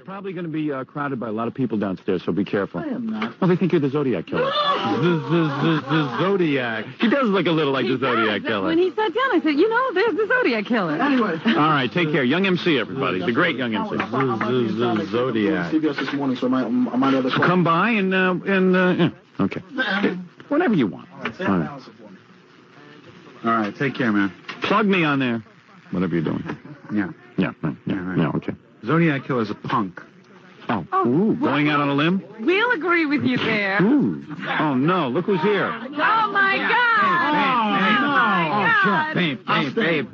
You're probably going to be crowded by a lot of people downstairs, so be careful. I am not. Well, they think you're the Zodiac Killer. The Zodiac. He does look a little like the Zodiac Killer. When he sat down, I said, there's the Zodiac Killer. Anyway. All right, take care. Young MC, everybody. The great Young MC. The Zodiac. CBS this morning, so I might have a call. Come by and yeah. Okay. Whatever you want. All right, say hi to Allison for me. All right, take care, man. Plug me on there. Whatever you're doing. Yeah. Yeah, okay. Zodiac Killer's a punk. Oh, ooh, going out on a limb? We'll agree with you there. Ooh. Oh, no, look who's here. Oh, my God. Babe.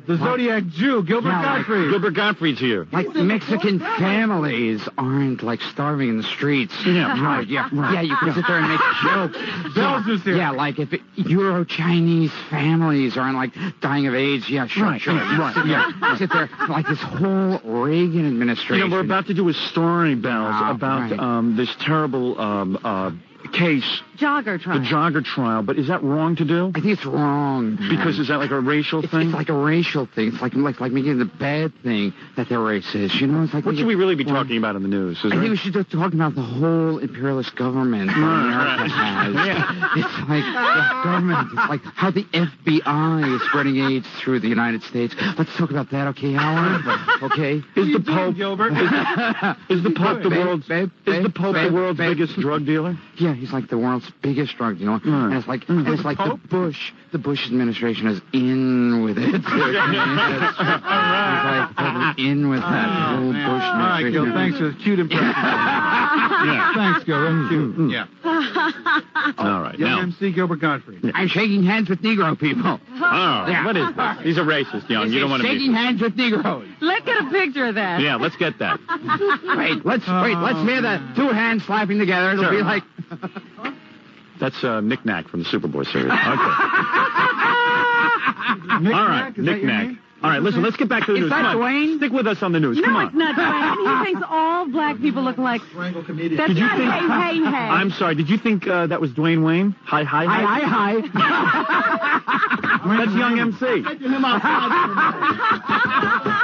The Zodiac Jew, Gilbert Gottfried. Gilbert Gottfried's here. Like Mexican families aren't like starving in the streets. Yeah, right. Yeah, you can sit there and make jokes. Belzer's here. Yeah, like if Euro-Chinese families aren't like dying of AIDS. Yeah, sure. Right. Yeah, sit there like this whole Reagan administration. We're about to do a story, Bells, about this terrible case. Jogger trial. The jogger trial, but is that wrong to do? I think it's wrong. Because is that like a racial thing? It's like a racial thing. It's like making the bad thing that they're racist. It's like what should we really be talking about in the news? I think we should just talk about the whole imperialist government that America has. It's like the government. It's like how the FBI is spreading AIDS through the United States. Let's talk about that, okay, Howard? Okay. Is the Pope Gilbert? Is the Pope the world's biggest drug dealer? Yeah, he's like the world's biggest drug dealer. And it's like the Bush administration is in with it. He's like in with that whole Bush administration. All right, Gil, thanks for the cute impression. Yeah. Thanks, Gil. Cute. Yeah. All right. Young Now, MC Gilbert Gottfried. I'm shaking hands with Negro people. What is this? He's a racist, Young. You don't want to be shaking hands with Negroes. Let's get a picture of that. Yeah, let's get that. Let's hear the two hands slapping together. It'll be like. That's Knick Knack from the Superboy series. Okay. All right, Knick Knack. All right, listen, let's get back to the news. Is that Come on. Dwayne? Stick with us on the news. Come No, on. it's not Dwayne. He thinks all black people look like... Strangle comedian. That's not hey. I'm sorry, did you think that was Dwayne Wayne? Hi. That's Young MC. Take him outside for a minute.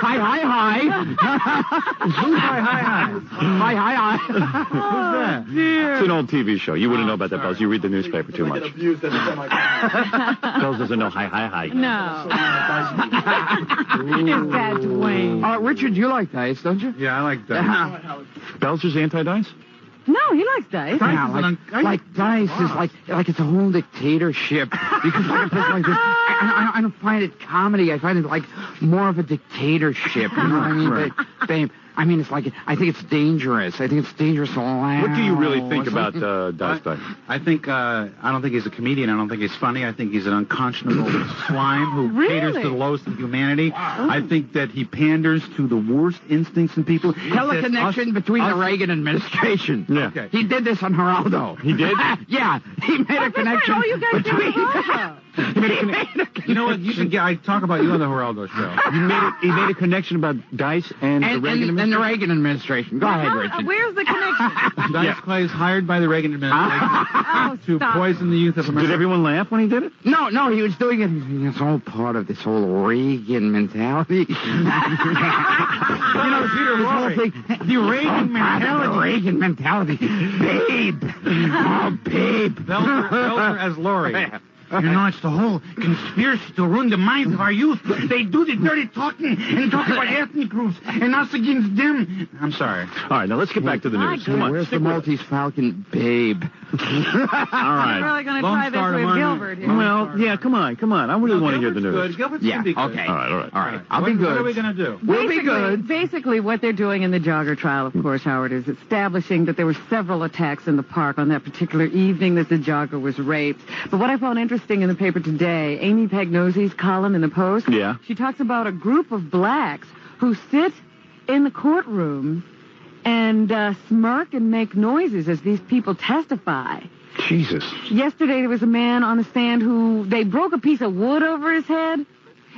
Hi. Who's Hi? Hi. Who's that? It's an old TV show. You wouldn't know about that, Bells. You read the newspaper too much. Get abused every time I come. Bells doesn't know hi. No. Is that Dwayne? Richard, you like dice, don't you? Yeah, I like that. Belzer's anti-dice? No, he likes dice. Yeah, like dice is like it's a whole dictatorship. Because like a place like this, I don't find it comedy. I find it like more of a dictatorship. You know what I mean? Right. Babe, I mean, it's like I think it's dangerous. I think it's dangerous all around. What do you really think about Dice? I think I don't think he's a comedian. I don't think he's funny. I think he's an unconscionable swine who caters to the lowest of humanity. Wow. I think that he panders to the worst instincts in people. Tell the connection between the Reagan administration. Yeah. Okay. He did this on Geraldo. He did? Yeah. He made a connection between... You know what? I talk about you on the Geraldo show. He made a connection about Dice and the Reagan administration? And the Reagan administration. Go ahead, Richard. Where's the connection? Dice Clay is hired by the Reagan administration to poison the youth of America. Did everyone laugh when he did it? No, he was doing it. It's all part of this whole Reagan mentality. Peter Lorre. The Reagan mentality. The Reagan mentality. Babe. Oh, babe. Belzer as Laurie. It's the whole conspiracy to ruin the minds of our youth. They do the dirty talking and talk about ethnic groups and us against them. I'm sorry. All right, now let's get back to the news. Come on. Where's the Maltese Falcon, babe? All right. I'm really going to try this with Gilbert here. Well, yeah, come on. I really want to hear the news. Gilbert's going to be good. Okay. All right. I'll be good. What are we going to do? We'll be good. Basically, what they're doing in the jogger trial, of course, Howard, is establishing that there were several attacks in the park on that particular evening that the jogger was raped. But what I found interesting in the paper today, Amy Pagnosi's column in the Post, she talks about a group of blacks who sit in the courtroom and smirk and make noises as these people testify. Jesus. Yesterday, there was a man on the stand who they broke a piece of wood over his head,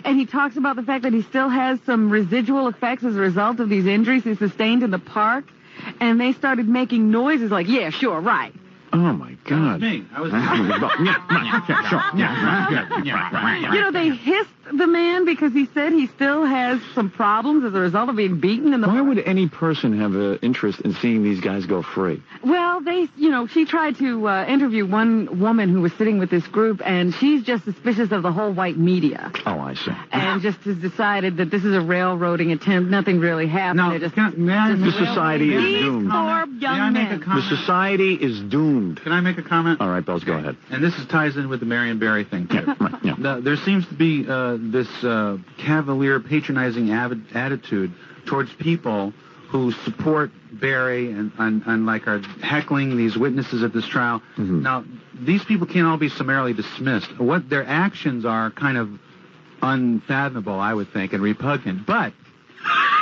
and he talks about the fact that he still has some residual effects as a result of these injuries he sustained in the park, and they started making noises like, yeah, sure, right. Oh, my God. Me. I was... They hissed the man because he said he still has some problems as a result of being beaten in the Why park? would any person have an interest in seeing these guys go free? Well, she tried to interview one woman who was sitting with this group, and she's just suspicious of the whole white media. Oh, I see. And just has decided that this is a railroading attempt. Nothing really happened. No, They're just, The society is these doomed. poor May I young make a men. The comment? society is doomed. Can I make a comment? All right, Bells, go ahead. And this ties in with the Marion Barry thing, too. Yeah, right, yeah. There seems to be this cavalier, patronizing attitude towards people who support Barry and like are heckling these witnesses at this trial. Mm-hmm. Now, these people can't all be summarily dismissed. What their actions are kind of unfathomable, I would think, and repugnant. But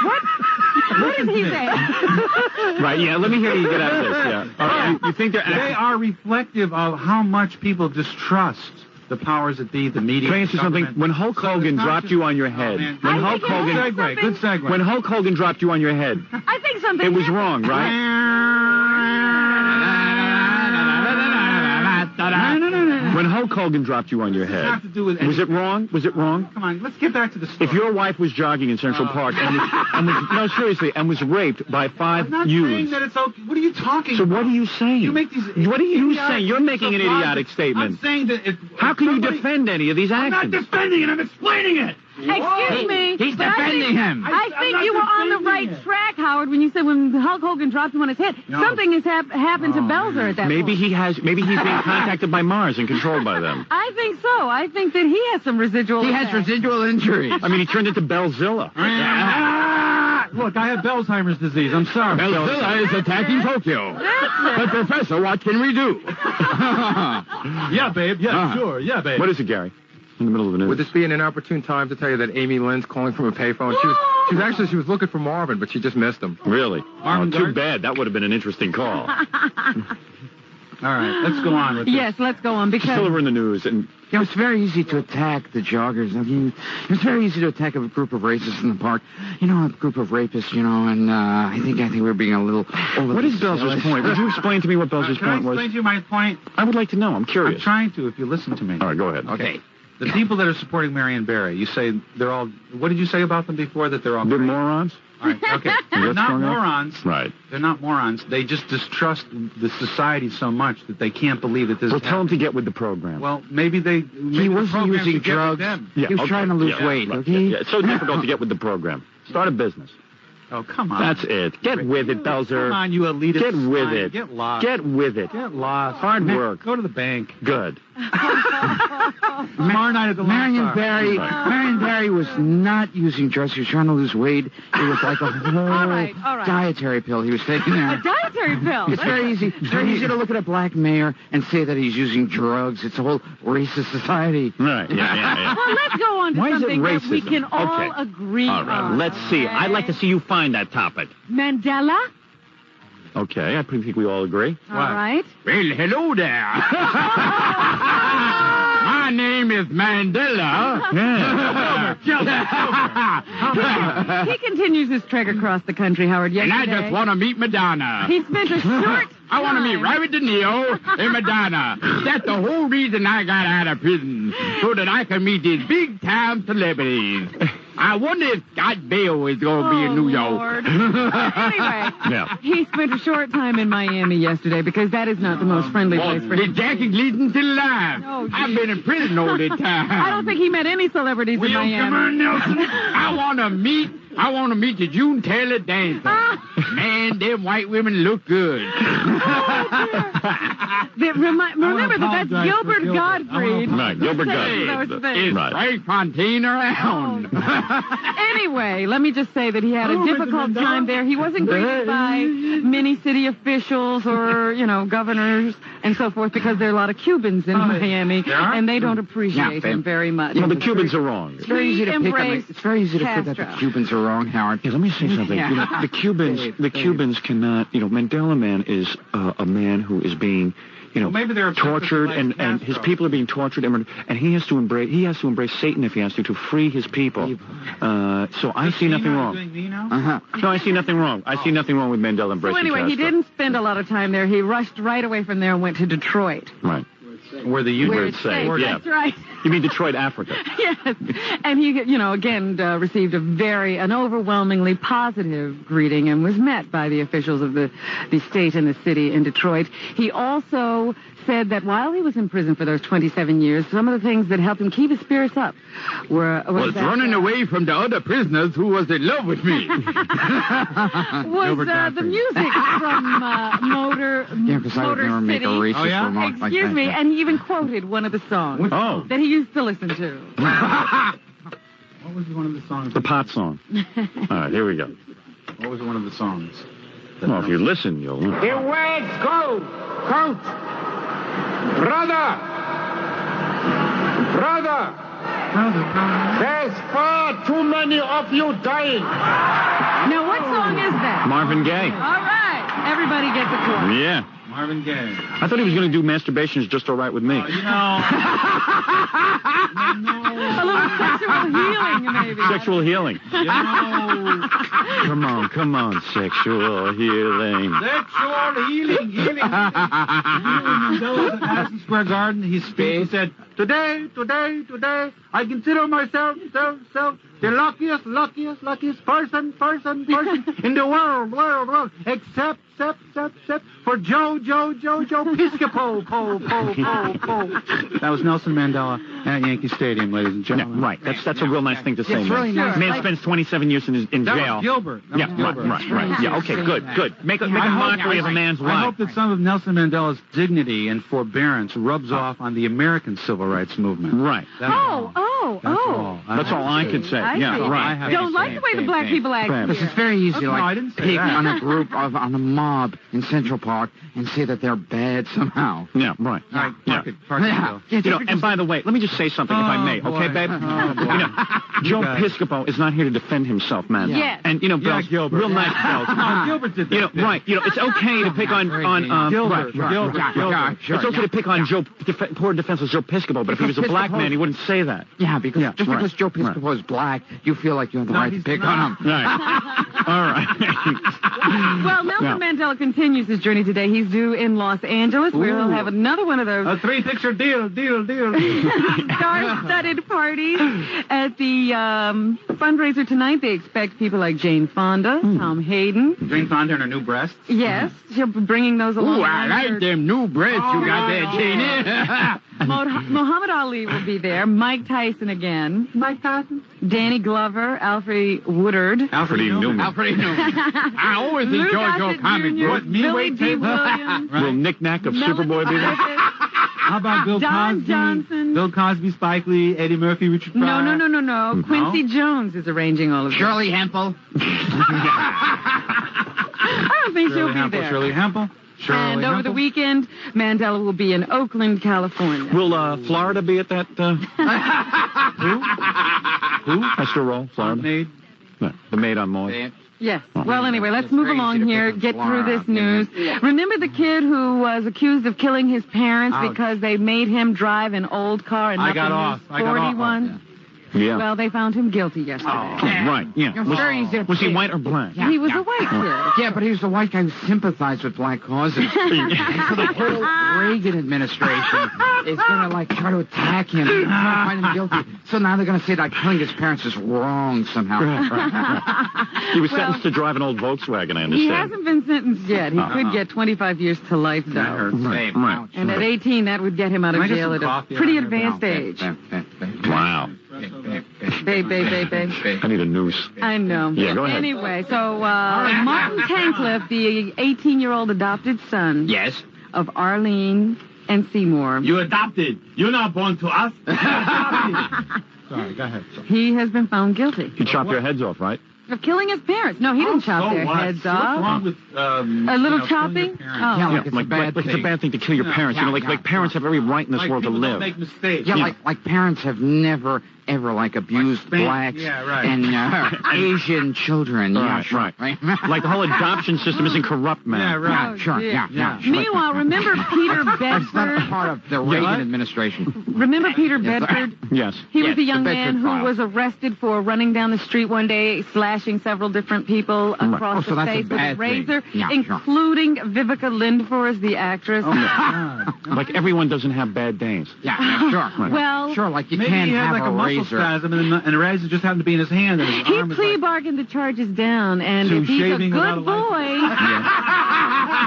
What is he saying? Right, yeah, let me hear you get out of this, yeah. All right, you think they're... they are reflective of how much people distrust the powers that be, the media. Can I ask you something? government. When Hulk So Hogan it's not dropped just- you on your Oh, head, man. when I Hulk think it's Hogan, Segue, good segue. when Hulk Hogan dropped you on your head, I think something it was happened. wrong, right? When Hulk Hogan dropped you on your Does it head, have to do with was it wrong? Was it wrong? Come on, let's get back to the story. If your wife was jogging in Central Park and was no, seriously, and was raped by I'm five not saying youths, that it's okay. What are you talking so about? what are you saying? You make these What are you idiotic saying? You're making an pieces of idiotic logic. statement. I'm saying that if How can somebody- you defend any of these I'm not actions? defending it. I'm explaining it. Excuse me. He's but I defending think- him. I I'm think not you were on the defending right it. track, Howard, when you said when Hulk Hogan dropped him on his head. No. Something has happened to Oh, Belzer at that Maybe point. maybe he's being contacted by Mars and controlled by them. I think so. I think that he has some residual He has effects. residual injuries. I mean, he turned into Belzilla. Look, I have Alzheimer's disease. I'm sorry. Belzilla is attacking Tokyo. But, Professor, what can we do? Yeah, babe. Yeah, Ah. sure. Yeah, babe. What is it, Gary? In the middle of the news. Would this be an inopportune time to tell you that Amy Lynn's calling from a payphone? She was looking for Marvin, but she just missed him. Really? Marvin Too Gardner? bad. That would have been an interesting call. All right, let's go on with this. Yes, let's go on Still because over in the news, and You know, it's very easy to attack the joggers. I mean, it's very easy to attack a group of racists in the park. You know, a group of rapists, you know, and I think we're being a little over. what is Belzer's point? Would you explain to me what Belzer's Can I point was? explain to you my point? I would like to know. I'm I'm curious. trying to, if you listen to me. All right, go ahead. Okay. The people that are supporting Marion Barry, you say they're all... What did you say about them before? That they're all... They're crazy? morons? All right, okay. They're What's not going on? morons. Right. They're not morons. They just distrust the society so much that they can't believe that this Well, is tell them to happening. get with the program. Well, maybe they... Maybe He the wasn't program using should get with drugs. them. Yeah, He was okay. trying to lose Yeah, weight, right. okay? Yeah, it's so difficult to get with the program. Start a business. Oh, come on. That's it. Get with it, Belzer. Come on, you elitist. Get with swine. it. Get lost. Get with it. Get lost. Hard work. Go to the bank. Good. Tomorrow night at the Marion Lone Star. Marion Barry was not using drugs. He was trying to lose weight. It was like a whole All right. dietary pill he was taking a there. dietary pill. It's very easy. It's very easy to look at a black mayor and say that he's using drugs. It's a whole racist society. Right. Yeah. Well, let's go on to Why is it something that we racism? can all Okay. agree All right. on. Let's see. I'd like to see you find that topic. Mandela. Okay. I think we all agree. All right. Well, hello there. My name is Mandela. Yeah. He continues his trek across the country, Howard. And Yesterday, I just want to meet Madonna. he spent a short I want to meet time- Robert De Niro and Madonna. That's the whole reason I got out of prison, so that I can meet these big-time celebrities. I wonder if Scott Bale is going to be in New York. Lord. Anyway, Yeah. he spent a short time in Miami yesterday because that is not the most friendly place for Is him. Jackie Gleason still alive? Oh, I've geez. been in prison all this time. I don't think he met any celebrities in Miami. Nelson. I want to meet the June Taylor dancer. Man, them white women look good. Remember that that's apologize for Gilbert Gilbert. Gottfried. Right. Gilbert Saying Gottfried. those things. Is Right. Frank Fontaine around? Anyway, let me just say that he had a difficult time there. He wasn't greeted by many city officials or, governors and so forth because there are a lot of Cubans in Miami, there are? and they don't appreciate Yeah, him very much. Well, the Cubans are wrong. It's very easy to pick on embraced It's very easy to pick that the Castro. Cubans are wrong, Howard. Yeah, let me say something. Yeah. You know, the Cubans cannot. Mandela Man is a man who is being, Well, maybe they're tortured, obsessed with and his Castro. people are being tortured, and he has to embrace Satan if he has to free his people. So I see nothing wrong. Uh-huh. No, I see nothing wrong. I see nothing wrong with Mandela So embracing anyway, he Castro. didn't spend a lot of time there. He rushed right away from there and went to Detroit. Right. Where the Union Where it's safe, yeah. That's right. You mean Detroit, Africa? Yes. And he, again, received an overwhelmingly positive greeting and was met by the officials of the state and the city in Detroit. He also said that while he was in prison for those 27 years, some of the things that helped him keep his spirits up was running away from the other prisoners who was in love with me. was the music from Motor because I would never make a City. racist remark like that. Excuse me, and he even quoted one of the songs that he used to listen to. What was one of the songs? The pot song. All right, here we go. What was one of the songs? Well, if you listen, you'll know. The words go, count. Brother, there's far too many of you dying. Now, what song is that? Marvin Gaye. All right. Everybody gets a point. Yeah. Marvin Gaye. I thought he was going to do Masturbation is Just All Right With Me. You know. A little sexual healing, maybe. Sexual healing. You know. Come on, sexual healing. Sexual healing. Mandela was at Madison Square Garden. He said, Today, I consider myself the luckiest person in the world, except for Joe Piscopo. That was Nelson Mandela at Yankee Stadium, ladies and Yeah, gentlemen. right. That's a real nice thing to say, It's man. really nice. Man spends 27 years in That jail. was Gilbert. That Yeah, was Gilbert. right. Yeah, okay, good. Make a mockery of a man's I life. hope that some of Nelson Mandela's dignity and forbearance rubs off on the American civil rights movement. Right. That's all. That's all I could say. I Yeah, see. right. Don't like the way the black people act Same. Because here. it's very easy to No, I didn't say pick that. on a group on a mob in Central Park and say that they're bad somehow. Yeah, right. All right, Yeah. park it, Bill. And by the way, let me just say something, if I may, boy. okay, babe? Oh, boy. Joe got it. Piscopo is not here to defend himself, man. Yes. And, Bells, Gilbert. real nice Bells. No, Gilbert did that. Right. It's okay to pick on Gilbert. It's okay to pick on poor defenseless Joe Piscopo, but if he was a black man, he wouldn't say that. Yeah, because because Joe Piscopo is black, you feel like you have the right to he's pick not. on him. Right. All right. Well, Nelson Mandela continues his journey today. He's due in Los Angeles, where he'll have another one of those A 3-picture deal. star-studded parties. At the fundraiser tonight, they expect people like Jane Fonda, Tom Hayden. Jane Fonda and her new breasts. Yes, she'll be bringing those along. Ooh, I like them new breads you got there, Janie. Muhammad Ali will be there. Mike Tyson again. Danny Glover, Alfred Woodard. Alfred E. Newman. Alfred Newman. I always Lou enjoyed your Gossett comic Jr., book. Billy D. Williams. Will Knick-Knack of Superboy be there? How about Bill Don Cosby? Johnson. Bill Cosby, Spike Lee, Eddie Murphy, Richard Pryor. No. Quincy Jones is arranging all of this. Shirley Hempel. I don't think she'll be there. Shirley Hempel. And over the weekend, Mandela will be in Oakland, California. Will Florida be at that? Who? Esther Roll, Florida. Maid. No, the maid on Maude. Yes. Well, anyway, let's move crazy along to here, pick on get through Florida. this news. Remember the kid who was accused of killing his parents because they made him drive an old car and I not got the off. new I got off. 41? Yeah. Well, they found him guilty yesterday. Right. Yeah. You're very easy to Was he pick. white or black? He was a white kid. Yeah, but he was the white guy who sympathized with black causes. And so the whole Reagan administration is going to, try to attack him and find him guilty. So now they're going to say that killing his parents is wrong somehow. He was sentenced to drive an old Volkswagen, I understand. He hasn't been sentenced yet. He could get 25 years to life, though. Right. And at 18, that would get him out of Can I get jail some at a coffee pretty out of here? advanced age. Wow. Babe. I need a noose. I know. Yeah, go ahead. Anyway, so Martin Tankliff, the 18-year-old adopted son of Arlene and Seymour, You adopted. You're not born to us. Sorry, go ahead. he has been found guilty He chopped their heads off, right? of killing his parents. No, he didn't chop their heads What's off. wrong with A little chopping? Yeah, Oh. like it's a bad it's a thing. bad thing to kill your parents. Yeah, like parents have every right in this world to people live. don't make mistakes. Yeah, like parents have never ever like abused blacks and Asian children. Right, right. Like the whole adoption system isn't corrupt, man. Yeah, right. Sure. Meanwhile, remember Peter That's not a Bedford? part of the Reagan administration. Remember Peter Bedford? Yes. He was Yes, a young the man Bedford who file. was arrested for running down the street one day, slashing several different people across Oh, so the that's a face with a bad thing. razor, Yeah, sure. including Vivica Lindfors, the actress. Like everyone doesn't have bad days. Yeah, sure. Well, Sure, like you Maybe can't he had have like a a muscle razor. spasm, and the razor just happened to be in his hand, and his he arm is plea like... bargained the charges down, and So if he's a shaving without a good boy license.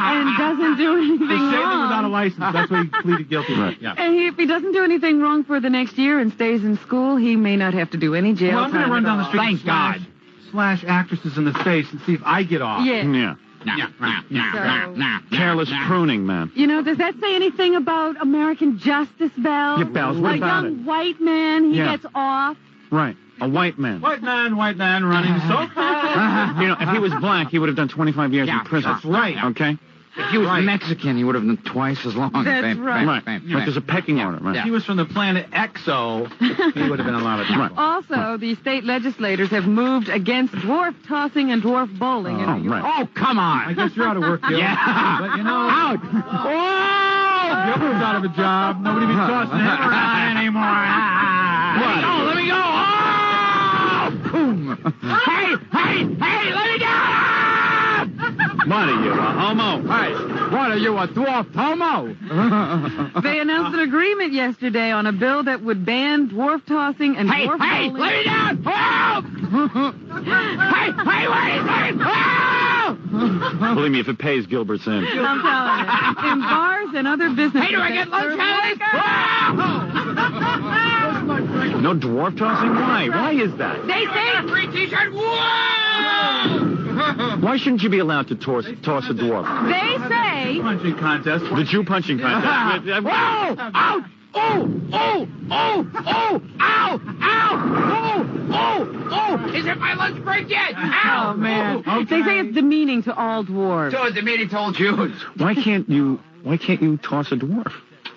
and doesn't do anything Shaving without a wrong, license. That's what he pleaded guilty to. Right. Yeah. and if he doesn't do anything wrong for the next year and stays in school, he may not have to do any jail Well, I'm going time to run at down the all. street Thank and slash actresses in the face and see if I get off. Yeah. Yeah. Careless pruning, man. You know, does that say anything about American justice, Belle? Yeah, Bells, what a about young it? white man, he Yeah. gets off. Right. A white man. White man running so fast. You know, if he was black, he would have done 25 years Yeah, in prison. that's right. Okay? If he was Mexican, he would have been twice as long. That's right. Right. But there's a pecking order, right? If he was from the planet Exo, he would have been a lot of trouble. Right. Also, the state legislators have moved against dwarf tossing and dwarf bowling in New York. right. Oh, come I on. guess you're out of work, Gil. Yeah. But you know... Out. Gilbert's out of a job. Nobody be tossing him around anymore. Let me go. Oh! Boom. Hey, let me go! What are you, a homo? Hey, what are you, a dwarf homo? They announced an agreement yesterday on a bill that would ban dwarf tossing and dwarf Hey, bowling. let me down! Help! Hey, wait! Help! Believe me, if it pays, Gilbert's in. I'm telling you. In bars and other businesses. Hey, do I get lunch, Alice? No dwarf tossing? Why? Why is that? They say free t-shirt. Whoa! Why shouldn't you be allowed to toss a dwarf? They say Punching contest. The Jew punching contest. Whoa! Out! Oh! Ow! Is it my lunch break yet? Ow! Oh, man. They say it's demeaning to all dwarves. So it's the meeting told Jews. Why can't you toss a dwarf?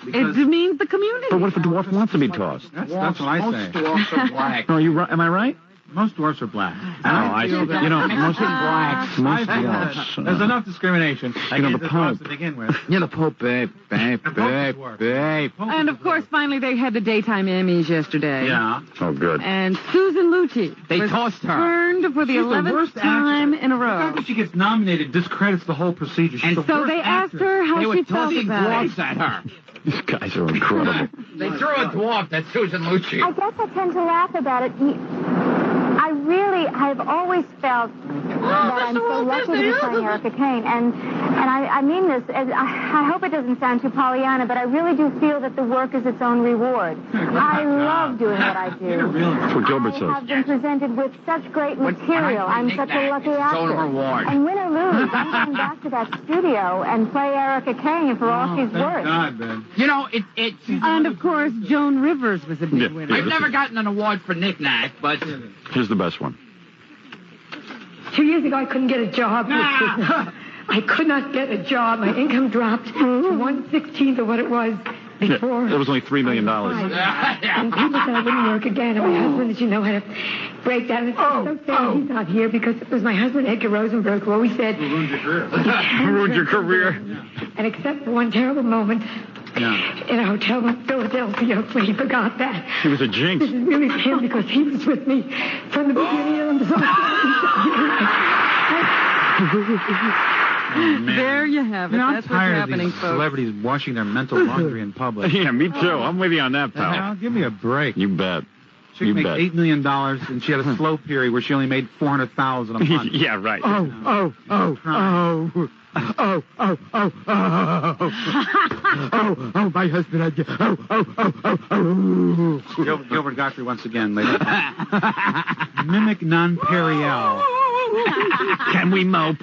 It demeans the community. But what if a dwarf wants to be tossed? That's what I say. Dwarfs are black. No, am I right? Most dwarfs are black. I see. You know, most blacks. Most There's dwarfs. enough discrimination. You know, the dwarfs Pope. to begin with. Yeah, the Pope, babe. And, of course, finally, they had the daytime Emmys yesterday. Yeah. Oh, good. And Susan Lucci They was tossed her. turned for the She's the 11th worst time actress. in a The row. fact that she gets nominated discredits the whole procedure. She's And the So worst they asked actress. her how They were she felt tossing about it. dwarfs at her. These guys are incredible. They threw a dwarf at Susan Lucci. I guess I tend to laugh about it. I've always felt that I'm so lucky to be playing Erica Kane. And I mean this, I hope it doesn't sound too Pollyanna, but I really do feel that the work is its own reward. I love doing what I do. That's what Gilbert I says. have been presented with such great material. I'm such a lucky It's its own actor. reward. And win or lose, I'm going back to that studio and play Erica Kane for all she's Thank worth. God, Ben. You know, it's... And, of course, Joan Rivers was a big Yeah. winner. I've never gotten an award for knick-knack, but... Here's the best one. 2 years ago, I couldn't get a job. I could not get a job. My income dropped to 1/16 of what it was before. It was only $3 million. And people said I wouldn't work again. And my husband, as you know, had a breakdown. It's so sad he's not here because it was my husband, Edgar Rosenberg, who always said... Ruined your career. Ruined your career. And except for one terrible moment in a hotel in Philadelphia where he forgot that. He was a jinx. This is really him because he was with me from the beginning. And I'm so sorry. There you have it. You know, I'm That's what's tired of happening, these folks. celebrities washing their mental laundry in public. Yeah, me too. I'm with you on that, pal. Now, give me a break. You bet. She You made bet. $8 million, and she had a slow period where she only made $400,000 a month. Yeah, right. my husband, Gilbert Gottfried once again, ladies. Mimic non-periel. Can we mope?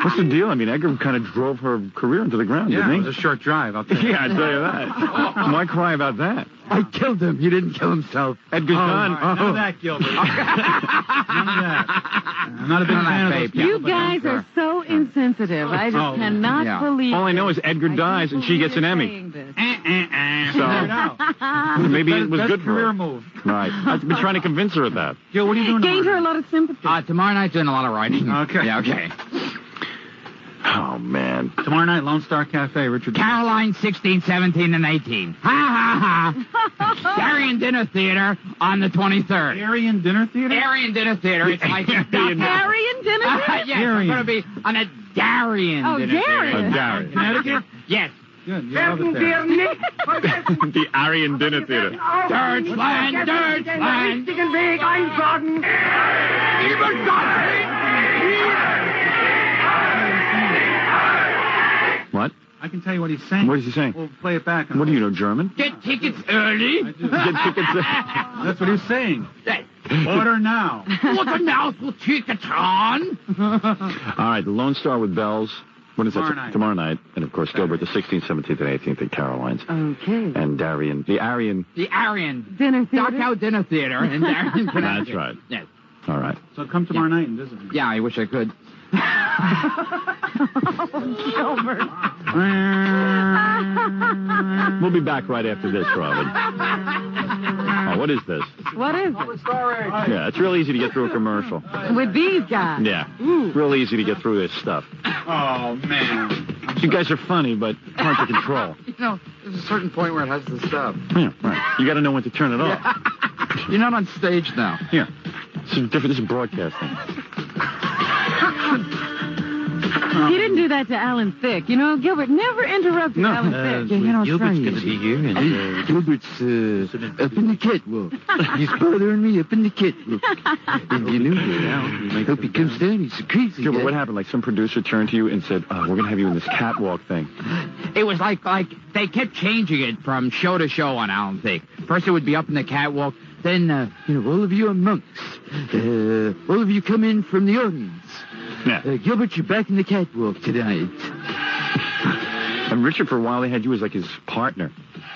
What's the deal? I mean, Edgar kind of drove her career into the ground, Yeah, it didn't was he? a short drive, I'll tell you. Yeah, I tell you that. Why cry about that? I killed him. He didn't kill himself. Edgar's done. None of that, Gilbert. None of that. I'm not a big fan of those people, You but guys sure. are so insensitive. I just cannot believe All I know this. is Edgar dies and she gets an Emmy. So maybe it was Best good for career her. move. Right. I've been trying to convince her of that. Gil, what are you doing Gained her a tomorrow? lot of sympathy. Tomorrow night doing a lot of writing. Okay. Yeah, okay. Oh, man. Tomorrow night, Lone Star Cafe, Richard. Caroline, 16, 17, and 18. Ha, ha, ha. Darien Dinner Theater on the 23rd. Aryan Dinner Theater? Darien Dinner Theater. It's like... Harry and dinner? Yes, I'm going to be on a Darien Dinner Darien. Theater. Connecticut? Yes. Good. You love it there. The Aryan Dinner Theater. Deutschland, Deutschland. Gilbert Gottfried! What? I can tell you what he's saying. What is he saying? We'll play it back. What do you know, German? Get tickets early. Get tickets. That's what he's saying. Order now. Order now for Ticketron. All right, the Lone Star with Bells. When is Tomorrow that? night. Tomorrow night. And, of course, Gilbert, the 16th, 17th, and 18th at Caroline's. Okay. And Darien. The Aryan. The Aryan Dinner theater? Darkout Dinner Theater in Darien, That's Connecticut. right. Yes. All right. So come tomorrow night and visit me. Yeah, I wish I could. Gilbert. We'll be back right after this, Robin. Oh, what is this? What is it? Yeah, it's real easy to get through a commercial. With these guys? Yeah. Real easy to get through this stuff. Oh, man. You guys are funny, but hard to control. You know, there's a certain point where it has to stop. Yeah, right. You got to know when to turn it off. You're not on stage now. Here. This is different. This is broadcasting. He didn't do that to Alan Thicke. You know, Gilbert never interrupted Alan Thicke. Yeah, you know, it's Gilbert's very going to easy. be here, and Gilbert's up in the catwalk. He's bothering me up in the catwalk. And you know, I hope he comes down. He's a crazy Gilbert, guy. what happened? Like some producer turned to you and said, we're going to have you in this catwalk thing. It was like they kept changing it from show to show on Alan Thicke. First it would be up in the catwalk. Then, all of you are monks. All of you come in from the audience. Yeah. Gilbert, you're back in the catwalk tonight. And Richard, for a while, they had you as like his partner.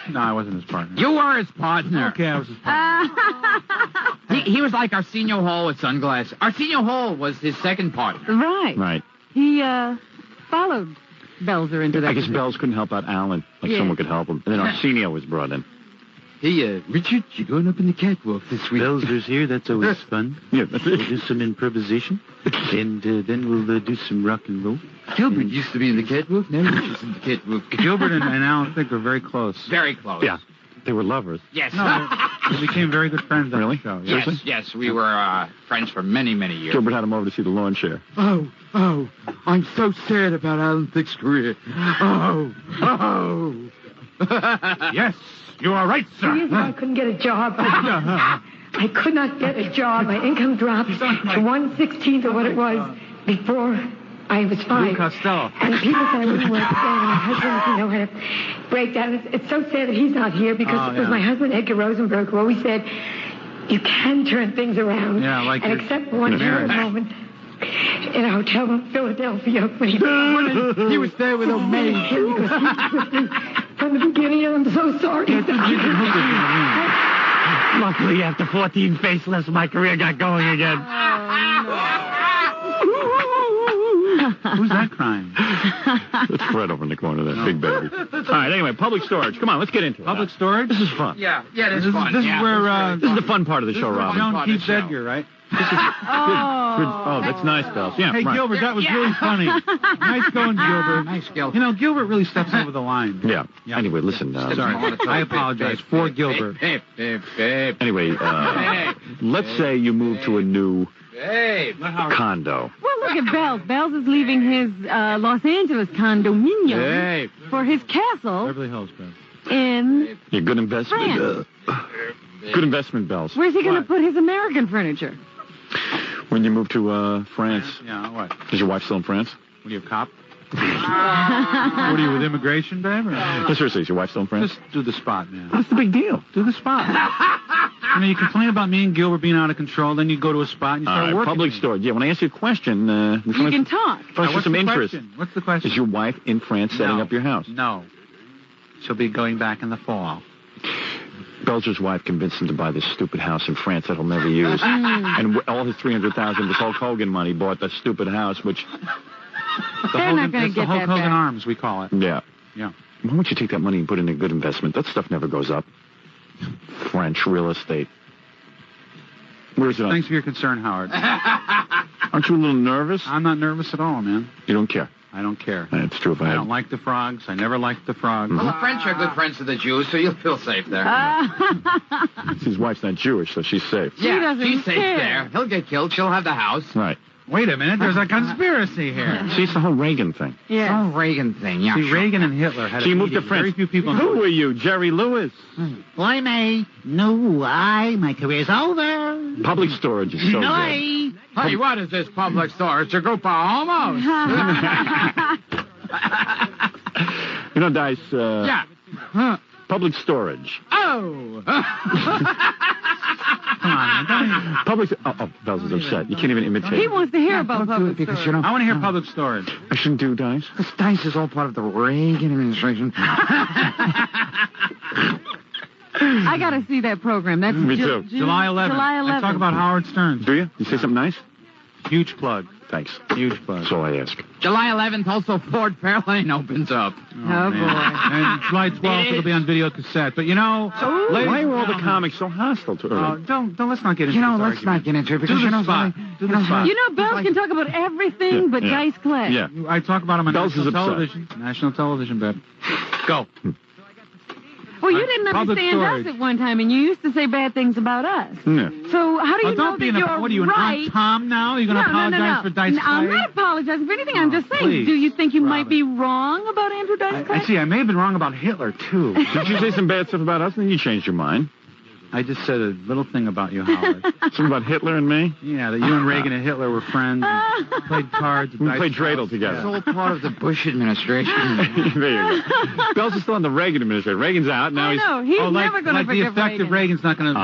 No, I wasn't his partner. You were his partner. Okay, I was his partner. He was like Arsenio Hall with sunglasses. Arsenio Hall was his second partner. Right. Right. He followed Belzer into that. I guess Bells couldn't help out Alan. Like Yeah. someone could help him. And then Arsenio was brought in. Hey, Richard, you're going up in the catwalk this week. Belzer's here. That's always fun. Yeah, that's We'll it. do some improvisation, and then we'll do some rock and roll. Gilbert used to be in the catwalk. Now Richard's in the catwalk. Gilbert and Alan Thicke were very close. Very close. Yeah. They were lovers. Yes. No, we became very good friends on Really? the show. Yes, yes, we were friends for many, many years. Gilbert had him over to see the lawn chair. Oh, I'm so sad about Alan Thicke's career. Oh. Yes, you are right, 2 years ago, I couldn't get a job. I could not get a job. My income dropped to 1/16 of what it was before I was 5. Costello. And people said I wouldn't work again. And my husband, had a breakdown. It's so sad that he's not here because it was my husband, Edgar Rosenberg, who always said, you can turn things around. Yeah, like and your- except for one marriage. terrible moment in a hotel in Philadelphia when he He was there with a maid. because he was with me from the beginning, and I'm so sorry. Luckily, after 14 facelifts, my career got going again. Who's that crying? That's Fred over in the corner there. Big baby. All right, anyway, public storage. Come on, let's get into it. Public storage? This is fun. Yeah, it is This fun. is Yeah, where This is the fun part of the this show, is where Robin. Joan Fun keeps show. Edgar, right? Oh, that's nice, Bells. Yeah, Hey, right. Gilbert, that was really funny. Nice going, Gilbert. Nice, Gil. You know, Gilbert really steps over the line. Yeah. Anyway, listen. Sorry, I apologize for Gilbert. Anyway, let's say you move to a new condo. Well, look at Bells. Bells is leaving his Los Angeles condominium for his castle Beverly Hills, man. in... Yeah, good investment. France. Good investment, Bells. Where's he going to What? put his American furniture? When you move to France, Yeah, what? is your wife still in France? What are you, a cop? What are you, with immigration, babe? Or? No, seriously, is your wife still in France? Just do the spot, man. What's the big deal? Do the spot. You complain about me and Gilbert being out of control, then you go to a spot and you All start right, working. public storage. Yeah, when I ask you a question, You can talk. First, What's some the interest. question? What's the question? Is your wife in France setting No. up your house? No. She'll be going back in the fall. Belzer's wife convinced him to buy this stupid house in France that he'll never use. And all his $300,000 was Hulk Hogan money bought that stupid house, which... They're not going to get the Hulk that Hogan back. Arms, we call it. Yeah. Yeah. Why don't you take that money and put it in a good investment? That stuff never goes up. French real estate. Where's it on? Thanks for your concern, Howard. Aren't you a little nervous? I'm not nervous at all, man. You don't care. I don't care. It's true. If I I had... don't like the frogs. I never liked the frogs. Well, the French are good friends of the Jews, so you'll feel safe there. His wife's not Jewish, so she's safe. Yeah, doesn't she's safe care. there. He'll get killed. She'll have the house. Right. Wait a minute. There's a conspiracy here. See, it's the whole Reagan thing. Yeah. Oh, Reagan thing, yeah. See, sure. Reagan and Hitler had So you a moved to meeting. France. Very few people Who know. were you, Jerry Lewis? Why, may? No, my career's over. Public storage is so good. Hey, what is this public store? It's a group of homos. You know, Dice, Yeah. public storage. Oh. Come on, man. Public... Oh, Belzer's upset. You can't even imitate. He wants to hear about Don't do it public because, storage. you know... I want to hear public storage. I shouldn't do Dice. This Dice is all part of the Reagan administration. I got to see that program. That's Me too. July 11th. July 11th. Let's talk about Howard Stern. Do you? You say something nice? Huge plug. Thanks. Huge plug. That's all I ask. July 11th, also Ford Fairlane opens up. Oh, man. boy. And July 12th, it'll be on video cassette. But, you know... ladies Why and are all the gentlemen- comics so hostile to her? Don't, let's not get into You know, this let's argument. not get into it Do because, the you know, spot. Do the spot. You know, Bells can talk about everything but Dice Clay. Yeah. I talk about him on Bells is national upset. television. National television, babe. Go. Well, you didn't Public understand storage. us at one time, and you used to say bad things about us. Yeah. So how do you know Don't be that an... you're What are you, an right? Aunt Tom now? You're going to apologize for Dice Clay? I'm not apologizing for anything. I'm just saying, please, do you think you might Robin. be wrong about Andrew Dice Clay? I see. I may have been wrong about Hitler, too. Did you say some bad stuff about us and then you changed your mind? I just said a little thing about you, Howard. Something about Hitler and me? Yeah, that you and Reagan and Hitler were friends and played cards. We played dreidel It's together. all part of the Bush administration. There you go. Bells is still on the Reagan administration. Reagan's out. Now I he's... know. He's like, never going to like the forgive effective Reagan. Reagan's not going to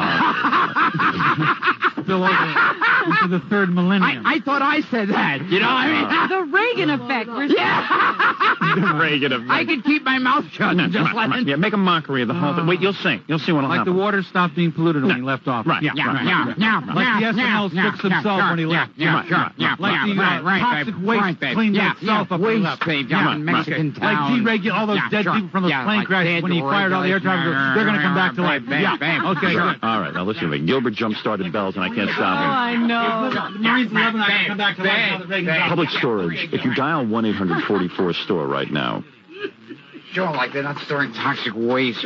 spill over into the third millennium. I thought I said that. You know, I mean... The Reagan effect. The Reagan of... I can keep my mouth shut and just let it... Yeah, make a mockery of the whole thing. Wait, you'll sing. You'll see what'll Like happen. the water stopped being polluted when he left office. Right. Yeah, Like the SNL fixed himself when he left. Yeah, sure. Yeah, Like the toxic babe. waste Right, babe. cleaned Yeah, itself up when he waste, left. babe, down in Mexican Like town. all those dead people from those plane crashes when he fired all the air traffic, they're going to come back to life. Yeah, okay, good. All right, now listen to me. Gilbert jump-started Bells, and I can't Oh, stop him. I know. The Marines 11 are going to come back to life now that Reagan's out. Public storage. If you dial 1-800-44-STORE right now, Sure, like they're not storing toxic waste.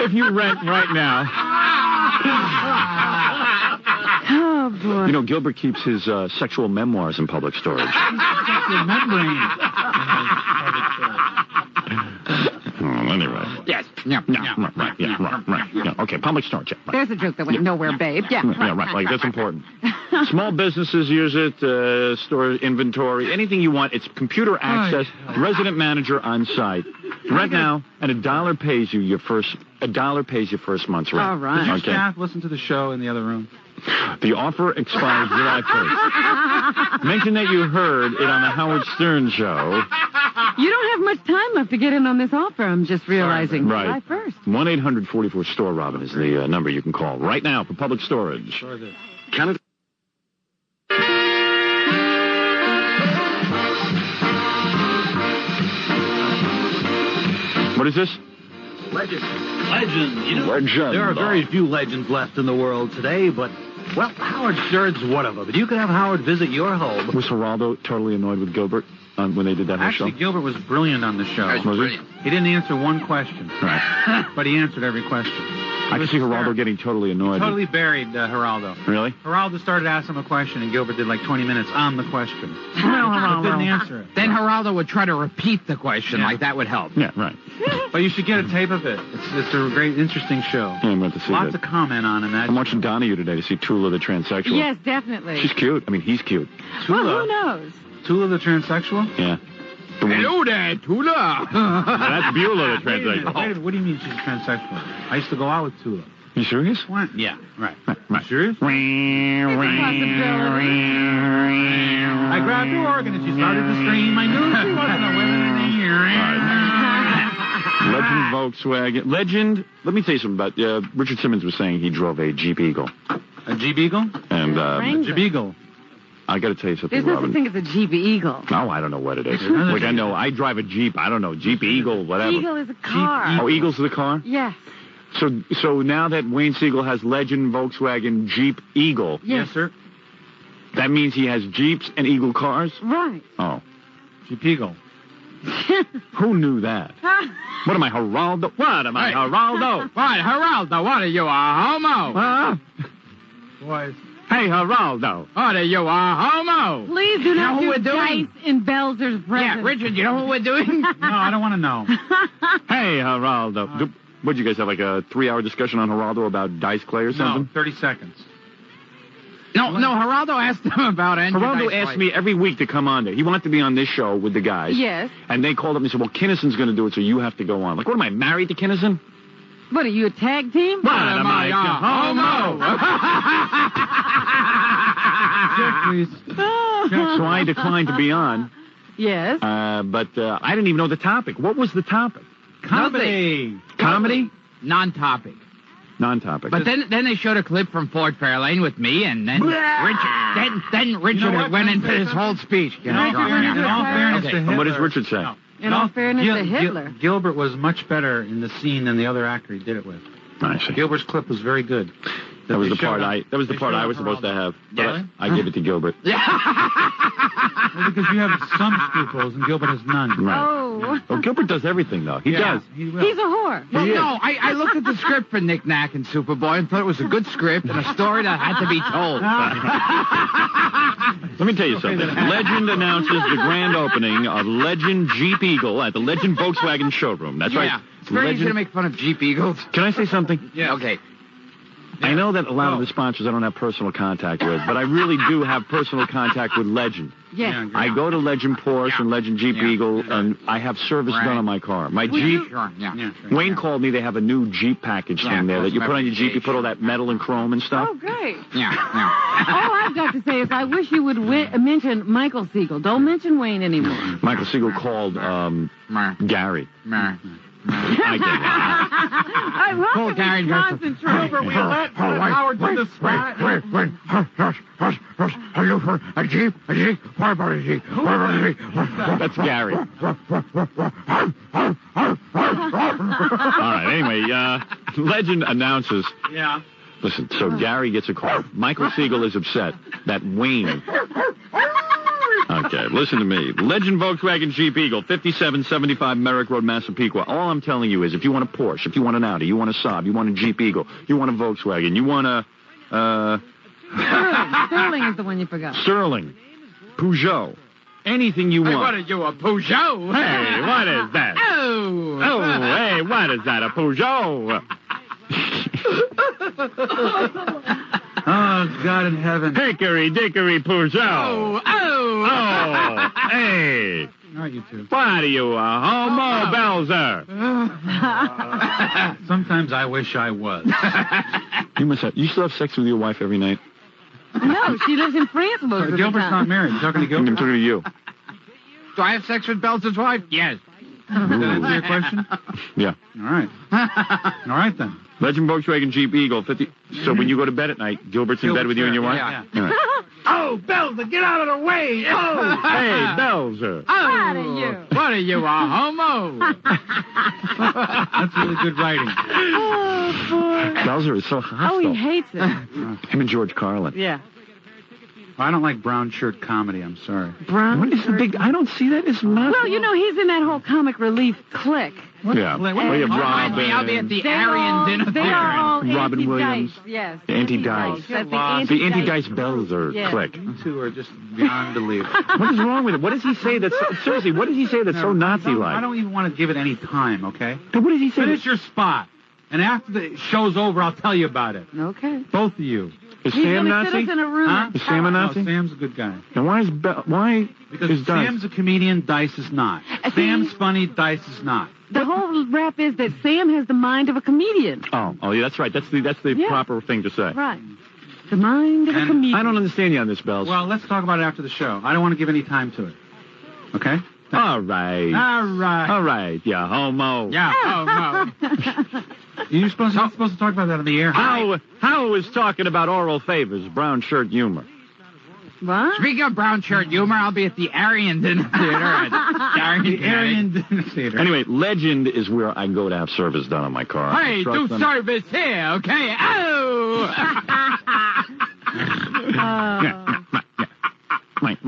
if you rent right now, Oh, boy. you know, Gilbert keeps his sexual memoirs in public storage. Your membrane. Anyway. Yes. Yeah. Right. Yeah, okay, public storage. Yeah, right. There's a joke that went nowhere, babe. Yeah. Yeah, right. Like, that's important. Small businesses use it, store inventory, anything you want. It's computer access, resident manager on site. Rent now, and $1 pays you your first month's rent. All right. Does your Okay. staff listen to the show in the other room? The offer expires July 1st. Mention that you heard it on the Howard Stern show. You don't have much time left to get in on this offer, I'm just realizing. Right. July 1st. 1-800-44-STORE, Robin, is the number you can call right now for public storage. Canada. What is this? Legend. You know, Legend. there are very few legends left in the world today, but, well, Howard Stern's one of them. And you could have Howard visit your home. Was Geraldo totally annoyed with Gilbert when they did that whole show? Actually, Gilbert was brilliant on the show. That was brilliant. He didn't answer one question, Right. but he answered every question. I can see Geraldo getting totally annoyed. Totally buried Geraldo. Really? Geraldo started asking him a question, and Gilbert did like 20 minutes on the question. But didn't answer it. Then Geraldo would try to repeat the question, Yeah. like that would help. Yeah, right. But you should get a tape of it. It's a great, interesting show. Yeah, I'm about to see Lots that. of comment on in that. I'm watching Donahue today to see Tula the transsexual. Yes, definitely. She's cute. I mean, he's cute. Well, Tula. who knows? Tula the transsexual? Yeah. The one- Hello there, Tula. That's Beulah the Wait a minute, transsexual. what do you mean she's transsexual? I used to go out with Tula. You serious? What? Yeah, right. Right. Serious? It's a possibility. I grabbed her organ and she started to scream. I knew she wasn't a woman in the ear. Legend Volkswagen. Legend, let me tell you something about, Richard Simmons was saying he drove a Jeep Eagle. A Jeep Eagle? And, a Jeep Eagle. I got to tell you something, There's no Robin. such thing as a Jeep Eagle. No, I don't know what it is. Like, I know, I drive a Jeep. I don't know, Jeep Eagle, whatever. Eagle is a car. Oh, Eagle's the car? Yes. So now that Wayne Siegel has Legend Volkswagen Jeep Eagle. Yes, sir. That means he has Jeeps and Eagle cars? Right. Oh. Jeep Eagle. Who knew that? What am I, Geraldo? What am I, Geraldo? What, Geraldo? What are you, a homo? Huh? Boys. Hey, Geraldo. What are you, a homo? Please do not You know who do we're doing? dice in Belzer's presence. Yeah, Richard, you know what we're doing? No, I don't want to know. Hey, Geraldo. What'd you guys have, like a 3-hour discussion on Geraldo about dice clay or something? No, 30 seconds. No, Geraldo asked him about engine Geraldo dice asked me every week to come on there. He wanted to be on this show with the guys. Yes. And they called up and said, well, Kinnison's going to do it, so you have to go on. Like, what am I, married to Kinnison? What, are you a tag team? What am I, Check, please. So I declined to be on. Yes. But I didn't even know the topic. What was the topic? Comedy. Comedy? Non-topic. Non-topic. But then they showed a clip from Fort Fairlane with me, and then Richard went into his whole speech. In all fairness to Hitler. And what does Richard say? In all fairness to Hitler. Gilbert was much better in the scene than the other actor he did it with. I see. Gilbert's clip was very good. That was the part I was supposed to have. But I gave it to Gilbert. Well, because you have some scruples and Gilbert has none. Right. Oh. Well, Gilbert does everything, though. He does. He's a whore. Well, no, I looked at the script for Knick Knack and Superboy and thought it was a good script and a story that had to be told. Let me tell you something. Legend announces the grand opening of Legend Jeep Eagle at the Legend Volkswagen showroom. That's right. It's very easy to make fun of Jeep Eagles. Can I say something? Yeah. Okay. I know that a lot of the sponsors I don't have personal contact with, but I really do have personal contact with Legend. Yes. I go to Legend Porsche and Legend Jeep Eagle, and I have service done on my car. My Jeep, Wayne called me, they have a new Jeep package thing there that you put on your Jeep, you put all that metal and chrome and stuff. Oh, great. Yeah. All I've got to say is I wish you would mention Michael Siegel. Don't mention Wayne anymore. Michael Siegel called Gary. I get it. I love Gary him. Concentrate. We let Howard do the spot. A Jeep. That's Gary. All right, anyway, Legend announces. Yeah. Listen, so Gary gets a call. Michael Siegel is upset that Wayne. Okay, listen to me. Legend Volkswagen Jeep Eagle, 5775 Merrick Road, Massapequa. All I'm telling you is if you want a Porsche, if you want an Audi, you want a Saab, you want a Jeep Eagle, you want a Volkswagen, you want a... Sterling is the one you forgot. Sterling, Peugeot, anything you want. Hey, what are you, a Peugeot? Hey, what is that? Oh, hey, what is that, a Peugeot? Oh, God in heaven. Hickory dickory Peugeot. Oh, hey. All right, you two. What are you, a homo, Belzer? Sometimes I wish I was. You still have sex with your wife every night? No, she lives in France most of the Gilbert's time. not married. You talking to Gilbert? I'm talking to you. do I have sex with Belzer's wife? Yes. Does that answer your question? Yeah. All right. All right, then. Legend Volkswagen Jeep Eagle, 50. So when you go to bed at night, Gilbert's in bed with you and your wife? Yeah. All right. Oh, Belzer, get out of the way. Oh. Hey, Belzer. What are you, a homo? That's really good writing. Oh, boy. Belzer is so hostile. Oh, he hates it. Him and George Carlin. Yeah. I don't like brown shirt comedy. I'm sorry. Brown. What is the big... I don't see that. It's not... Well, you know, he's in that whole comic relief clique. Yeah. Well, you have Robin. I'll be at the Aryan dinner They are all Robin anti-dice. Williams. Yes. Anti-dice. That's The anti-dice Belzer Yes. clique. You two are just beyond belief. What is wrong with it? What does he say that's... Seriously, what does he say that's so Nazi-like? I don't even want to give it any time, okay? What does he say? Finish your spot. And after the show's over, I'll tell you about it. Okay. Both of you. Is He's Sam gonna Nazi? sit us in a room. Huh? Is Sam a Nazi? No, Sam's a good guy. Now, why Because is Dice? Sam's a comedian, Dice is not. Sam's funny, Dice is not. The whole rap is that Sam has the mind of a comedian. Oh, yeah, that's right. That's the Yeah. proper thing to say. Right. The mind of a And comedian. I don't understand you on this, Bells. Well, let's talk about it after the show. I don't want to give any time to it. Okay? All right. All right, yeah, homo. Yeah. Oh, no. You're not supposed to talk about that on the air. How is talking about oral favors, brown shirt humor? What? Speaking of brown shirt humor, I'll be at the Aryan Dinner Theater at Aryan Dinner Theater. Anyway, Legend is where I go to have service done on my car. Hey, do service here, okay? Oh! Like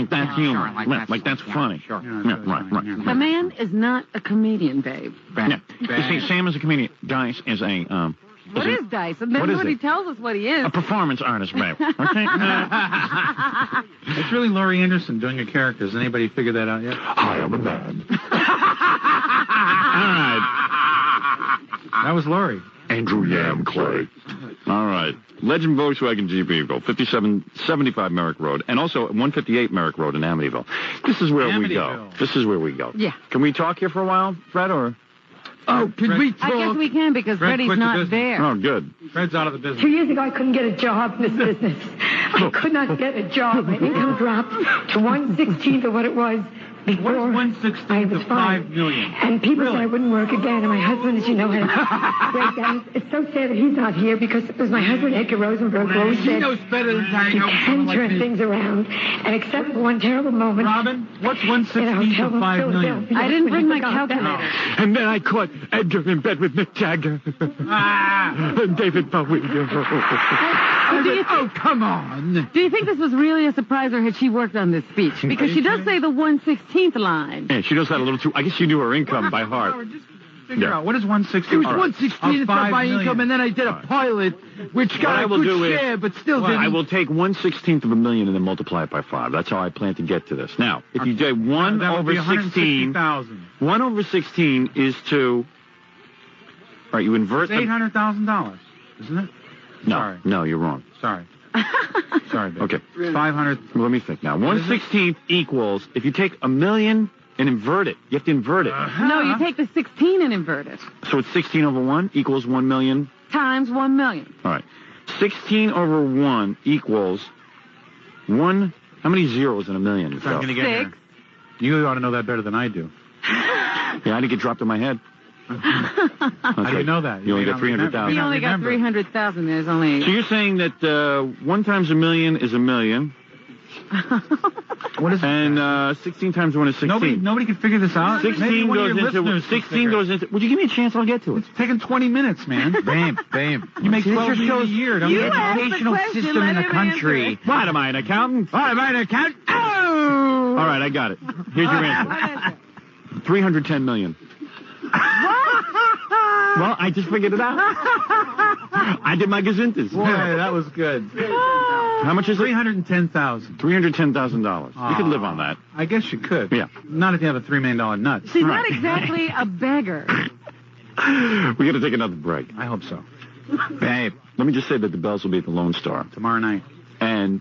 that's humor. Sure, Like that's funny. Sure. Yeah, right. The man is not a comedian, babe. Yeah. You see, Sam is a comedian. Dice is a What is Dice? And then when he tells us what he is. A performance artist, babe. Okay. It's really Laurie Anderson doing a character. Has anybody figured that out yet? Hi, I'm a man. All right. That was Laurie. Andrew Yam Clay. All right. Legend Volkswagen GPville, 5775 Merrick Road, and also 158 Merrick Road in Amityville. This is where we go. This is where we go. Yeah. Can we talk here for a while, Fred, or? Oh, can we talk? I guess we can because Freddie's not there. Oh, good. Fred's out of the business. 2 years ago, I couldn't get a job in this business. I could not get a job. My income dropped to 1/16 of what it was before. What is 1/16 of $5 million? And people said I wouldn't work again. And my husband, as you know, had a breakdown. It's so sad that he's not here because it was my husband, Edgar Rosenberg, who always said, knows better than I you know. can turn things around. And except for one terrible moment. Robin, what's 1/16 of $5 million? I didn't bring my calculator. And then I caught Edgar in bed with Mick Jagger. And David Bowie. Oh, come on. Do you think this was really a surprise, or had she worked on this speech? Because she does say the 1/16th line. Yeah, she knows that a little too. I guess she knew her income by heart. Figure out, what is 1/16? It was 1/16 of my income, and then I did a pilot, which got a good share, but still didn't. I will take 1/16 of a million and then multiply it by 5. That's how I plan to get to this. Now, if you do 1 over 16, 1 over 16 is to. All right, you invert. It's $800,000, isn't it? No, Sorry. no, you're wrong. Sorry. Sorry, babe. Okay. It's 500. Well, let me think now. 1/16 equals, if you take a million and invert it, you have to invert it. No, you take the 16 and invert it. So it's 16 over 1 equals 1 million. Times 1 million. All right. 16 over 1 equals 1. How many zeros in a million? It's not going to get here. 6. You ought to know that better than I do. Yeah, I didn't get dropped in my head. How do you know that? You only got 300,000. He only got 300,000. There's only. So you're saying that 1 times a million is a million. What is it? And 16 times 1 is 16. Nobody can figure this out. 16 goes into. 16 goes into. Would you give me a chance? I'll get to it. It's taking 20 minutes, man. Bam. You make 12 million a year. Don't You you? asked the educational question, system let in the him country. answer. What, am I an accountant? Oh, am I an account? Oh! All right, I got it. Here's your answer. 310 million. Well, I just figured it out. I did my gazintas. Boy, that was good. How much is it? $310,000. $310,000. You could live on that. I guess you could. Yeah. Not if you have a $3 million nut. She's not exactly a beggar. We got to take another break. I hope so. Babe, let me just say that the Bells will be at the Lone Star. Tomorrow night. And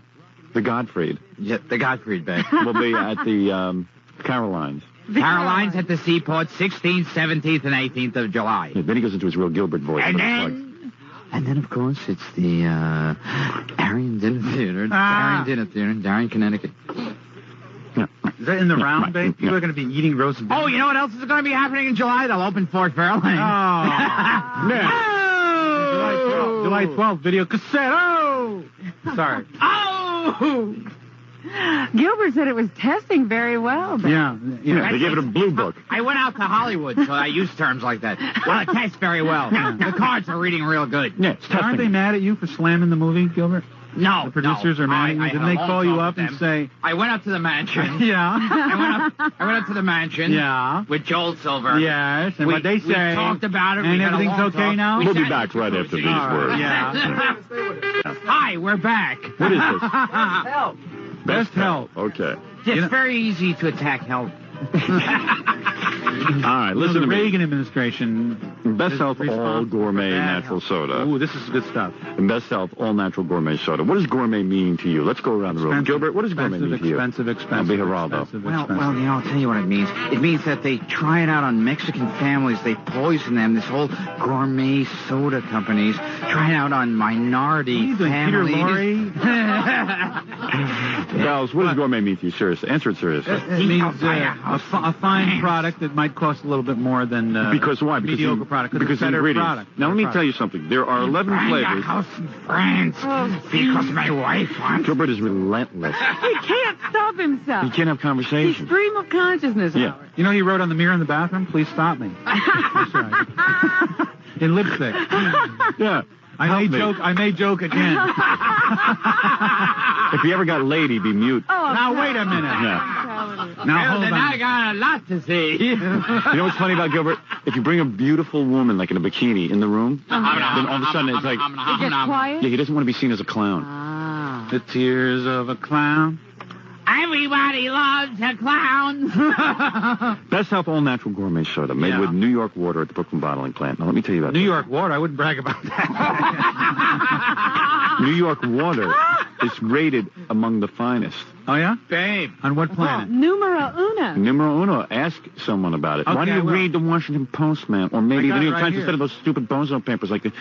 the Gottfried Yeah, the Gottfried babe. will be at the Carolines. Caroline's at the Seaport, 16th, 17th, and 18th of July. Yeah, then he goes into his real Gilbert voice. And but it's then... And then, of course, it's the Aryan Dinner Theater. Aryan Dinner Theater in Darien, Connecticut. Is that in the round, babe? People are going to be eating roast beef. Oh, you know what else is going to be happening in July? They'll open Fort Fairlane. July 12th, video cassette. Oh! Sorry. Oh! Gilbert said it was testing very well. But Yeah. they gave it a blue book. I went out to Hollywood, so I use terms like that. Well, it tests very well. The cards are reading real good. Yeah, it's Aren't they testing. mad at you for slamming the movie, Gilbert? No, The producers no. are mad at you. I Didn't had a they long call you talk up with and them. say... I went up to the mansion. Yeah. I went up to the mansion. Yeah. With Joel Silver. Yes, and what they say... We talked about it. And we had a everything's long okay talk. now? We'll be sat- back right after these All right, words. yeah. Hi, we're back. What is this? Help. Best help. Okay. It's very easy to attack help. All right, listen the to me. Reagan administration... Best is Health All responsible Gourmet for bad Natural health. Soda. Ooh, this is good stuff. And Best Health All Natural Gourmet Soda. What does gourmet mean to you? Let's go around the room. Expensive, Gilbert, what does gourmet mean to you? expensive, I'll be Geraldo. expensive. Well, you know, I'll tell you what it means. It means that they try it out on Mexican families. They poison them. This whole gourmet soda companies try it out on minority What are you doing, Peter families. Lorre? Bells, what does gourmet mean to you? Seriously. Answer it seriously. It means a fine product that might cost a little bit more than because why? Because mediocre product. Because it's a better ingredients. product. Now let me tell you something. There are 11 flavors. House in France because my wife wants. Gilbert is relentless. He can't stop himself. He can't have He's conversation. stream of consciousness, Yeah. Howard. You know, he wrote on the mirror in the bathroom, "Please stop me." That's right. In lipstick. Yeah. I may joke again. If he ever got laid, he'd be mute. Oh, Now wait a minute. Yeah. Now hold on. I got a lot to say. You know what's funny about Gilbert? If you bring a beautiful woman, like in a bikini, in the room, then all of a sudden it's like, It gets quiet? yeah, he doesn't want to be seen as a clown. Ah. The tears of a clown. Everybody loves a clown. Best Health All Natural Gourmet Soda, made with New York water at the Brooklyn Bottling Plant. Now, let me tell you about New this. York water. I wouldn't brag about that. New York water is rated among the finest. Oh, yeah? Babe. On what planet? Numero uno. Numero uno. Ask someone about it. Why Okay, don't you I will. read the Washington Post, man? Or maybe I got the New it York right Times here. instead of those stupid bozo papers like the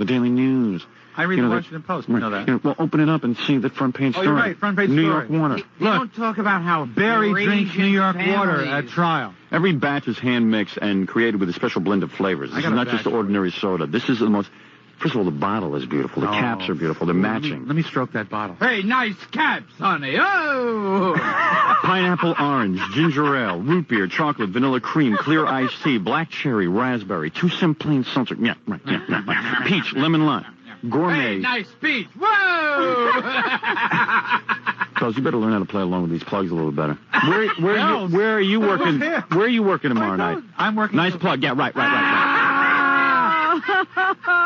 Daily News. I read You the know, Washington Post. You know that. Well, open it up and see the front page Oh, story. you're right. Front page New story. York water. They don't talk about how Barry drinks New York water families. at trial. Every batch is hand mixed and created with a special blend of flavors. This is got a not just batch. ordinary soda. This is the most. First of all, the bottle is beautiful. The caps are beautiful. They're matching. Let me stroke that bottle. Hey, nice caps, honey. Oh! Pineapple orange, ginger ale, root beer, chocolate, vanilla cream, clear iced tea, black cherry, raspberry, 2 cent plain seltzer. Yeah, right. Peach, lemon lime, gourmet. Hey, nice speech. Whoa! Fellas, you better learn how to play along with these plugs a little better. Where are you working? Where are you working tomorrow night? I'm working. Nice plug. Yeah, right.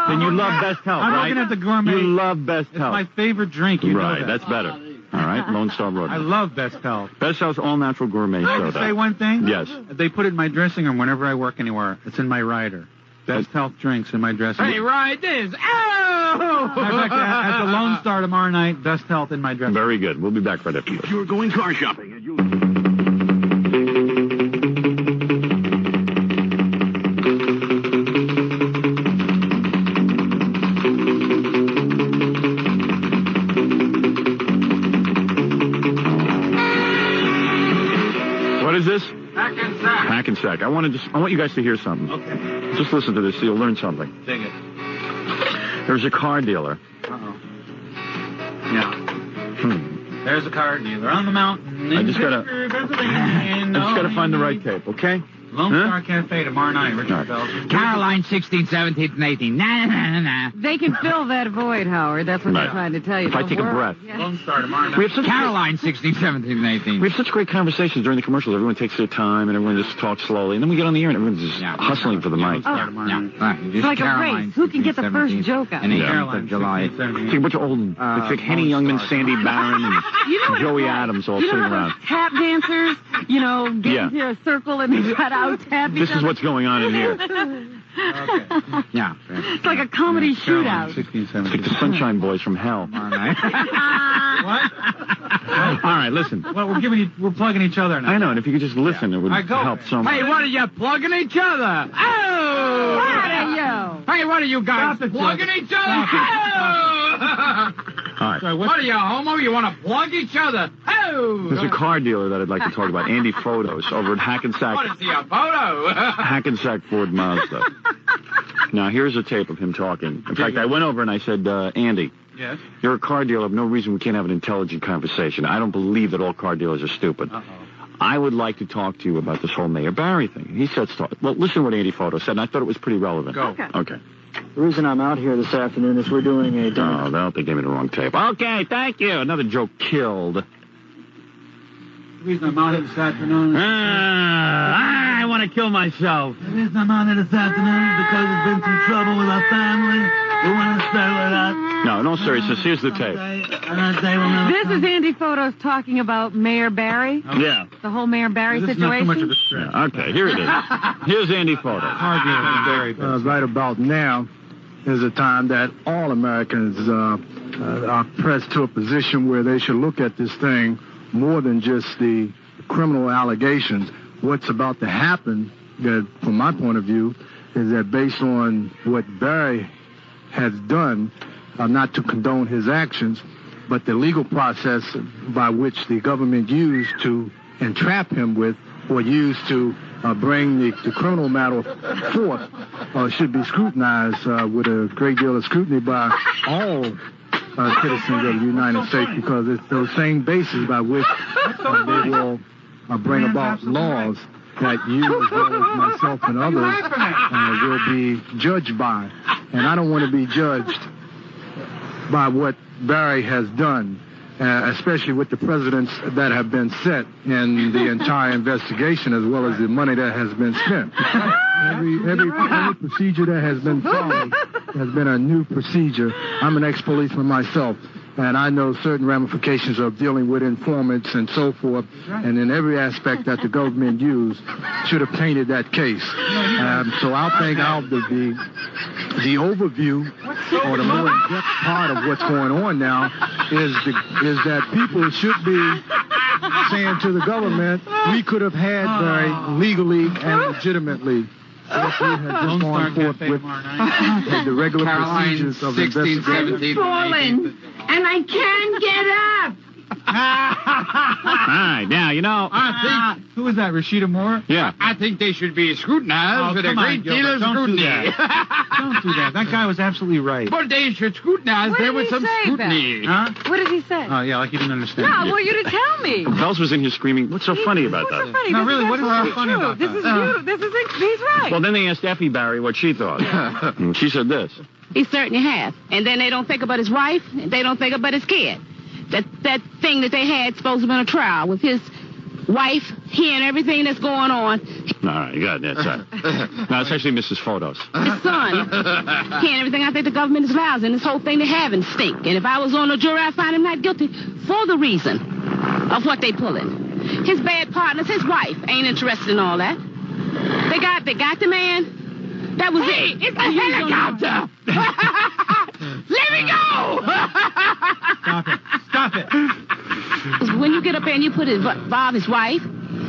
Then you love Best Health, I'm right? working at the Gourmet. You love Best It's Health. my favorite drink. You know Right, that. that's better. All right, Lone Star Road. I love Best Health. Best Health's all natural gourmet Can I soda. just say one thing? Yes. They put it in my dressing room whenever I work anywhere. It's in my rider. Best Health drinks in my dressing room. Hey, ride this. Oh! Matter of fact, at the Lone Star tomorrow night, Best Health in my dressing room. Very good. We'll be back right after this. If you're going car shopping and you... What is this? Hackensack. Hackensack. I want you guys to hear something. Okay. Just listen to this, so you'll learn something. Dig it. There's a car dealer. Uh-oh. Yeah. There's a car dealer on the mountain. I just gotta I find the right tape, okay? Lone Star Cafe tomorrow night, Richard Belzer. Caroline, 16th, 17th, and 18th. Nah. They can fill that void, Howard. That's what Right. they're trying to tell you. If I The take a world- breath. Yeah. Lone Star tomorrow night. We have such Caroline, 16th, 17th, and 18th. We have such great conversations during the commercials. Everyone takes their time and everyone just talks slowly. And then we get on the air and everyone's just hustling for the mic. Lone Star tomorrow night. It's like a race. Who can get the first joke out? And Yeah. 18th of July. It's like a bunch of old, it's like Henny Youngman, Sandy Barron, and You know what Joey it's like? Adams all You know sitting how around. those tap dancers, get Yeah. into a circle and they try to out-tap each This is other? what's going on in here. Yeah. It's like a comedy Caroline, shootout. 16, It's like 17. the Sunshine Boys from hell. Tomorrow night. What? All right, listen. Well, we're plugging each other now. I know, and if you could just listen, it would All right, go. help so much. Hey, what are you plugging each other? Oh! Hey, yo. Hey, what are you guys Stop it, plugging Jeff. each other? Oh! All right. Sorry, What are you, homo? You want to plug each other? Oh! There's a car dealer that I'd like to talk about, Andy Photos, over at What Hackensack, is he, a photo? Hackensack Ford Mazda. Now, here's a tape of him talking. In fact, I went over and I said, Andy, Yes? you're a car dealer. No reason we can't have an intelligent conversation. I don't believe that all car dealers are stupid. Uh-oh. I would like to talk to you about this whole Mayor Barry thing. He said, well, listen to what Andy Photo said, and I thought it was pretty relevant. Go. Okay. The reason I'm out here this afternoon is we're doing a Oh, no, they gave me the wrong tape. Okay, thank you. Another joke killed. The reason I'm out here this afternoon I want to kill myself. The reason I'm out here this afternoon is because there's been some trouble with our family. We want to settle it up. No, no seriousness. Here's the tape. This is Andy Photos talking about Mayor Barry, Yeah. the whole Mayor Barry This is not too much of situation. a stretch. Okay, here it is. Here's Andy Photo. Car dealer is very busy. Right about now is a time that all Americans are pressed to a position where they should look at this thing more than just the criminal allegations. What's about to happen, that, from my point of view, is that based on what Barry has done, not to condone his actions, but the legal process by which the government used to entrap him with or used to bring the criminal matter forth should be scrutinized with a great deal of scrutiny by all citizens of the United States, because it's those same bases by which they will bring about laws that you, as well as myself and others, will be judged by. And I don't want to be judged by what Barry has done, especially with the precedents that have been set in the entire investigation, as well as the money that has been spent. Every procedure that has been followed has been a new procedure. I'm an ex-policeman myself, and I know certain ramifications of dealing with informants and so forth, and in every aspect that the government used should have tainted that case. So I'll think the overview, or the more in-depth part of what's going on now, is that people should be saying to the government, we could have had Barry legally and legitimately if we had just gone forth with the regular procedures of investigation. I'm fallen, and I can't get up. All right, now, you know... I think... Who is that, Rashida Moore? Yeah. I think they should be scrutinized with a great deal of Don't do scrutiny. that. Don't do that. That guy was absolutely right. But they should scrutinize them with some scrutiny. Huh? What did he say? Oh, yeah, like you didn't understand. No, I want you to tell me. Belzer was in here screaming, what's so funny about that? Funny. No, This really, is what is so absolutely funny true. about This that? is he's right. Well, then they asked Effie Barry what she thought. And she said this. He certainly has. And then they don't think about his wife. They don't think about his kid. That thing that they had supposed to have been a trial with his wife hearing everything that's going on. All right, you got it. That's right. No, it's actually Mrs. Photos. His son hearing everything. I think the government is lousy, and this whole thing they having stink. And if I was on the jury, I'd find him not guilty for the reason of what they pulling. His bad partners, his wife, ain't interested in all that. They got the man. That was it. It's a helicopter. Let me go. Stop it. When you get up there and you involve his wife,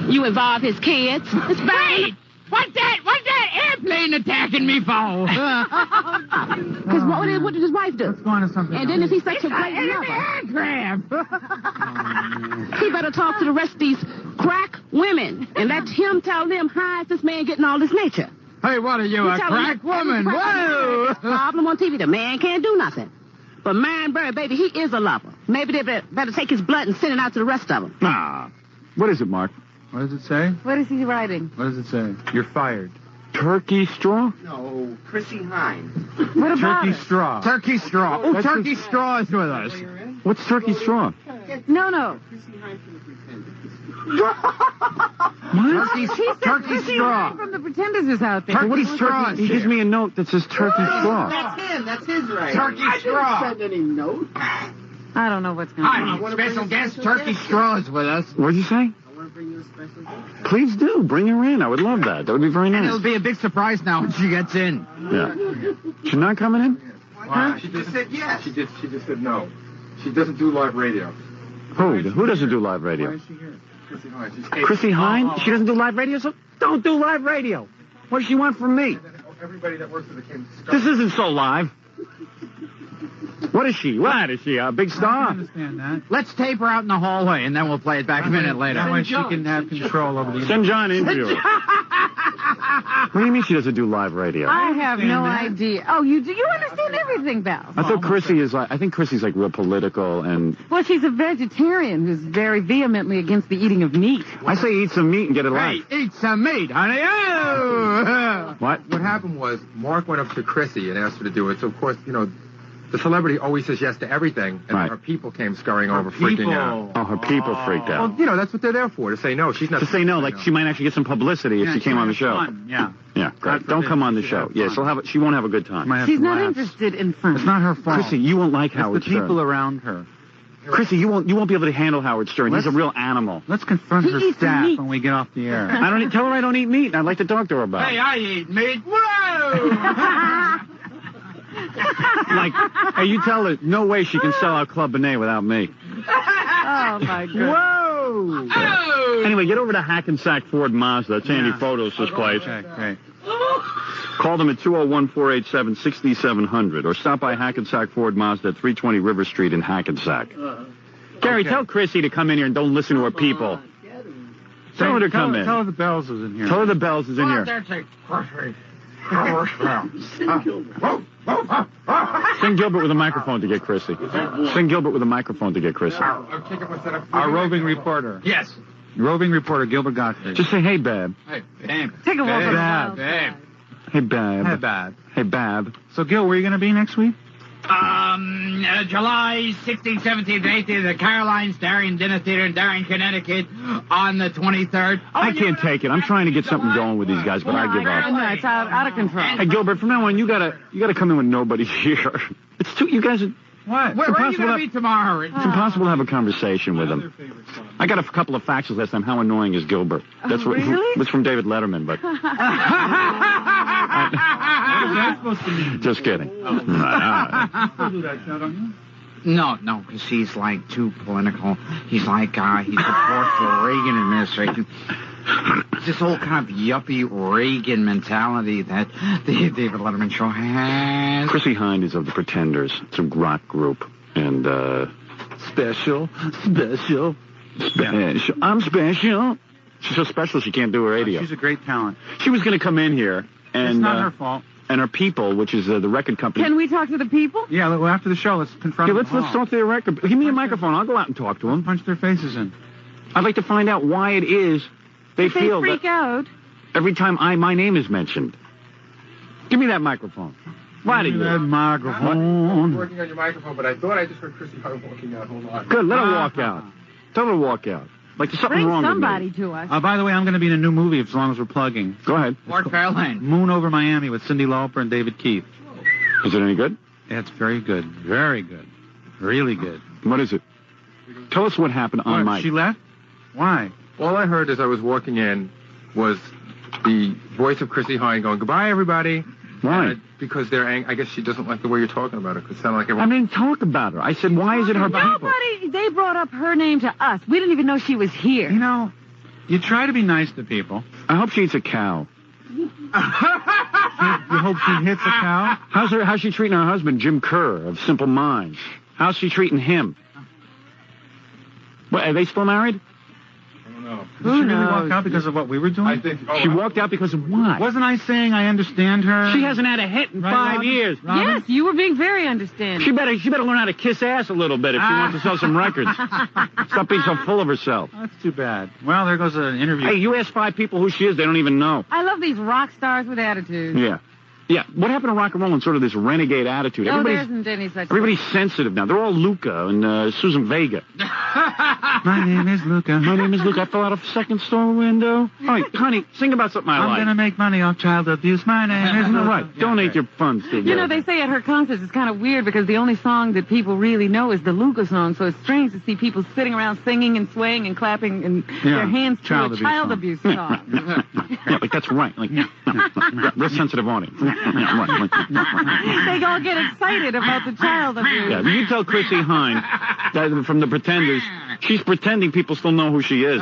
you involve his kids. It's bad. What's that airplane attacking me for? Because what did his wife do? Let's go on to something And then if he's such a great lover, Aircraft. he better talk to the rest of these crack women and let him tell them how is this man getting all this nature. Hey, what are you, a crack woman? Whoa! Problem on TV. The man can't do nothing. But man, Barry, baby, he is a lover. Maybe they better take his blood and send it out to the rest of them. Nah. What is it, Mark? What does it say? What is he writing? What does it say? You're fired. Turkey straw? No, Chrissy Hines. What about Turkey it? straw. Turkey straw. Oh, turkey straw is with us. What's turkey straw? No. Chrissy Hines from the Pretenders. What? Turkey straw. From the Pretenders is out there. What is turkey? He gives me a note that says turkey straw. That's him. That's his right. Turkey straw. I didn't send any note. I don't know what's going Hi, on. special guest Turkey straw is with us. What did you say? I want to bring you a special gift. Please do. Bring her in. I would love that. That would be very And nice. it'll be a big surprise now when she gets in. Yeah. She's not coming in? Huh? She just said yes. She just said no. She doesn't do live radio. Who doesn't do live radio? Why is she here? Chrissy Hines. Chrissy Hines? She doesn't do live radio, so don't do live radio. What does she want from me? Everybody that works for the King. This isn't so live. What is she? What is she? A big I star? understand that. Let's tape her out in the hallway, and then we'll play it back a minute later. That way she can have control over the... Send John in here. What do you mean she doesn't do live radio? I have no idea. Oh, you do? You understand everything, Belle. I thought Chrissy is like, I think Chrissy's like real political and... Well, she's a vegetarian who's very vehemently against the eating of meat. I say eat some meat and get it Hey, live. eat some meat, honey. Oh! What? What happened was Mark went up to Chrissy and asked her to do it. So, of course, the celebrity always says yes to everything, and Right. her people came scurrying over, freaking out. Oh, her people freaked out. Well, that's what they're there for, to say no. She's not... To say no, like she might actually get some publicity if she came on the show. Fun. Yeah. Yeah, great. Don't come on the show. Yeah, she won't have a good time. Might have She's some not laughs. interested in fun. It's not her fault. Chrissy, you won't like It's Howard the people Stern. around her. Chrissy, you won't be able to handle Howard Stern. He's a real animal. Let's confront He her eats staff meat. when we get off the air. I don't tell her I don't eat meat. And I'd like to talk to her about Hey, it. I eat meat. Whoa! Like, hey, you tell her no way she can sell out Club Benet without me. Oh, my God. Whoa! Oh! Anyway, get over to Hackensack Ford Mazda. That's Andy Yeah. Photos' place. Okay, great. Call them at 201-487-6700 or stop by Hackensack Ford Mazda at 320 River Street in Hackensack. Gary, tell Chrissy to come in here and don't listen to her people. Tell her to come in. Tell her the Bells is in here. Tell her the Bells is in here. Sing Gilbert with a microphone to get Chrissy. Sing Gilbert with a microphone to get Chrissy. Our roving reporter. Yes. Roving reporter, Gilbert Gottfried. Just say, hey, Bab. Hey, babe. Take a walk on the Bab. wild Babe. Hey, Bab. Hey, Bab. Hey, Bab. So, Gil, where are you going to be next week? July 16th, 17th, 18th, the Caroline's Darien Dinner Theater in Darien, Connecticut on the 23rd. I can't take it. I'm trying to get something going with these guys, but I give up. No, it's out of control. Hey, Gilbert, from now on, you gotta come in when nobody's here. It's too. You guys are. What? Where are you going to be tomorrow? It's impossible to have a conversation with him. I got a couple of faxes last time. How annoying is Gilbert? That's what. Really? It's from David Letterman, but. What is that supposed to mean? Just kidding. No, because he's like too political. He's like, he supports the Reagan administration. It's this whole kind of yuppie Reagan mentality that the David Letterman show has. Chrissy Hind is of the Pretenders. It's a rock group. And, Special. I'm special. She's so special she can't do her radio. She's a great talent. She was going to come in here. And, it's not her fault. And her people, which is the record company. Can we talk to the people? Yeah, well, after the show, let's confront them. Let's talk to the record. Give me a microphone. I'll go out and talk to them. Punch their faces in. I'd like to find out why it is they feel freak that out. every time my name is mentioned. Give me that microphone. Why do you? That I'm microphone. working on your microphone, but I thought I just heard Chrissy Hind walking out. Hold on. Good. Let her walk out. Tell her to walk out. Like there's something Bring wrong somebody with me. to us. By the way, I'm going to be in a new movie as long as we're plugging. Go ahead. Fort Fairlane. Moon Over Miami with Cyndi Lauper and David Keith. Is it any good? Yeah, it's very good. Very good. Really good. What is it? Tell us what happened on What, mic. she left? Why? All I heard as I was walking in was the voice of Chrissy Hind going, "Goodbye, everybody." Why? Because they're angry. I guess she doesn't like the way you're talking about her. It sounded like I everyone. didn't talk about her. I said, why is it her people? Nobody, they brought up her name to us. We didn't even know she was here. You know, you try to be nice to people. I hope she eats a cow. You hope she hits a cow? How's she treating her husband, Jim Kerr of Simple Minds? How's she treating him? What, are they still married? No. Did she really walk out because of what we were doing? I think She walked out because of what? Wasn't I saying I understand her? She hasn't had a hit in Right, 5 Robin? years. Robin? Yes, you were being very understanding. She better learn how to kiss ass a little bit if she wants to sell some records. Stop being so full of herself. That's too bad. Well, there goes an interview. Hey, you ask 5 people who she is, they don't even know. I love these rock stars with attitudes. Yeah. Yeah. What happened to rock and roll and sort of this renegade attitude? No, there isn't any such Everybody's sensitive now. They're all Luca and Susan Vega. My name is Luca. My name is Luca. I fell out of a second store window. All right, honey, sing about something I I'm like. going to make money off child abuse. My name is Luca. Right. Donate your funds to You know, they say at her concerts it's kind of weird because the only song that people really know is the Luca song, so it's strange to see people sitting around singing and swaying and clapping and their hands to a child abuse song. Yeah, like that's right. Like, real sensitive audience. Right. They all get excited about the child abuse. Yeah, you tell Chrissy Hind that from the Pretenders, she's pretending people still know who she is.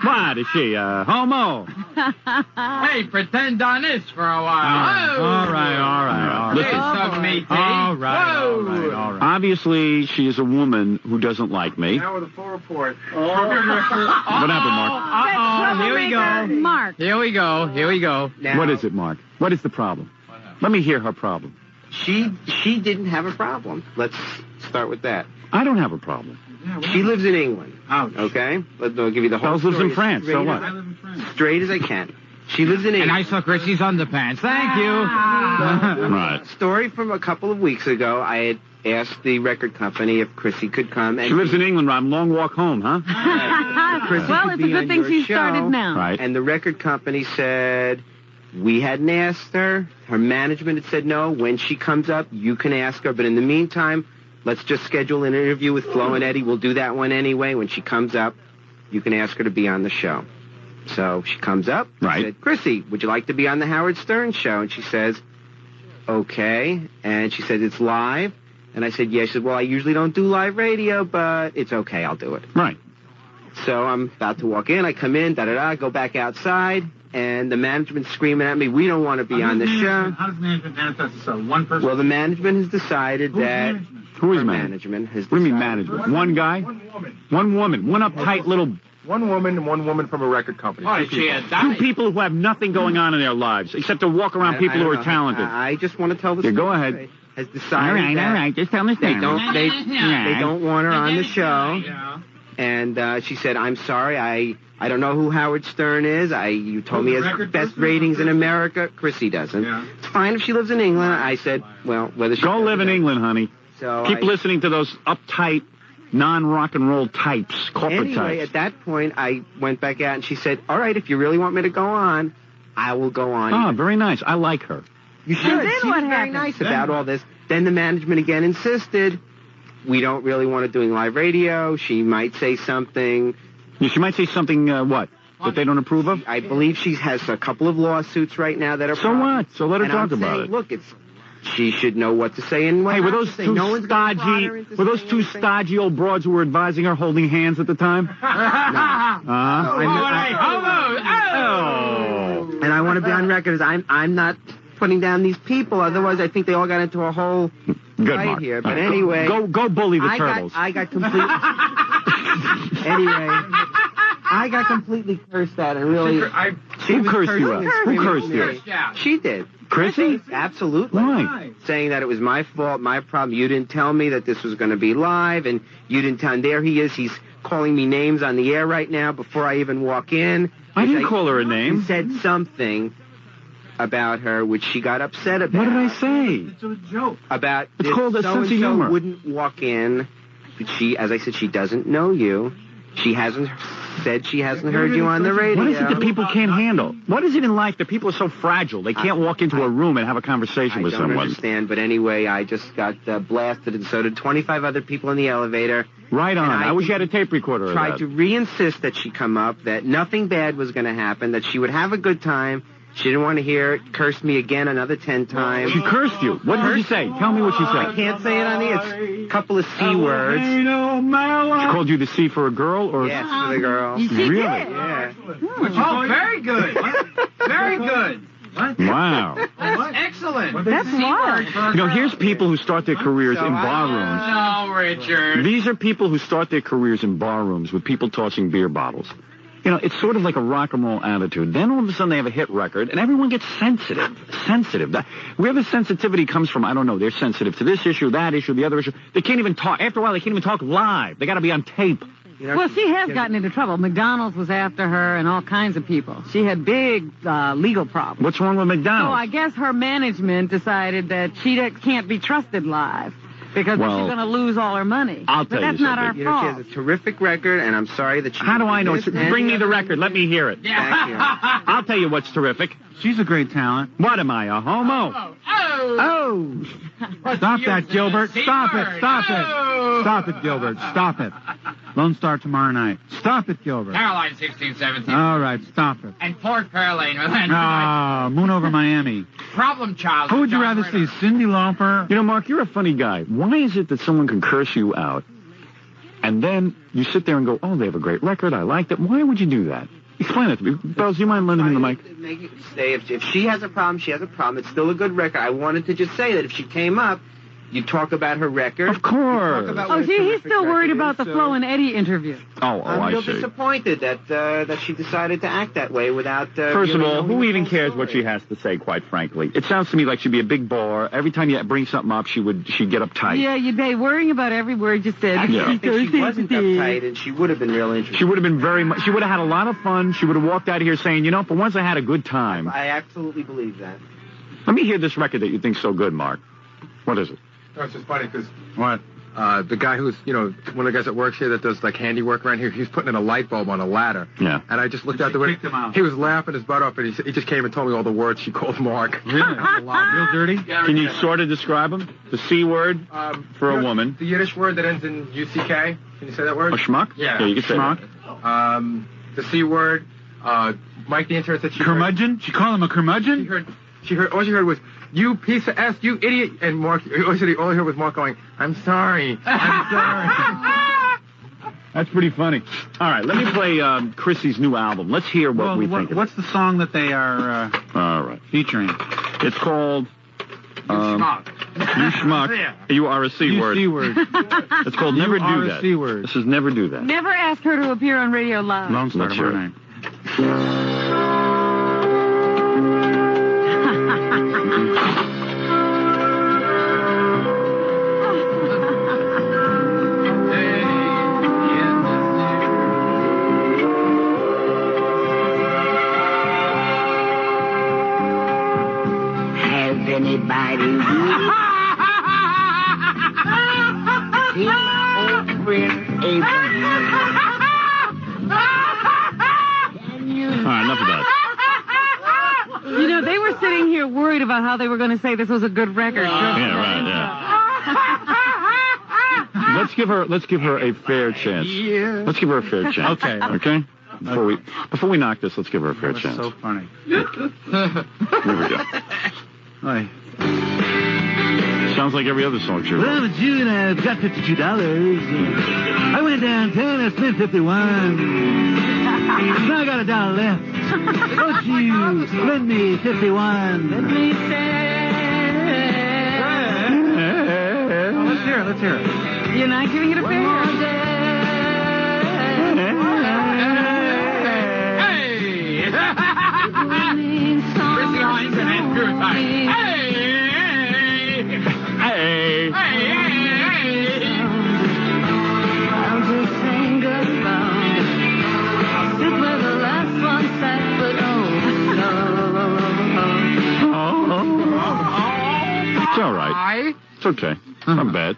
What is she, homo? Hey, pretend on this for a while. All right. Listen. Some matey. All right. Obviously, she is a woman who doesn't like me. Now with a full report. What happened, Mark? Here we go. Mark. Here we go. Now, What is it, Mark? What is the problem? Let me hear her problem. She didn't have a problem. Let's start with that. I don't have a problem. She lives in England. Ouch. Okay? I'll give you the whole Bells lives story in France, so straight what? up- Straight as I can. She lives in And England. I saw Chrissy's underpants. Thank you. Right. Story from a couple of weeks ago. I had asked the record company if Chrissy could come. And She lives in England, Rob. Long walk home, huh? Chrissy Well, could it's a be good on thing your she show. started now. Right. And the record company said, we hadn't asked her. Her management had said no. When she comes up, you can ask her. But in the meantime, let's just schedule an interview with Flo and Eddie. We'll do that one anyway. When she comes up, you can ask her to be on the show. So she comes up. Right. I said, Chrissy, would you like to be on the Howard Stern show? And she says, okay. And she said, it's live. And I said, yes. She said, well, I usually don't do live radio, but it's okay. I'll do it. Right. So I'm about to walk in. I come in, go back outside, and the management's screaming at me, we don't want to be on the show. How does management manifest itself? One person? Well, the management has decided Who's that management? Who is her management? has What do you mean decided- management? One guy? One woman. One uptight little... One woman and one woman from a record company. Oh, Two people. Two people who have nothing going on in their lives except to walk around people who are talented. I just want to tell the Yeah, go story. ahead. Has decided All right. Just tell me they don't want her on the show. And she said, "I'm sorry. I don't know who Howard Stern is. You told me he has best ratings in America. Chrissy doesn't. It's fine if she lives in England." I said, "Well, whether she go live in England, honey. So keep listening to those uptight, non-rock and roll types, corporate anyway, types." at that point, I went back out and she said, "All right, if you really want me to go on, I will go on." Oh, very nice. I like her. You should. And then She what was very happened? nice about all this. Then the management again insisted, "We don't really want her doing live radio. She might say something." Yeah, she might say something, what? That they don't approve of? I believe she has a couple of lawsuits right now that are. So what? So let her and talk I'm about saying, it. Look, she should know what to say and what Hey, were not those to say. two No one's gonna prod her into saying anything. stodgy old broads who were advising her holding hands at the time? Oh. And I want to be on record as I'm not putting down these people. Otherwise, I think they all got into a whole Good, fight Mark. here. But All right, anyway, go bully the turtles. I got completely. Anyway, I got completely cursed at and really. Who cursed you out? Who cursed you? She did. Chrissy? Absolutely. Why? Saying that it was my fault, my problem. You didn't tell me that this was going to be live, and you didn't tell. And there he is. He's calling me names on the air right now before I even walk in. I didn't call her a name. He said something about her, which she got upset about. What did I say? It's a joke. About It's called a sense of so-and-so humor. wouldn't walk in. But she, as I said, she doesn't know you. She hasn't said she hasn't heard you on the radio. What is it that people can't handle? What is it in life that people are so fragile they can't walk into a room and have a conversation with I don't someone? understand, but anyway, I just got blasted, and so did 25 other people in the elevator. Right on. And I wish you had a tape recorder of Tried that. to re-insist that she come up, that nothing bad was going to happen, that she would have a good time. She didn't want to hear it. Cursed me again another 10 times. She cursed you. What did she say? Tell me what she I said. can't say it on the air. It's a couple of C words. She called you the C for a girl, or Yes, for the girl. really? Yeah. Oh, very good. Very good. Wow. Excellent. That's wild. You know, here's people who start their careers in barrooms. No, Richard. These are people who start their careers in barrooms with people tossing beer bottles. You know, it's sort of like a rock and roll attitude. Then all of a sudden they have a hit record, and everyone gets sensitive. Where the sensitivity comes from, I don't know. They're sensitive to this issue, that issue, the other issue. They can't even talk. After a while, they can't even talk live. They got to be on tape. You know, Well, she has gotten into trouble. McDonald's was after her and all kinds of people. She had big legal problems. What's wrong with So McDonald's? I guess her management decided that she can't be trusted live because Well, she's going to lose all her money. I'll but tell you that's not our something. You know, she fault. has a terrific record, and I'm sorry that she... How do I know? missed Bring me any the of it. record. Let me hear it. Thank you. I'll tell you what's terrific. She's a great talent. What am I, a homo? Oh! Stop that, Gilbert. Stop it. Stop it. Stop it, Gilbert. Stop it. Lone Star tomorrow night. Stop it, Gilbert. Caroline 16, 17. All right, stop it. And Port Caroline. Moon over Miami. Problem Child. Who would you John rather Ritter. see, Cyndi Lauper? You know, Mark, you're a funny guy. Why is it that someone can curse you out, and then you sit there and go, oh, they have a great record, I liked it. Why would you do that? Explain it to me. Bells, do you mind lending him the mic? Make it stay. If she has a problem, she has a problem. It's still a good record. I wanted to just say that if she came up, you talk about her record. Of course. Oh, see, he's still worried about the Flo and Eddie interview. Oh, I'm I real see. disappointed that she decided to act that way without... First of really all, knowing who the even full cares story. what she has to say, quite frankly? It sounds to me like she'd be a big bore. Every time you bring something up, she'd get uptight. Yeah, you'd be worrying about every word you said. Actually, Yeah. I think she wasn't uptight, and she would have been real interesting. She would have been very much... She would have had a lot of fun. She would have walked out of here saying, you know, for once I had a good time. I absolutely believe that. Let me hear this record that you think's so good, Mark. What is it? No, it's just funny because What? the guy who's, you know, one of the guys that works here that does like handiwork around here, he's putting in a light bulb on a ladder. Yeah. And I just looked out the window. kicked him out. He was laughing his butt off, and he just came and told me all the words she called Mark. Really? That's a lot. Real dirty? Can you sort of describe them? The C word for You a know, woman. The Yiddish word that ends in UCK. Can you say that word? A schmuck? Yeah. Yeah, you can say Schmuck? that. The C word. Mike the intern said she Curmudgeon? She called him a curmudgeon? all she heard was, you piece of S, you idiot. And Mark, all he heard was Mark going, I'm sorry. I'm sorry. That's pretty funny. All right, let me play Chrissy's new album. Let's hear what we think of it. What's the song that they are All right. featuring? It's called... You schmuck. You are a C word. C word. It's called never are do a that. C word. This is never do that. Never ask her to appear on Radio Live. Lone Star Let's hear tomorrow it. night. Has anybody seen my old friend Abraham? All right, enough of that. You know, they were sitting here worried about how they were going to say this was a good record. Yeah, right, yeah. Let's give her a fair chance. Yeah. Let's give her a fair chance. Okay. Okay? Before we knock this, let's give her a fair That's chance. so funny. Here we go. Hi. Sounds like every other song, June. Well, it's June. I've got $52. I went downtown. I spent 51. Now I got $1 left. Won't you lend me 51? Let me Let's hear it. Let's hear it. You're not giving it a fair. Chrissy Hines and Andrew Hines. Hey! I'll just sing goodbye. Sit where the last one sat, but It's all right. It's okay. Not bad.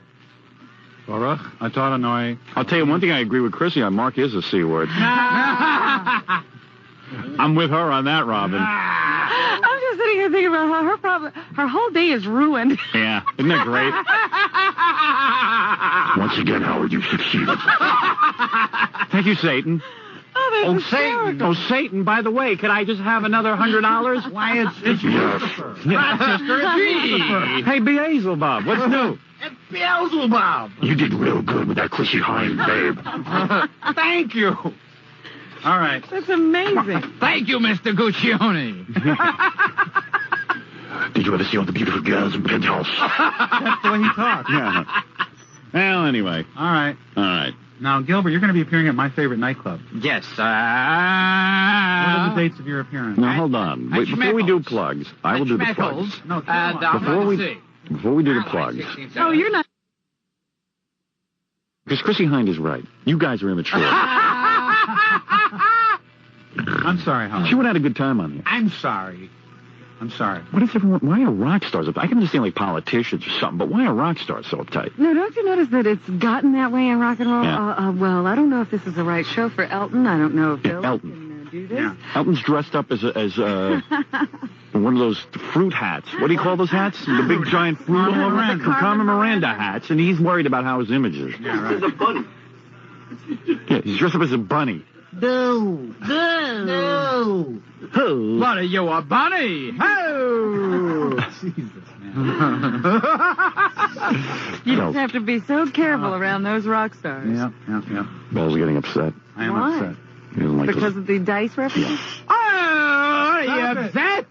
Laura, I thought annoying. I'll tell you one thing I agree with Chrissy on. Mark is a C word. I'm with her on that, Robin. I'm just sitting here thinking about how her whole day is ruined. Yeah. Isn't that great? Once again, Howard, you've succeeded. Thank you, Satan. Oh, Satan. Oh, Satan, by the way, could I just have another $100? Why, it's Rochester, gee. Hey, Beelzebub, what's new? It's Beelzebub. You did real good with that Chrissy Hines, babe. Thank you. all right. That's amazing. Thank you, Mr. Guccione. Did you ever see all the beautiful girls in Penthouse? That's the way he talks. Yeah. Well, anyway. All right. All right. Now, Gilbert, you're going to be appearing at my favorite nightclub. Yes. What are the dates of your appearance? Now, hold on. Wait, before we do plugs, I will do the plugs. No, come on. Before we do the plugs. Oh, you're not. Because Chrissy Hind is right. You guys are immature. I'm sorry, Howard. She would have had a good time on here. I'm sorry. I'm sorry. What is everyone? Why are rock stars up? I can understand like politicians or something, but why are rock stars so uptight? No, don't you notice that it's gotten that way in rock and roll? Yeah. Well, I don't know if this is the right show for Elton. I don't know if Bill Elton. can do this. Yeah. Elton's dressed up as one of those fruit hats. What do you call those hats? The big giant fruit Carmen Miranda hats, and he's worried about how his image is. Yeah, right. a bunny. Yeah, he's dressed up as a bunny. No. Who? What are you, a bunny? Oh. Jesus, man. You just have to be so careful around those rock stars. Yeah. Bell's getting upset. I am Why? upset. He doesn't like Because of the dice reference? Oh, are you upset?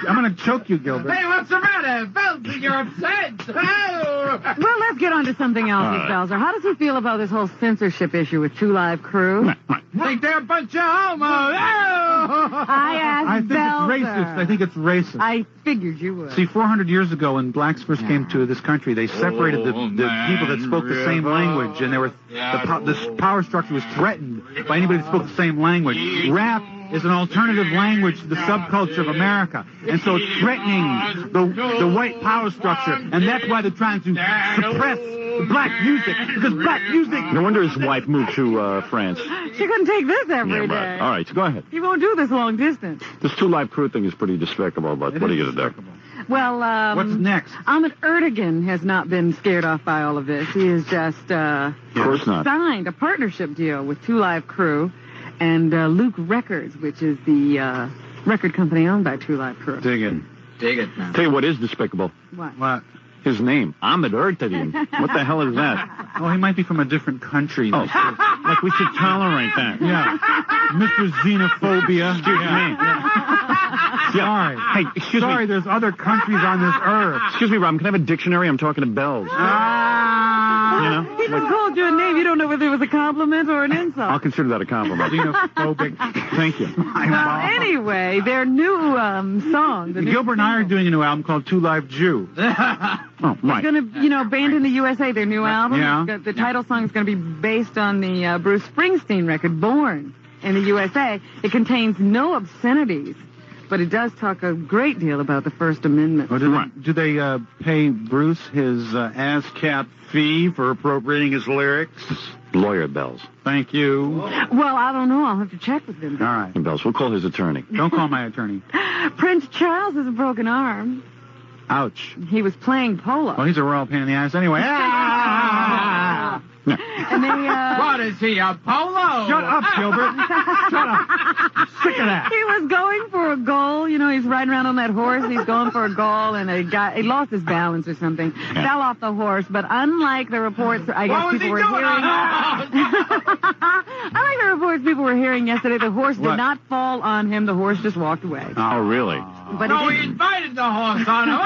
I'm going to choke you, Gilbert. Hey, what's the matter? Belzer, you're upset. Oh. Well, let's get on to something else, Miss Belzer. How does he feel about this whole censorship issue with Two Live Crew? Think they're a bunch of homos. Oh. I asked I think Belzer. it's racist. I think it's racist. I figured you would. See, 400 years ago, when blacks first came to this country, they separated the people that spoke the same language, and there was this power structure was threatened by anybody that spoke the same language. Rap is an alternative language to the subculture of America, and so it's threatening the white power structure, and that's why they're trying to suppress black music, because black music... No wonder his wife moved to France. She couldn't take this every day. Right. All right, so go ahead. He won't do this long distance. This Two Live Crew thing is pretty despicable, but what are you going to do? Well, What's next? Ahmet Ertegun has not been scared off by all of this. He has just Of course not. signed a partnership deal with Two Live Crew and Luke Records, which is the record company owned by Two Live Crew. Dig it. Dig it, man. Tell you what is despicable. What? His name, Ahmet Ertegun. What the hell is that? Oh, he might be from a different country. Oh, like we should tolerate that. Yeah. Mr. Xenophobia. Excuse me. Sorry. Hey, excuse Sorry, me. there's other countries on this earth. Excuse me, Rob. Can I have a dictionary? I'm talking to Bells. You know? He just called you a name. You don't know whether it was a compliment or an insult. I'll consider that a compliment. Xenophobic. Thank you. Well, anyway, their new song. Gilbert and I are doing a new album called Two Live Jew. Oh, right. It's going to, Banned in the USA, their new album. Yeah. The title song is going to be based on the Bruce Springsteen record, Born in the USA. It contains no obscenities, but it does talk a great deal about the First Amendment. Oh, do they pay Bruce his ASCAP fee for appropriating his lyrics? Lawyer Bells. Thank you. Well, I don't know. I'll have to check with him. All right. Bells, we'll call his attorney. Don't call my attorney. Prince Charles has a broken arm. Ouch. He was playing polo. Well, he's a royal pain in the ass anyway. And they, What is he, a polo? Shut up, Gilbert. Shut up. I'm sick of that. He was going for a goal. He's riding around on that horse. He's going for a goal, and he lost his balance or something. Fell off the horse. But unlike the reports, I guess people were hearing. Unlike the reports people were hearing yesterday, the horse did not fall on him. The horse just walked away. Oh, really? But he invited the horse on him.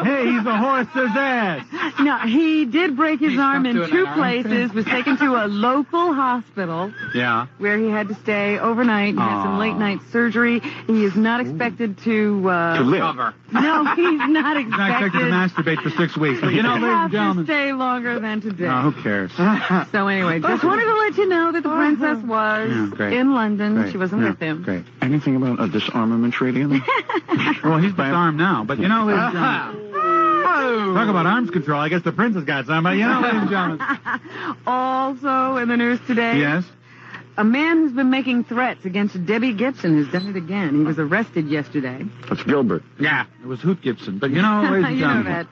Hey, he's a horse's ass. No, he did break his arm in two places, was taken to a local hospital. Yeah. Where he had to stay overnight and had some late-night surgery. He is not expected to live. No, he's not He's not expected to expected masturbate for 6 weeks. But to ladies and have to gentlemen. stay longer than today. Oh, who cares? So anyway, just wanted to let you know that the princess was in London. Great. She wasn't with him. Great. Anything about a disarmament treaty? Well, he's disarmed now, but ladies and gentlemen. Talk about arms control. I guess the prince has got some, but ladies and gentlemen. Also in the news today. Yes. A man who's been making threats against Debbie Gibson has done it again. He was arrested yesterday. That's Gilbert. Yeah, it was Hoot Gibson. But ladies and You know gentlemen. that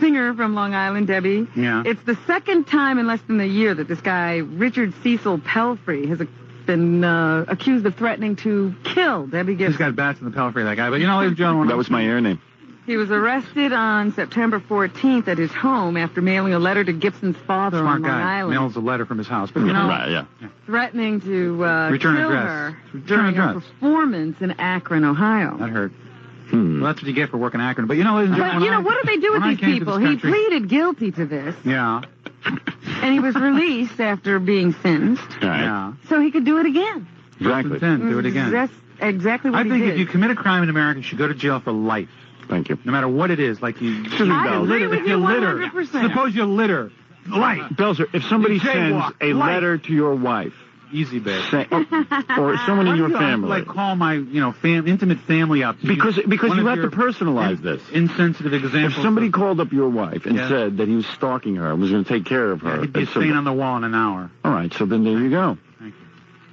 singer from Long Island, Debbie. Yeah. It's the second time in less than a year that this guy, Richard Cecil Pelfrey, has been accused of threatening to kill Debbie Gibson. He's got bats in the pelfrey, that guy. But ladies and gentlemen. That was my air name. He was arrested on September 14th at his home after mailing a letter to Gibson's father Smart on Long guy. Island. Mails a letter from his house. But Right, yeah. Threatening to Return kill address. her Return during a address. performance in Akron, Ohio. That hurt. Well, that's what you get for working Akron. But ladies and But, gentlemen. what did they do with when I these came to people? this He country- pleaded guilty to this, Yeah. and he was released after being sentenced, Right. Yeah. so he could do it again. Exactly. Do it again. That's exactly what I he think did. if you commit a crime in America, you should go to jail for life. Thank you. No matter what it is. Like you. I agree with if you you litter. 100%. Suppose you litter. Life. Belzer, if somebody You sends jaywalk. a Life. letter to your wife, Easy, babe. or someone in your family, Like call my, intimate family up. because One you of have your to personalize this. Insensitive examples. If somebody called up your wife and Yeah. said that he was stalking her and was going to take care of her, He'd be a and so- stain on the wall in an hour. all right, so then there you go. Thank you.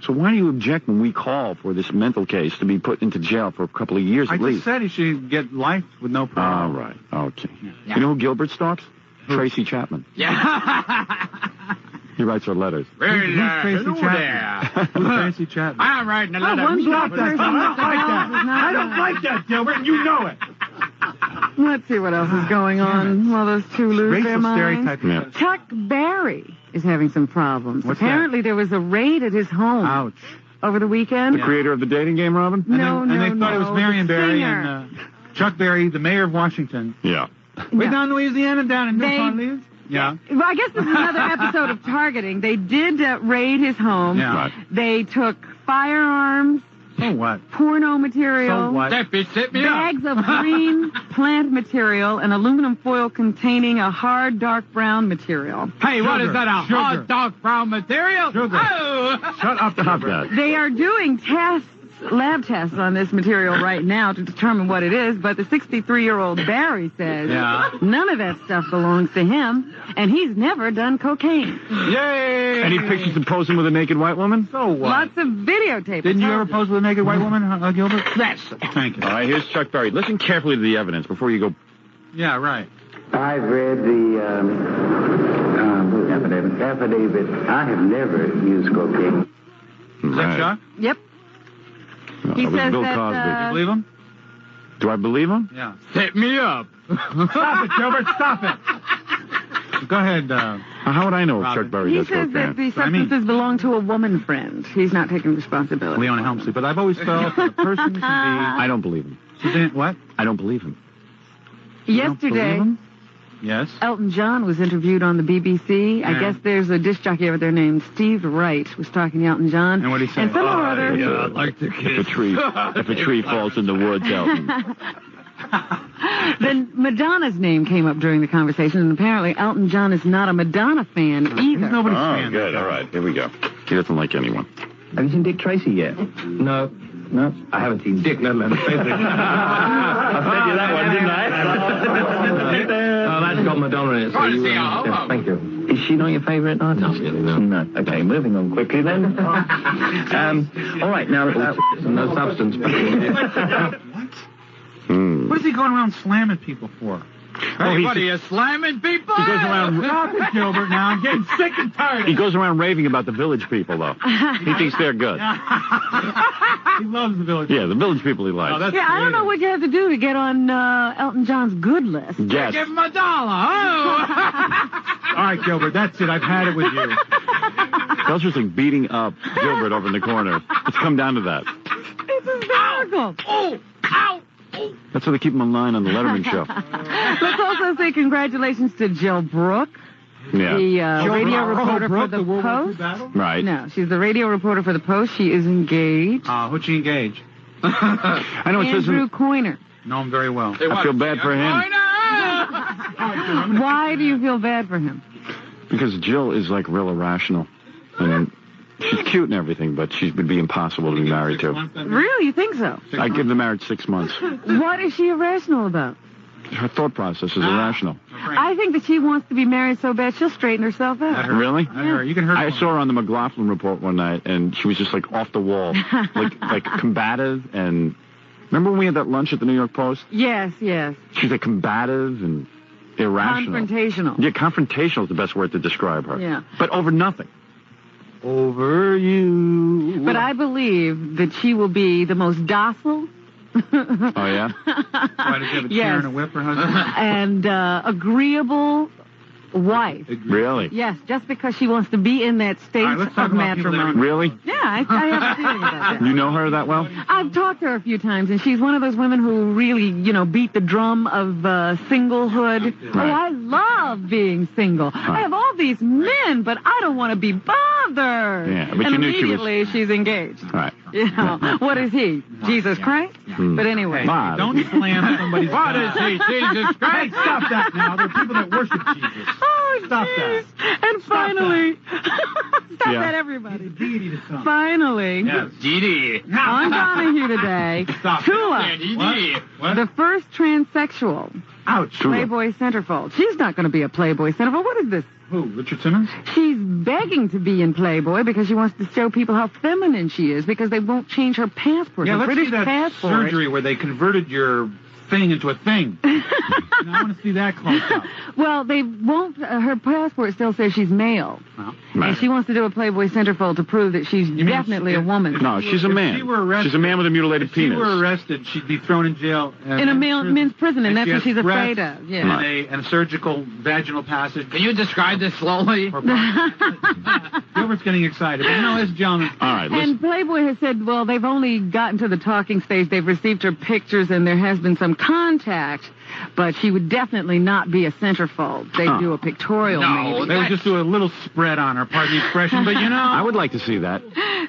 So why do you object when we call for this mental case to be put into jail for a couple of years I at just least? said he should get life with no All problem. right, okay. Yeah. You know who Gilbert stalks? Tracy Chapman. Yeah. He writes her letters. Well, Who's Tracy hello Chapman? there. Who's Tracy Chapman? I'm writing a letter. one Stop that. person I don't with the like house that. is not I don't right. like that, Gilbert, and you know it. Let's see what else is going on while those two lose their Racial minds. stereotype. Yeah. Chuck Berry is having some problems. What's Apparently there was a raid at his home Ouch. over the weekend. The creator of the dating game, Robin? And No, they, and they no, thought it was no, Marion the Barry singer. and Chuck Berry, the mayor of Washington. Yeah. Way No. down in Louisiana, down in New They- Orleans. Yeah. Well, I guess this is another episode of targeting. They did raid his home. Yeah. Right. They took firearms, So what? porno material, So what? That bitch set me up. bags of green plant material, and aluminum foil containing a hard dark brown material. Hey, what Sugar. is that, a Sugar. hot dog brown material? Sugar. Oh! Shut up, Stop Gilbert. that. They are doing lab tests on this material right now to determine what it is, but the 63-year-old Barry says Yeah. none of that stuff belongs to him, and he's never done cocaine. Yay! Any pictures of posing with a naked white woman? So what? Lots of videotape. Didn't you ever pose with a naked white woman, Gilbert? Yes. Thank you. All right, here's Chuck Berry. Listen carefully to the evidence before you go. Yeah, right. I've read the affidavit. I have never used cocaine. Is that Chuck? Yep. No, He it was says Bill that, Cosby. You believe him? Do I believe him? Yeah. Set me up. Stop it, Gilbert. Stop it. Go ahead, How would I know if Chuck Berry He does says cocaine? that the substances belong to a woman friend. He's not taking responsibility. Leona Helmsley. But I've always felt that a person can I don't believe him. be... What? I don't believe him. Yesterday, Yes. Elton John was interviewed on the BBC. I guess there's a disc jockey over there named Steve Wright was talking to Elton John. And what did he say? And somehow or other... Yeah, I'd like to kiss. If a tree falls in the woods, Elton. Then Madonna's name came up during the conversation, and apparently Elton John is not a Madonna fan either. He's nobody's Oh, fan. good. All right. Here we go. He doesn't like anyone. Have you seen Dick Tracy yet? No. No? I haven't seen Dick, no, man. I sent you that one, didn't I? Oh, that's got Madonna in it. So you, yeah, thank you. Is she not your favourite artist? Not really, no. No. Okay, moving on quickly then. All right, now... No substance. What is he going around slamming people for? Hey, what are you slamming people? He goes around. Stop it, Gilbert, now. I'm getting sick and tired of He goes around raving about the village people, though. He thinks they're good. He loves the village. Yeah, the village people he likes. that's Yeah, I don't know what you have to do to get on Elton John's good list. Yes. Give him $1. Oh! All right, Gilbert, that's it. I've had it with you. Belzer's like beating up Gilbert over in the corner. It's come down to that. It's hysterical. Oh! Ow! That's why they keep him in line on the Letterman show. Let's also say congratulations to Jill Brooke, Yeah. the radio reporter for the Post. Right. No, she's the radio reporter for the Post. She is engaged. Who'd she engage? I know it says. Andrew Coiner. Know him very well. I feel bad for him Why do you feel bad for him? because Jill is like real irrational, and she's cute and everything, but she would be impossible to be married to. Really? You think so? I give the marriage 6 months. What is she irrational about? Her thought process is irrational. I think that she wants to be married so bad she'll straighten herself out. Really? You can hurt I saw her on the McLaughlin Report one night, and she was just like off the wall, like combative. And remember when we had that lunch at the New York Post? Yes, yes. She's like combative and irrational. Confrontational. Yeah, confrontational is the best word to describe her. Yeah. But over nothing. Over you. But I believe that she will be the most docile. Oh, yeah? Why, does she have a chair and a whip, her husband? And agreeable wife. Really? Yes, just because she wants to be in that state of matrimony. Really? Yeah, I have a feeling about that. You know her that well? I've talked to her a few times, and she's one of those women who really, beat the drum of singlehood. Right. Oh, I love being single. I have all these men, but I don't want to be bothered. Yeah, but and you knew she was... immediately she's engaged. Right. What is he? Jesus Christ? But anyway. Don't slam somebody's What is he? Jesus Christ? Hey, stop that now. There are people that worship Jesus. Oh, Stop geez. that. And finally, stop Yeah. that, everybody. Deity to some. Finally, Yes. Didi. on Donahue today, Stop. Tula, What? the first transsexual Ouch. Playboy centerfold. She's not going to be a Playboy centerfold. What is this? Who? Richard Simmons? She's begging to be in Playboy because she wants to show people how feminine she is because they won't change her passport. Yeah, her let's British see that passport. surgery where they converted your thing into a thing. I want to see that close up. Well, they won't. Her passport still says she's male. Right. And she wants to do a Playboy centerfold to prove that she's definitely a woman. No, she's a man. If she were arrested, She's a man with a mutilated if she penis. were arrested, she'd be thrown in jail. In a men's prison, and that's she what has she's afraid threats of. Yeah. And a surgical vaginal passage. Can you describe this slowly? Gilbert's getting excited. But it's gentlemen. All right, listen. And Playboy has said, well, they've only gotten to the talking stage. They've received her pictures, and there has been some contact, but she would definitely not be a centerfold. They do a pictorial, maybe. They would just do a little spread on her, pardon the expression, but I would like to see that.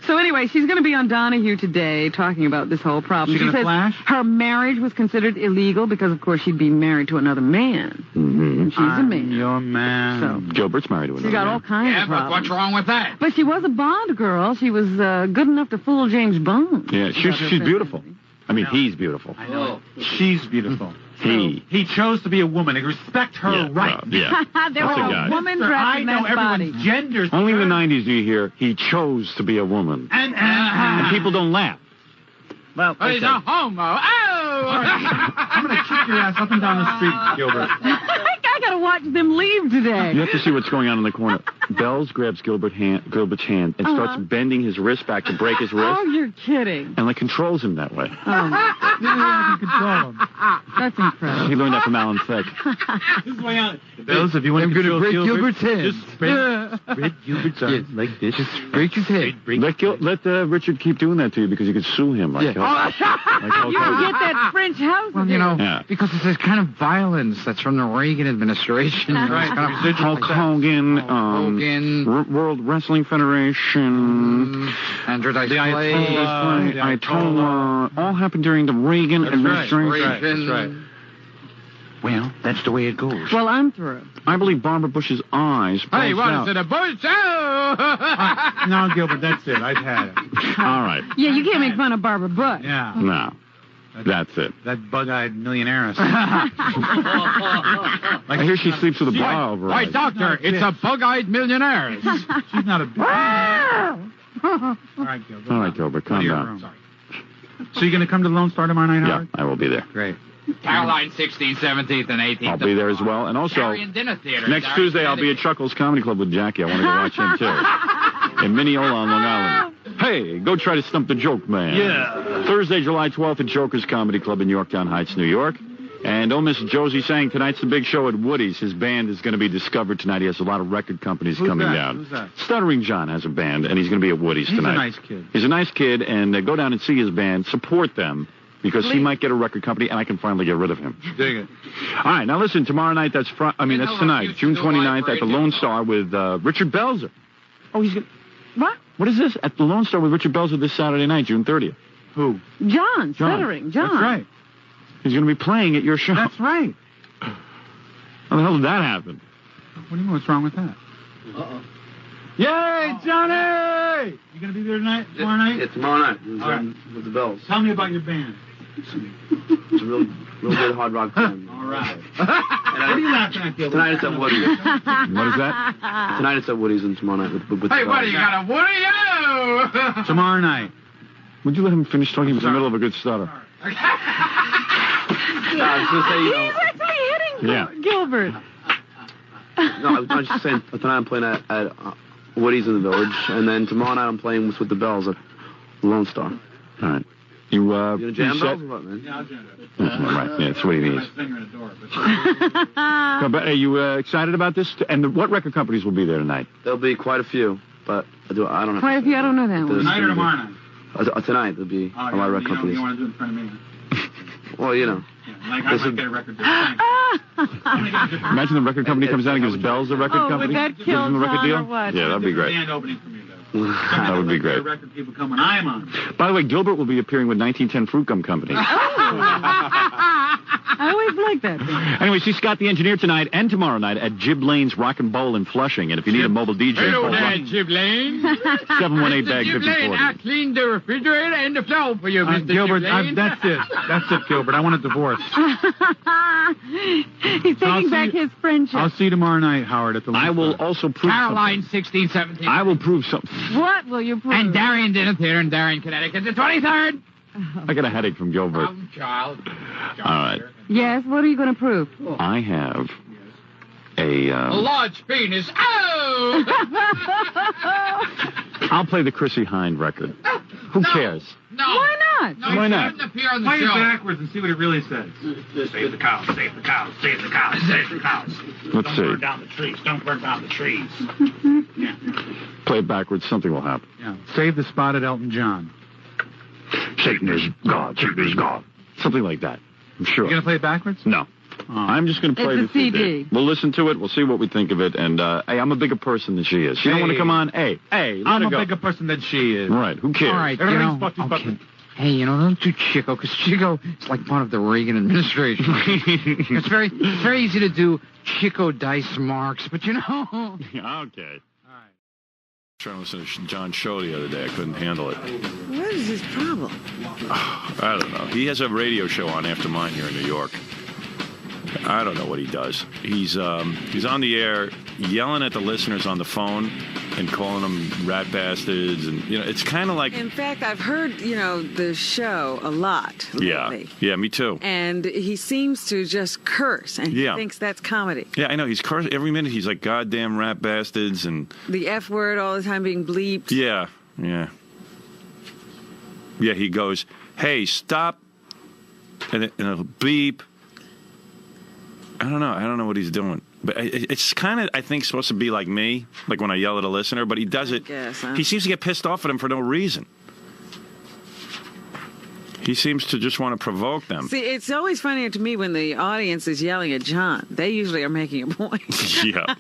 So anyway, she's going to be on Donahue today talking about this whole problem. She gonna says flash? her marriage was considered illegal because, of course, she'd be married to another man. Mm-hmm. She's a man. Your man. So Gilbert's married to she's another got man. all kinds Yeah, of but problems. what's wrong with that? But she was a Bond girl. She was good enough to fool James Bond. Yeah, she's beautiful. I mean, he's beautiful. I know. She's beautiful. He chose to be a woman. Respect her right. yeah. There That's a was guy. a woman Sir, dressed I in know that everyone's body. genders. Only in the 90s do you hear, he chose to be a woman. And people don't laugh. Well, But he's a homo. Oh! I'm going to kick your ass up and down the street, Gilbert. I got to watch them leave today. You have to see what's going on in the corner. Bells grabs Gilbert's hand and starts bending his wrist back to break his wrist. Oh, you're kidding. And, like, controls him that way. Yeah, I can control him. That's incredible. He learned that from Alan Thicke. Bells, if you want to going to control break Gilbert, Gilbert's head. just break Gilbert's arm like this. Just break his head. Let Richard keep doing that to you because you could sue him. Like, You can get that French house. Well, because it's this kind of violence that's from the Reagan administration. Right. Hulk Hogan, Hogan. World Wrestling Federation, Andrew Dice The Ayatollah, all happened during the Reagan administration. That's right. Well, that's the way it goes. Well, I'm through. I believe Barbara Bush's eyes. Hey, what out. is it, a bush? Oh! No, Gilbert, that's it. I've had it. All right. Yeah, you can't make fun of Barbara Bush. Yeah. No. That's it. That bug-eyed millionaire. I hear she sleeps with a bra over her Why, eyes. doctor, it's a bug-eyed millionaire. She's not a bitch. All right, Gilbert. All right, Gilbert, calm down. So you're going to come to the Lone Star tomorrow night, Yeah, Howard? I will be there. Great. Caroline 16th, 17th, and 18th. I'll be there as well. And also, Darien Dinner Theater. next Tuesday, I'll be at Chuckles Comedy Club with Jackie. I want to go watch him, too. In Mineola on Long Island. Hey, go try to stump the joke, man. Yeah. Thursday, July 12th at Joker's Comedy Club in Yorktown Heights, New York. And Miss Josie sang tonight's the big show at Woody's. His band is going to be discovered tonight. He has a lot of record companies coming down. Who's that? Stuttering John has a band, and he's going to be at Woody's tonight. He's a nice kid. He's a nice kid, and go down and see his band. Support them, because he might get a record company, and I can finally get rid of him. Dig it. All right, now listen, tomorrow night, that's tonight, June 29th at the Lone Star with Richard Belzer. Oh, he's going to... What? What is this? At the Lone Star with Richard Belzer this Saturday night, June 30th. Who? John, Stuttering. John. That's right. He's going to be playing at your show. That's right. How the hell did that happen? What do you mean? What's wrong with that? Uh-oh. Yay, Johnny! You going to be there tonight? Tomorrow night? Yeah, tomorrow night. All right. With the Bells. Tell me about your band. It's a real good hard rock band. All right. What are you laughing at, Gilbert? Tonight it's at Woody's. What is that? Tonight it's at Woody's and tomorrow night with the Hey, what, Bells. you got a Woody? Oh! Tomorrow night. Would you let him finish talking? He was in the middle of a good stutter. I was going to say, He's actually hitting Gilbert. No, I was just saying, tonight I'm playing at Woody's in the Village, and then tomorrow night I'm playing with the Bells at Lone Star. All right. You gonna jam Bells or what, man? Yeah, I'll jam it. Right, yeah, that's what he needs. Finger in the door, But are you excited about this? And what record companies will be there tonight? There'll be quite a few, but I don't have Quite a few, I don't know that one. Tonight or tomorrow night? Tonight there'll be a lot of record companies. You want to do it in front of me? Well, you know. Like I might get a record deal. Imagine the record company comes down and gives Bells the record company. Would that Gives kill them the record John deal? or what? Yeah, that'd be great. Stand opening for me, though. That would be great. Record people come when I'm on. By the way, Gilbert will be appearing with 1910 Fruit Gum Company. I always like that. Anyway, see Scott the Engineer tonight and tomorrow night at Jib Lane's Rock and Bowl in Flushing. And if you need a mobile DJ, Hello call there, Jib Lane. 718-BAG Jib Lane, I 5040. cleaned the refrigerator and the floor for you, Mr. Gilbert, Jib Lane. that's it. That's it, Gilbert. I want a divorce. He's taking back his friendship. I'll see you tomorrow night, Howard, at the Lone I will Star. also prove Caroline something. 16th, 17th. I will prove something. What will you prove? And Darien Dinner Theater in Darien, Connecticut, the 23rd. I got a headache from Gilbert. Child. All right. Yes, what are you going to prove? I have a... A large penis. Oh! I'll play the Chrissy Hind record. Who cares? No. Why not? No, Why he not? shouldn't appear on the Play it show. backwards and see what it really says. Save the cows, save the cows, save the cows, save the cows. Let's Don't see. burn down the trees, don't burn down the trees. Yeah. Play it backwards. Something will happen. Yeah. Save the spotted Elton John. Satan is God. Satan is God. Something like that. I'm sure. You going to play it backwards? No. I'm just going to play It's the a CD. We'll listen to it. We'll see what we think of it. And, hey, I'm a bigger person than she is. She don't want to come on. Hey, let I'm her a go. bigger person than she is. Right. Who cares? All right, Everything's okay. Hey, don't do Chico, because Chico is like part of the Reagan administration. it's very easy to do Chico dice marks, but Okay. All right. Trying to listen to John's show the other day. I couldn't handle it. What is his problem? I don't know. He has a radio show on after mine here in New York. I don't know what he does. He's on the air yelling at the listeners on the phone and calling them rat bastards, and it's kind of like. In fact, I've heard the show a lot lately. Yeah, me too. And he seems to just curse, and he thinks that's comedy. Yeah, I know. He's cursing every minute. He's like goddamn rat bastards and the F word all the time being bleeped. Yeah. He goes, "Hey, stop," and it'll beep. I don't know what he's doing. But it's kind of, I think, supposed to be like me, like when I yell at a listener, but he does it. He seems to get pissed off at him for no reason. He seems to just want to provoke them. See, it's always funnier to me when the audience is yelling at John. They usually are making a point. Yeah.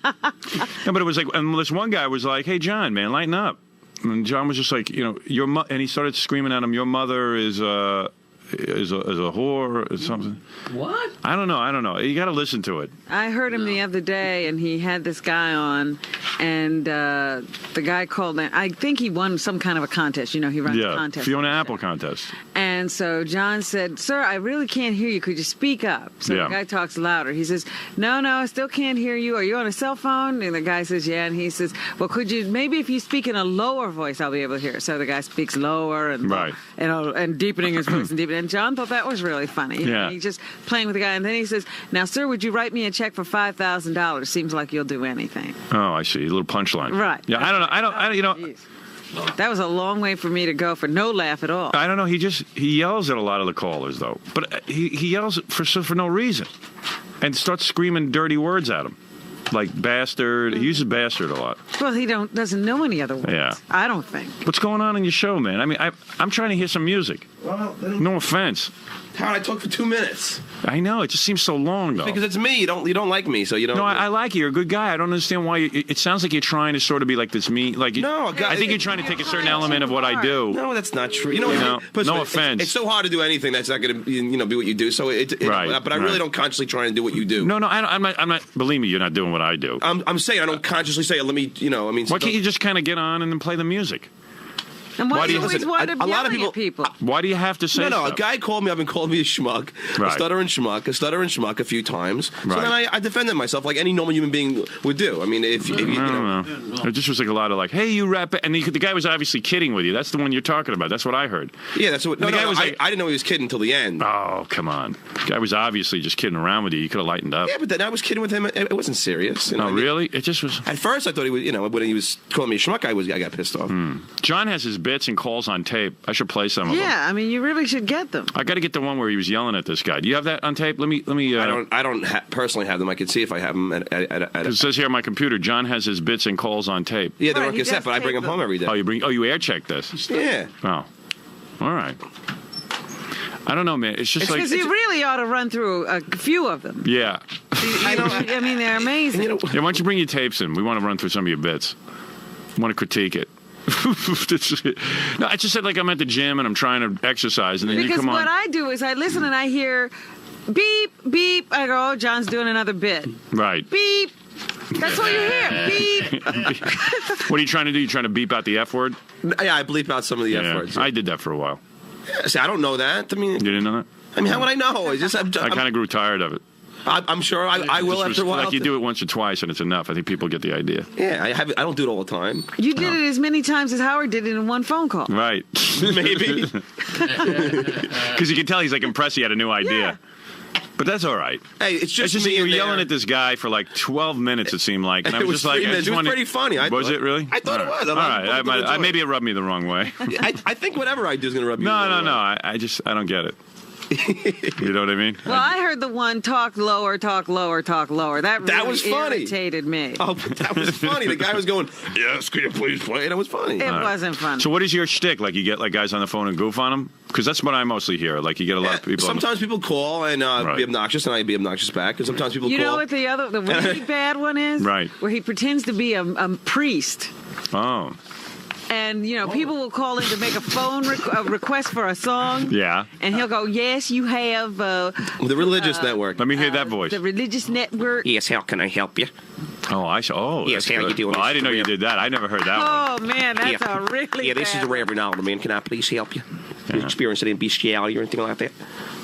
No, but it was like, and this one guy was like, "Hey, John, man, lighten up." And John was just like, and he started screaming at him, "Your mother is a whore or something." What? I don't know. You got to listen to it. I heard him the other day, and he had this guy on, and the guy called in. I think he won some kind of a contest. He runs a contest. Fiona Apple contest. And so John said, "Sir, I really can't hear you. Could you speak up?" So the guy talks louder. He says, No, I still can't hear you. Are you on a cell phone? And the guy says, "Yeah." And he says, "Well, could you, maybe if you speak in a lower voice, I'll be able to hear." So the guy speaks lower and deepening his voice and deepening. And John thought that was really funny. He's just playing with the guy. And then he says, "Now, sir, would you write me a check for $5,000? Seems like you'll do anything." Oh, I see. A little punchline. Right. Yeah, I don't. That was a long way for me to go for no laugh at all. I don't know. He yells at a lot of the callers, though. But he yells for no reason and starts screaming dirty words at them. Like bastard. He uses bastard a lot. Well, he doesn't know any other words. Yeah. I don't think. What's going on in your show, man? I mean, I'm trying to hear some music. Well, no offense. Howard, I talked for 2 minutes. I know. It just seems so long, though. Because it's me. You don't like me, so you don't. No, I like you. You're a good guy. I don't understand why. It sounds like you're trying to sort of be like this me. Like no, I think you're trying to take a certain element of what I do. No, that's not true. No offense. It's so hard to do anything that's not going to be what you do. So but I really don't consciously try and do what you do. No, I'm not. Believe me, you're not doing what I do. I'm saying I don't consciously say, let me. Why can't you just kind of get on and then play the music? And why do you always wind up yelling at people? Why do you have to say No, stuff? a guy called me up and called me a schmuck, a stuttering schmuck a few times. So then I defended myself like any normal human being would do. I mean, if you know. It just was like a lot of like, "Hey, you rap," and the guy was obviously kidding with you. That's the one you're talking about. That's what I heard. Yeah, that's what. I didn't know he was kidding until the end. Oh, come on. The guy was obviously just kidding around with you. You could have lightened up. Yeah, but then I was kidding with him. It wasn't serious. Really? It just was. At first, I thought he was. When he was calling me a schmuck, I got pissed off. John has his bits and calls on tape. I should play some of them. Yeah, I mean, you really should get them. I got to get the one where he was yelling at this guy. Do you have that on tape? Let me. I don't personally have them. I can see if I have them. It says here on my computer, John has his bits and calls on tape. Yeah, they're on cassette, but I bring them home every day. Oh, you air check this? Yeah. Oh, all right. I don't know, man. It's just because you really ought to run through a few of them. Yeah. I mean, they're amazing. Yeah, why don't you bring your tapes in? We want to run through some of your bits. We want to critique it. No, I just said like I'm at the gym and I'm trying to exercise, and then you come on. Because what I do is I listen and I hear beep, beep. I go, "Oh, John's doing another bit." Right. Beep. That's what you hear. Beep. What are you trying to do? You trying to beep out the F word? Yeah, I bleep out some of the F words. I did that for a while. Yeah, see, I don't know that. I mean, you didn't know that? I mean, how would I know? I kind of grew tired of it. I'm sure I will after a while. Like you do it once or twice and it's enough. I think people get the idea. Yeah, I don't do it all the time. You did it as many times as Howard did it in one phone call. Right. Maybe. Because you can tell he's like impressed he had a new idea. Yeah. But that's all right. Hey, it's just me that you were yelling at this guy for like 12 minutes, it seemed like. And I was just like, it was pretty funny. Was it really? I thought it was. All right. Maybe it rubbed me the wrong way. I think whatever I do is going to rub you the wrong way. No. I don't get it. You know what I mean? Well, I heard the one talk lower, talk lower, talk lower. That was funny. Irritated me. Oh, that was funny. The guy was going, "Yes, could you please play?" And it was funny. It wasn't funny. So what is your shtick? Like you get like guys on the phone and goof on them? Because that's what I mostly hear. Like you get a lot of people. Sometimes people call and be obnoxious, and I be obnoxious back. And sometimes people call. You know what the really bad one is? Right. Where he pretends to be a priest. Oh. And, people will call in to make a phone request for a song. Yeah. And he'll go, "Yes, you have... the religious network. Let me hear that voice. The religious network. Yes, how can I help you? Oh, yes, how you doing? Well, I didn't know you did that. I never heard that one. Oh, man, that's a really Yeah, this is the Reverend Alderman. Can I please help you? experience any bestiality or anything like that.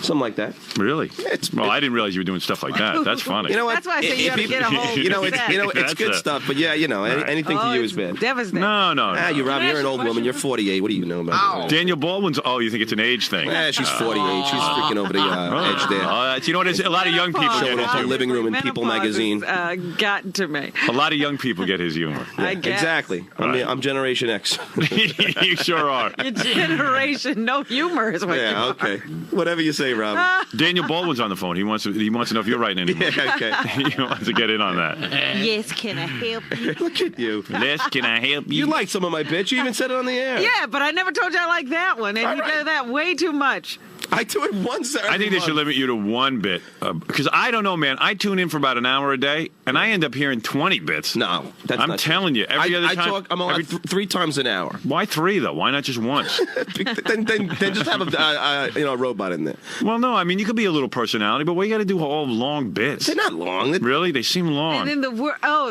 Something like that. Really? Well, I didn't realize you were doing stuff like that. That's funny. You know what? That's why I say you have to get a whole it's good stuff, but yeah, anything to you is bad. Devastating. No. You're an old woman. You're 48. What do you know about that? Daniel Baldwin's. Oh, you think it's an age thing? Yeah, she's 48. She's freaking over the edge there. You know what? There's a lot of young people showing off her living room in People magazine. Gotten to me. A lot of young people get his humor. I guess. Exactly. I'm Generation X. You sure are. Your generation, no humor is what you are. Okay. Whatever you say, Rob. Daniel Baldwin's on the phone. He wants to know if you're writing anymore. Yeah, okay. He wants to get in on that. Yes, can I help you? Look at you. Les, can I help you? You like some of my bits. You even said it on the air. Yeah, but I never told you I like that one, and you do that way too much. I do it once. I think they should limit you to one bit because I don't know, man. I tune in for about an hour a day, and I end up hearing 20 bits. No, that's I'm not telling you. Every other time, I'm on 3 times an hour. Why 3 though? Why not just once? then just have a robot in there. Well, no. I mean, you could be a little personality, but why you got to do all long bits? They're not long. Really? They seem long. And then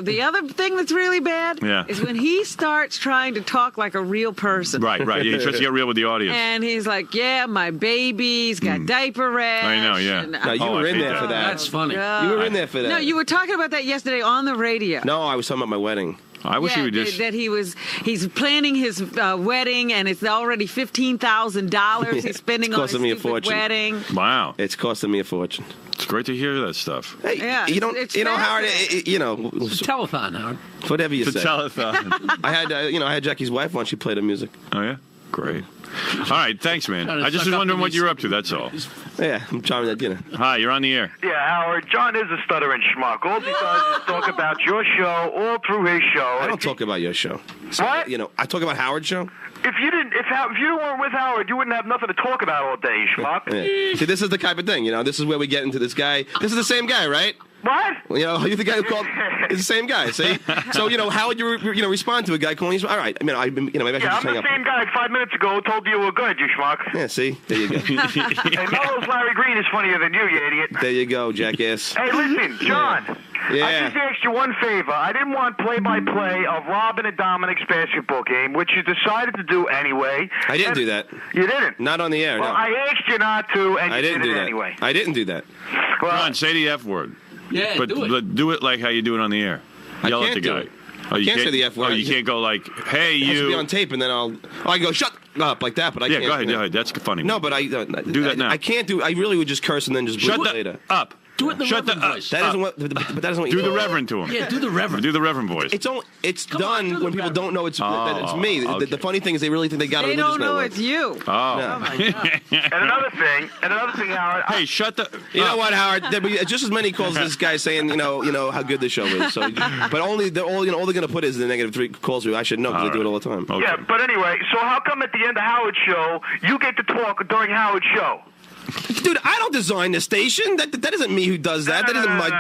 the other thing that's really bad is when he starts trying to talk like a real person. Right. Yeah, he's trying to get real with the audience. And he's like, "Yeah, my baby's got diaper rash." I know, yeah. No, you were in there for that. That's funny. You were in there for that. No, you were talking about that yesterday on the radio. No, I was talking about my wedding. I wish he would just... that he's planning his wedding, and it's already $15,000 he's spending on his stupid wedding. Wow. It's costing me a fortune. It's great to hear that stuff. Hey, you know, Howard, It's a telethon, Howard. Whatever you it's say. It's a telethon. I had Jackie's wife on. She played her music. Oh, yeah? Great. All right, thanks, man. I just was wondering what you're up to, that's all. Yeah, I'm trying to, Hi, you're on the air. Yeah, Howard, John is a stuttering schmuck. All he does is talk about your show all through his show. I don't talk about your show. What? I talk about Howard's show. If you weren't with Howard, you wouldn't have nothing to talk about all day, you schmuck. Yeah. See, this is the type of thing, this is where we get into this guy. This is the same guy, right? What? You're the guy who called. It's the same guy. See, so how would you respond to a guy calling you? All right. I mean, maybe I should just hang I'm up. the same guy 5 minutes ago who told you were good, you schmuck. Yeah. See, there you go. And Melrose Larry Green is funnier than you idiot. There you go, jackass. Hey, listen, John. Yeah. I just asked you one favor. I didn't want play-by-play of Robin and Dominic's basketball game, which you decided to do anyway. I didn't do that. You didn't? Not on the air, Well, no. I asked you not to, and I you didn't did do it that. anyway. I didn't do that. Well, Come on, say the F word. Yeah, but do it like how you do it on the air. Yell at the guy. Oh, you can't say the F word. Oh, you can't go like, "Hey, it has to you." be on tape, and then I go shut up like that. But I can't. Go ahead. That's funny. No, but I do that now. I can't do. I really would just curse and then just shut bleep it later. Up. Do it in the Reverend voice. That isn't what. But that isn't what. Do the Reverend to him. Yeah, do the Reverend. Do the Reverend voice. It's done when people don't know that it's me. Okay. The funny thing is they really think they got a They religious don't know network. it's you. Oh. No. Oh my God. and another thing, Howard. Hey, shut the. You know what, Howard? There'll be just as many calls as this guy saying, how good the show is. So, but all they're going to put is the negative 3 calls. I should know because they do it all the time. Okay. Yeah, but anyway, so how come at the end of Howard's show you get to talk during Howard's show? Dude, I don't design the station. That isn't me who does that. That isn't my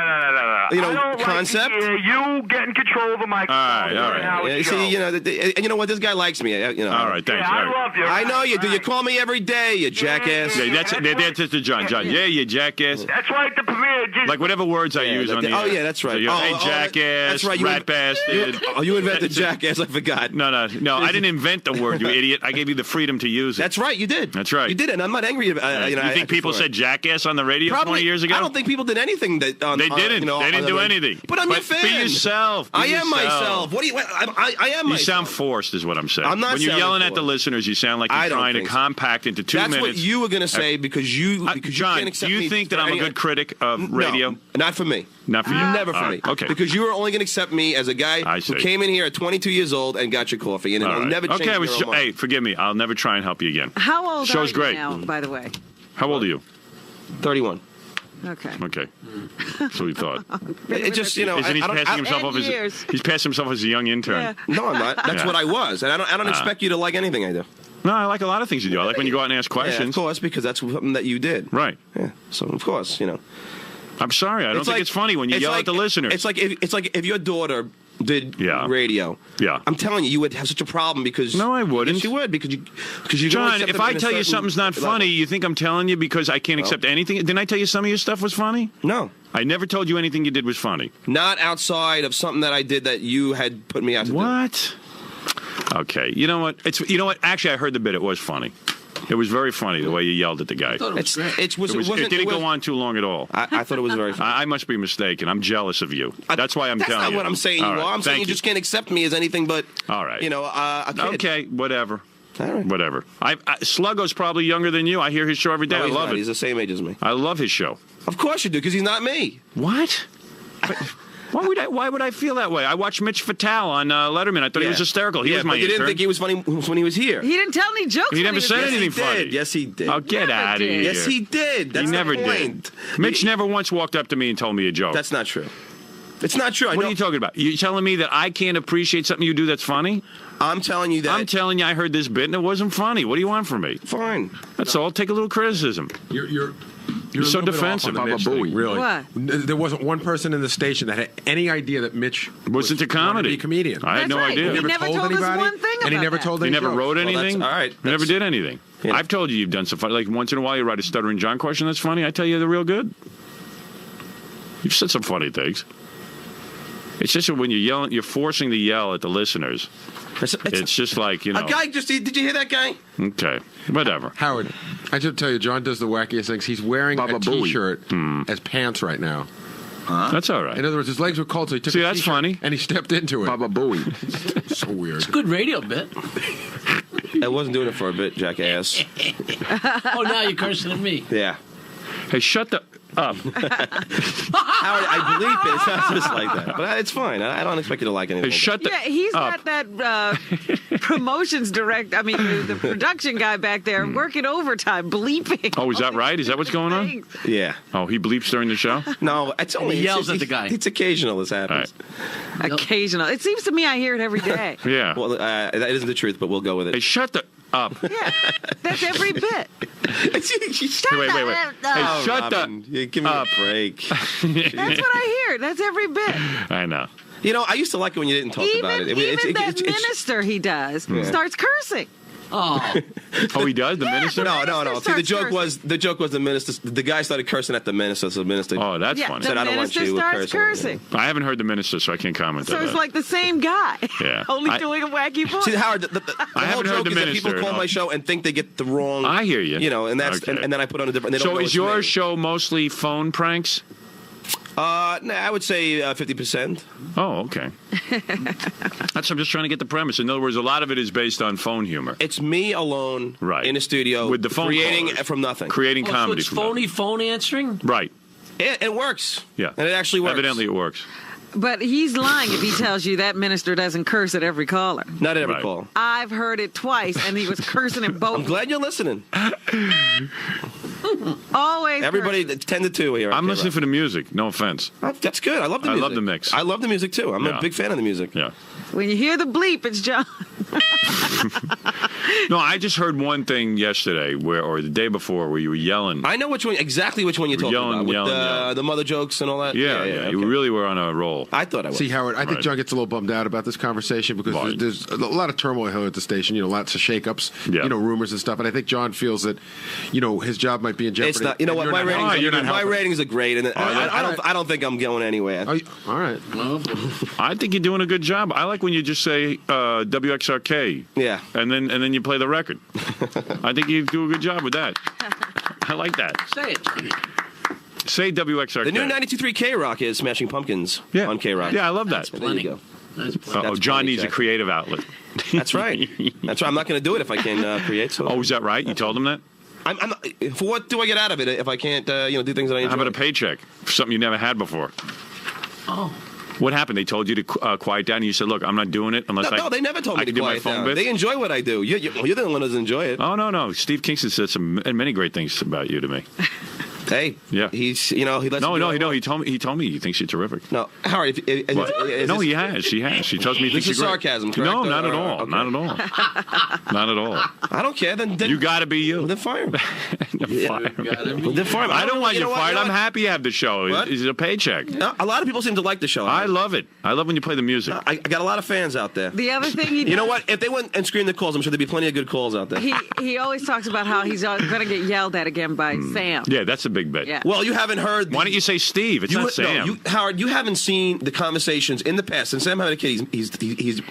concept. I don't you get in control of a microphone. All right. Yeah, see, and you know what? This guy likes me. All right, thanks. Yeah, I love you. I know you do. You call me every day, you jackass. Yeah, that's it to John. John, you jackass. That's right. The premiere. Like whatever words I use on the air. Oh yeah, that's right. So hey, jackass. That's right. Rat bastard. You invented jackass. I forgot. No. I didn't invent the word, you idiot. I gave you the freedom to use it. That's right. You did. That's right. You did it. And I'm not angry about. You think people said jackass on the radio Probably, 20 years ago? I don't think people did anything that. They didn't. They didn't do anything. But I'm your fan. Be yourself. I am myself. What do you? I am myself. You sound forced, is what I'm saying. I'm not. When you're yelling at the listeners, you sound like you're trying to compact into 2 minutes. That's what you were going to say because you. John, do you think that I'm a good critic of radio? No, not for me. Not for you. Never for me. Okay. Because you are only going to accept me as a guy who came in here at 22 years old and got your coffee, and it'll never change. Hey, forgive me. I'll never try and help you again. How old Show's are you great. now, by the way? How old are you? 31. Okay. That's what we thought. It just, Isn't he passing himself off as he's passing himself as a young intern? Yeah. No, I'm not. That's what I was, and I don't expect you to like anything I do. No, I like a lot of things you do. I like when you go out and ask questions. Yeah, of course, because that's something that you did. Right. Yeah. So of course, I'm sorry. I don't think it's funny when you yell at the listeners. It's like if your daughter did radio. Yeah. I'm telling you, you would have such a problem because. No, I wouldn't. Yes, you would because you. John, if I tell you something's not funny, you think I'm telling you because I can't accept anything? Didn't I tell you some of your stuff was funny? No. I never told you anything you did was funny. Not outside of something that I did that you had put me out to do. What? Okay. You know what? Actually, I heard the bit. It was funny. It was very funny the way you yelled at the guy. It didn't go on too long at all. I thought it was very funny. I must be mistaken. I'm jealous of you. That's why I'm That's telling not you. what I'm saying you All are. right, I'm saying you thank just can't accept me as anything but, all right. a kid. Okay, whatever. All right. Whatever. Sluggo's probably younger than you. I hear his show every day. No, I he's love not. it. He's the same age as me. I love his show. Of course you do, because he's not me. What? Why would I feel that way? I watched Mitch Fatal on Letterman. I thought he was hysterical. He was my but you didn't intern. think he was funny when he was here. He didn't tell any jokes. He never said Yes, anything he did. funny. Yes, he did. Oh, get out of here. Yes, he did. That's he never the point. did. Mitch never once walked up to me and told me a joke. That's not true. It's not true. What are you talking about? You telling me that I can't appreciate something you do that's funny? I'm telling you that. I'm telling you I heard this bit and it wasn't funny. What do you want from me? Fine. That's all. Take a little criticism. You're so a little bit defensive. off on the Mitch thing, really. What? There wasn't one person in the station that had any idea that Mitch was into comedy. wanted to be a comedian. I had no idea. He never told us anybody, one thing and he about never that. told He any never jokes. wrote anything. All right. He never did anything. Yeah. I've told you you've done some funny. Like once in a while, you write a Stuttering John question that's funny. I tell you they're real good. You've said some funny things. It's just that when you're yelling, you're forcing to yell at the listeners. It's just like, A guy just... Did you hear that guy? Okay, whatever. Howard, I should tell you, John does the wackiest things. He's wearing a T-shirt as pants right now. That's all right. In other words, his legs were cold, so he took a that's T-shirt funny. and he stepped into it. Baba Booey. So weird. It's a good radio bit. I wasn't doing it for a bit, jackass. Oh, now you're cursing at me. Yeah. Hey, shut the up. Howard, I bleep it. It's not just like that. But it's fine. I don't expect you to like anything. Hey, shut the Yeah, he's got that promotions the production guy back there working overtime, bleeping. Oh, is that right? Is that what's going on? Yeah. Oh, he bleeps during the show? No, it's only... He yells at the guy. It's occasional this happens. Occasional. It seems to me I hear it every day. Yeah. Well, that isn't the truth, but we'll go with it. Hey, shut the up. Yeah, that's every bit. Wait. Hey, shut Robin, the give me a break. That's what I hear. That's every bit. I know. You know, I used to like it when you didn't talk about it. Even that minister he does starts cursing. Oh. Oh, he does? The minister? No. See, the joke cursing. was the minister. The guy started cursing at the minister. So the minister. Oh, that's funny. Said, The I don't want minister you starts cursing. I haven't heard the minister, so I can't comment So on it's that. like the same guy. Yeah. Only doing a wacky voice. See, Howard, the whole haven't heard joke the is that people minister, call no. my show and think they get the wrong. I hear you. You know, and that's Okay. and then I put on a different. They don't So know is it's your me. show mostly phone pranks? Nah, I would say 50%. Oh, okay. I'm just trying to get the premise. In other words, a lot of it is based on phone humor. It's me alone in a studio with the phone creating callers. from nothing. Creating comedy So it's from nothing. phone answering? Right. It works. Yeah. And it actually works. Evidently it works. But he's lying if he tells you that minister doesn't curse at every caller. Not every call. I've heard it twice, and he was cursing at both. I'm glad you're listening. Always. Everybody, 10 to 2 here. I'm listening for the music. No offense. That's good. I love the music. I love the mix. I love the music, too. I'm Yeah. a big fan of the music. Yeah. When you hear the bleep, it's John. No, I just heard one thing yesterday, or the day before, where you were yelling. I know exactly which one you're talking about. With the mother jokes and all that. Yeah. Okay. You really were on a roll. I thought I was. See, Howard, I think Right. John gets a little bummed out about this conversation because there's a lot of turmoil here at the station, lots of shakeups, rumors and stuff. And I think John feels that, his job might be in jeopardy. It's not. You know what? My ratings are great, and I don't think I'm going anywhere. All right. I think you're doing a good job. I like when you just say WXRK. Yeah. And then you play the record. I think you do a good job with that. I like that. Say it, Johnny. Say WXRK. The new 92.3 K-Rock is Smashing Pumpkins on K-Rock. Yeah, I love that. There you go. Oh, John needs a creative outlet. That's right. That's right. I'm not going to do it if I can create. So. Oh, is that right? You told him that? I'm for what do I get out of it if I can't do things that I enjoy? How about a paycheck for something you never had before? Oh. What happened? They told you to quiet down, and you said, "Look, I'm not doing it unless No, they never told me I to can do my quiet phone down. bits." They enjoy what I do. You're the one who doesn't enjoy it. Oh no. Steve Kingston said many great things about you to me. Hey, yeah, he's he lets he told me he thinks you're terrific. No, Howard, no, he has. She thinks he This thinks is you're great. sarcasm, correct? No, not at all. Okay. Not at all. Not at all. I don't care. Then you got to be you. Then fire him. Fire him. Then fire him. I don't want you know fired. what? I'm happy you have the show. What? It's a paycheck. A lot of people seem to like the show. I love it. I love when you play the music. I got a lot of fans out there. The other thing he does, You know what? If they went and screened the calls, I'm sure there'd be plenty of good calls out there. he always talks about how he's going to get yelled at again by Sam. Yeah, that's the big bit. Yeah. Well, you haven't heard. Why don't you say Steve? It's not Sam. No, Howard, you haven't seen the conversations in the past. Since Sam had a kid, he's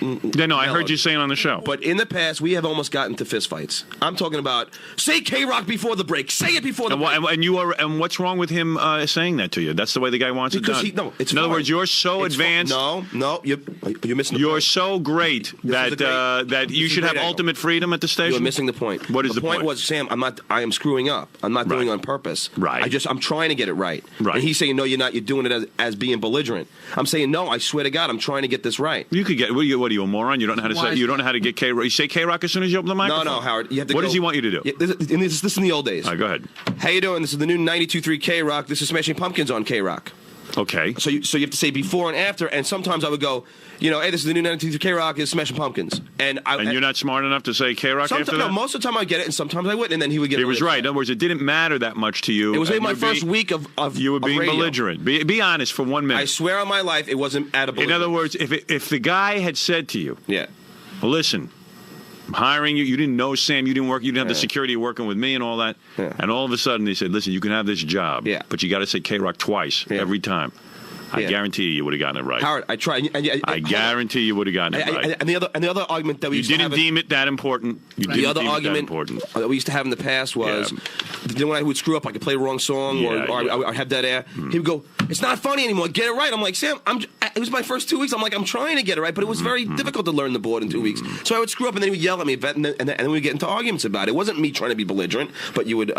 Yeah, no, I heard you saying on the show. But in the past, we have almost gotten to fistfights. I'm talking about say K-Rock before the break. Say it before the break. And what's wrong with him saying that to you? That's the way the guy wants it done. In other words, you're so advanced. No, you're missing the point. You're so great that you should have ultimate freedom at the station. You're missing the point. What is the point? The point was, Sam, I am screwing up. I'm not doing it on purpose. Right. I'm trying to get it right. Right. And he's saying, no, you're not. You're doing it as being belligerent. I'm saying, no, I swear to God, I'm trying to get this right. You could get. What are you, a moron? You don't know how to say. You don't know how to get K-Rock. You say K-Rock as soon as you open the microphone. No, Howard. You have to what does he want you to do? Yeah, this is in the old days. All right, go ahead. How you doing? This is the new 92.3 K-Rock. This is Smashing Pumpkins on K-Rock. Okay. So you have to say before and after, and sometimes I would go, hey, this is the new 92.3 K-Rock. Is Smashing Pumpkins. And you're not smart enough to say K-Rock after that? No, most of the time I get it, and sometimes I wouldn't, and then he would get it. He was right. In other words, it didn't matter that much to you. It was my first week of you were being radio. belligerent. Be honest for 1 minute. I swear on my life, it wasn't at a belligerent. In other words, if the guy had said to you, well, listen, I'm hiring you. You didn't know Sam. You didn't work. You didn't have the security working with me and all that. Yeah. And all of a sudden, they said, listen, you can have this job. Yeah. But you got to say K-Rock twice every time. I guarantee you would have gotten it right. Howard, I tried. I guarantee you would have gotten it right. And the other argument that we used to have... You didn't deem it that important. The other argument that we used to have in the past was, when I would screw up, I could play the wrong song or I'd have dead air. He would go, it's not funny anymore. Get it right. I'm like, Sam, it was my first 2 weeks. I'm like, I'm trying to get it right, but it was very difficult to learn the board in 2 weeks. So I would screw up, and then he would yell at me, and then we'd get into arguments about it. It wasn't me trying to be belligerent, but you would,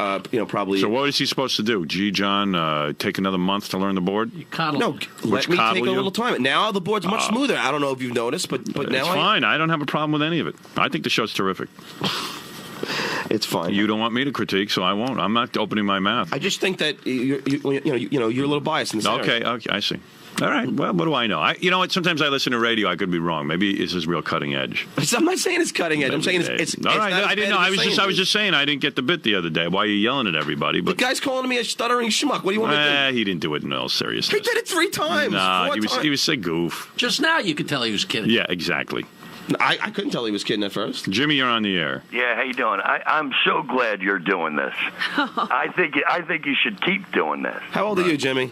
probably... So what is he supposed to do? John, take another month to learn the board? No, let me take a little time. Now the board's much smoother. I don't know if you've noticed, but now it's fine. I don't have a problem with any of it. I think the show's terrific. It's fine. You don't want me to critique, so I won't. I'm not opening my mouth. I just think that you're a little biased in this area. Okay, I see. All right. Well, what do I know? You know what? Sometimes I listen to radio. I could be wrong. Maybe this is real cutting edge. I'm not saying it's cutting edge. I'm saying it's all right. I didn't know. I was just saying I didn't get the bit the other day. Why are you yelling at everybody? But the guy's calling me a stuttering schmuck. What do you want me to do? He didn't do it in all seriousness. He did it 3 times. Nah, he was a goof. Just now you could tell he was kidding. Yeah, exactly. I couldn't tell he was kidding at first. Jimmy, you're on the air. Yeah, how you doing? I'm so glad you're doing this. I think you should keep doing this. How old are you, Jimmy?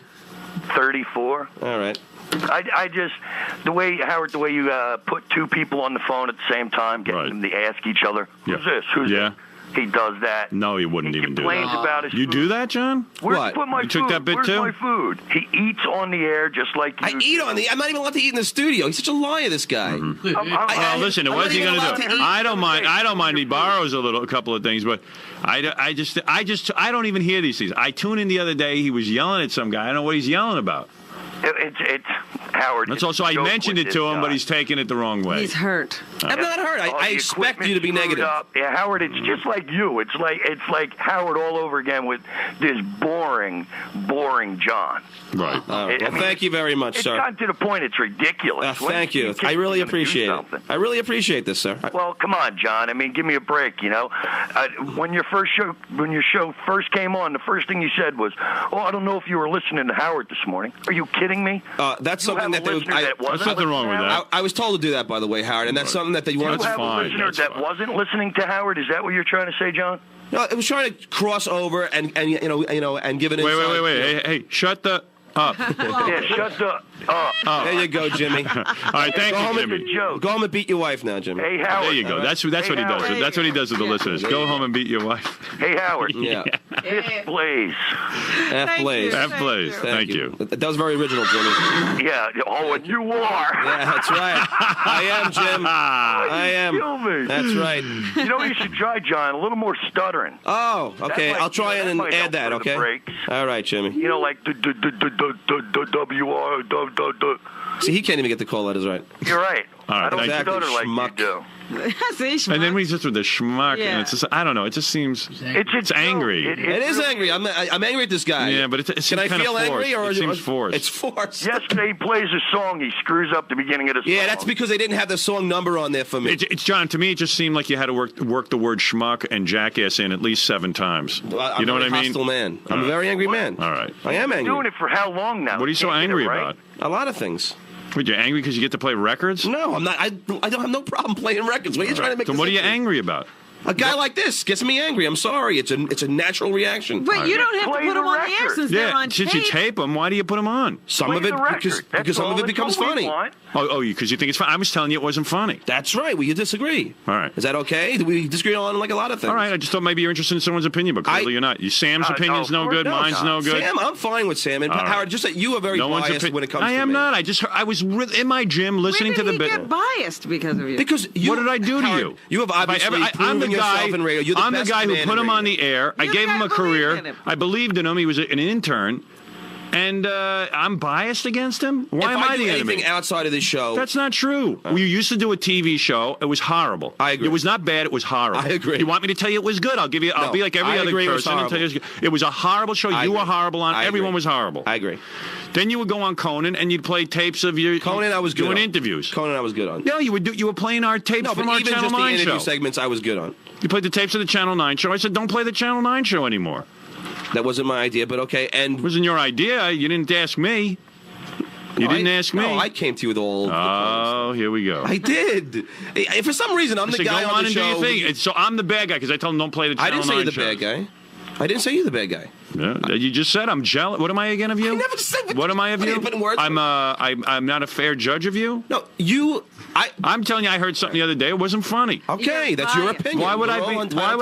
34. All right. I just the way you put 2 people on the phone at the same time, getting them to ask each other, who's this? Who's this? He does that. No, he wouldn't even do that. About his you food. do that, John? Where'd you put my you food? took that bit Where's too? my food? He eats on the air just like you. I eat on the. I'm not even allowed to eat in the studio. He's such a liar, this guy. Well, listen, what's he going to do? I don't mind. He borrows a couple of things, but I don't even hear these things. I tuned in the other day. He was yelling at some guy. I don't know what he's yelling about. It's Howard. That's also I mentioned it to him, but he's taking it the wrong way. He's hurt. I'm not hurt. I expect you to be negative. Yeah, Howard. It's just like you. It's like Howard all over again with this boring John. Right. Well, thank you very much, sir. It's gotten to the point it's ridiculous. Thank you. I really appreciate it. I really appreciate this, sir. Well, come on, John. I mean, give me a break. When your show first came on, the first thing you said was, "Oh, I don't know if you were listening to Howard this morning." Are you kidding me? That's something that they would. There's nothing wrong with that. I was told to do that, by the way, Howard, and that's something that they wanted to find. You have a listener that wasn't listening to Howard. Is that what you're trying to say, John? No, it was trying to cross over and give it. Wait! Hey! Shut the up. Yeah, shut the up. There you go, Jimmy. All right, thank you, Jimmy. Go home and beat your wife now, Jimmy. Hey, Howard. There you go. That's what he does. That's what he does with the listeners. Go home and beat your wife. Hey, Howard. Yeah. This plays. F plays. F plays. Thank you. That was very original, Jimmy. Yeah. Oh, and you are. Yeah, that's right. I am, Jim. I am. Kill me. That's right. You know what you should try, John? A little more stuttering. Oh, okay. I'll try it and add that, okay? All right, Jimmy. You know, like WR. See, he can't even get the call letters right. You're right. All right, I don't stutter like schmuck. you do. See, and then we just with the schmuck, and it's just, I don't know. It just seems it's angry. It is angry. I'm angry at this guy. Yeah, but it can I feel angry or it seems forced? It's forced. Yesterday he plays a song, he screws up the beginning of the song. Yeah, that's because they didn't have the song number on there for me. It's John. To me, it just seemed like you had to work the word schmuck and jackass in at least 7 times. You know what I mean? I'm a hostile man. I'm a very angry man. All right. I am angry. Doing it for how long now? What are you so angry about? A lot of things. What, you're angry because you get to play records? No, I'm not. I don't have no problem playing records. What are you trying to make? So what are you angry about? A guy like this gets me angry. I'm sorry. It's a natural reaction. But you don't have to put them on the air since they're on since tape. you tape them, why do you put them on? Some of it because some of it becomes funny. Because you think it's funny. I was telling you it wasn't funny. That's right. We disagree. All right. Is that okay? We disagree on like a lot of things. All right. I just thought maybe you're interested in someone's opinion, but clearly you're not. Sam's opinion's no good. Mine's no good. Sam, I'm fine with Sam. And Howard, just that you are very biased when it comes to me. I am not. I was in my gym listening to the bit. Get biased because of you. Because what did I do to you? You have obviously proven yourself in radio. You're the I'm the best guy who man put in him radio. on the air. I gave him a career. I believed in him. He was an intern. And I'm biased against him? Why am I the enemy? Anything outside of this show? That's not true. We used to do a TV show. It was horrible. I agree. It was not bad. It was horrible. I agree. You want me to tell you it was good? I'll give you. I'll be like every other person and tell you it was a horrible show. You were horrible on. Everyone was horrible. I agree. Then you would go on Conan and you'd play tapes of your Conan. I was good doing on. interviews. Conan, I was good on. No, you were playing our tapes from our Channel 9 show. No, but even just the interview segments, I was good on. You played the tapes of the Channel 9 show. I said, don't play the Channel 9 show anymore. That wasn't my idea, but okay. And it wasn't your idea. You didn't ask me. You didn't ask me. No, I came to you with all. Oh, here we go. I did. For some reason, I'm the guy on the show. Go on and do your thing. So I'm the bad guy because I told him don't play the Channel 9 I didn't say you're the bad guy. I didn't say you're the bad guy. Yeah, you just said I'm jealous. What am I again of you? I never said. What am I of you? I'm not a fair judge of you. No, you. I'm telling you, I heard something the other day. It wasn't funny. Okay, that's your opinion. Why would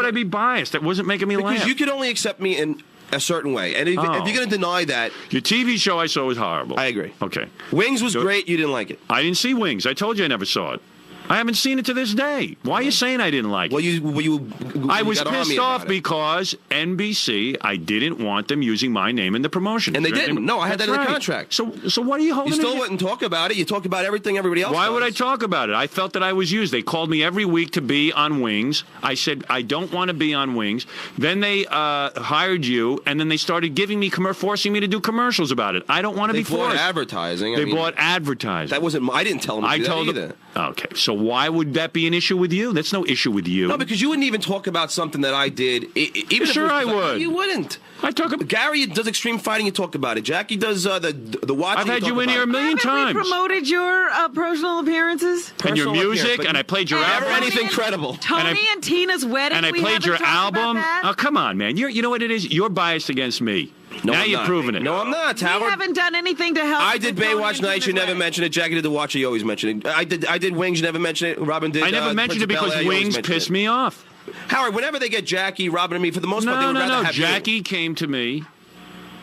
I be biased? That wasn't making me laugh. Because you could only accept me in a certain way, and if you're going to deny that, your TV show I saw was horrible. I agree. Okay, Wings was great. You didn't like it. I didn't see Wings. I told you I never saw it. I haven't seen it to this day. Why are you saying I didn't like it? I was pissed off because NBC, I didn't want them using my name in the promotion. And they didn't. No, I had that in the contract. So what are you holding? You still wouldn't talk about it. You talk about everything everybody else Why does. would I talk about it? I felt that I was used. They called me every week to be on Wings. I said, I don't want to be on Wings. Then they hired you, and then they started giving me forcing me to do commercials about it. I don't want to be forced. They bought advertising. They bought advertising. That wasn't. I didn't tell them to do that either. Okay, so why would that be an issue with you? That's no issue with you. No, because you wouldn't even talk about something that I did. Even sure I would. You wouldn't. I talk about Gary does extreme fighting. You talk about it. Jackie does the watching. I've had you in here a million times. We promoted your personal appearances and your music, and I played your album. Never anything credible. Tony and Tina's wedding. And I played your album. Oh, come on, man. You know what it is? You're biased against me. No, now I'm you're not. proving it. No, I'm not, Howard. We haven't done anything to help. I did Baywatch Nights. You never mentioned it. Jackie did The Watcher. You always mention it. I did Wings. You never mentioned it. Robin did. I never mentioned it because Wings pissed me off. Howard, whenever they get Jackie, Robin, and me, for the most part, they would rather have Jackie came to me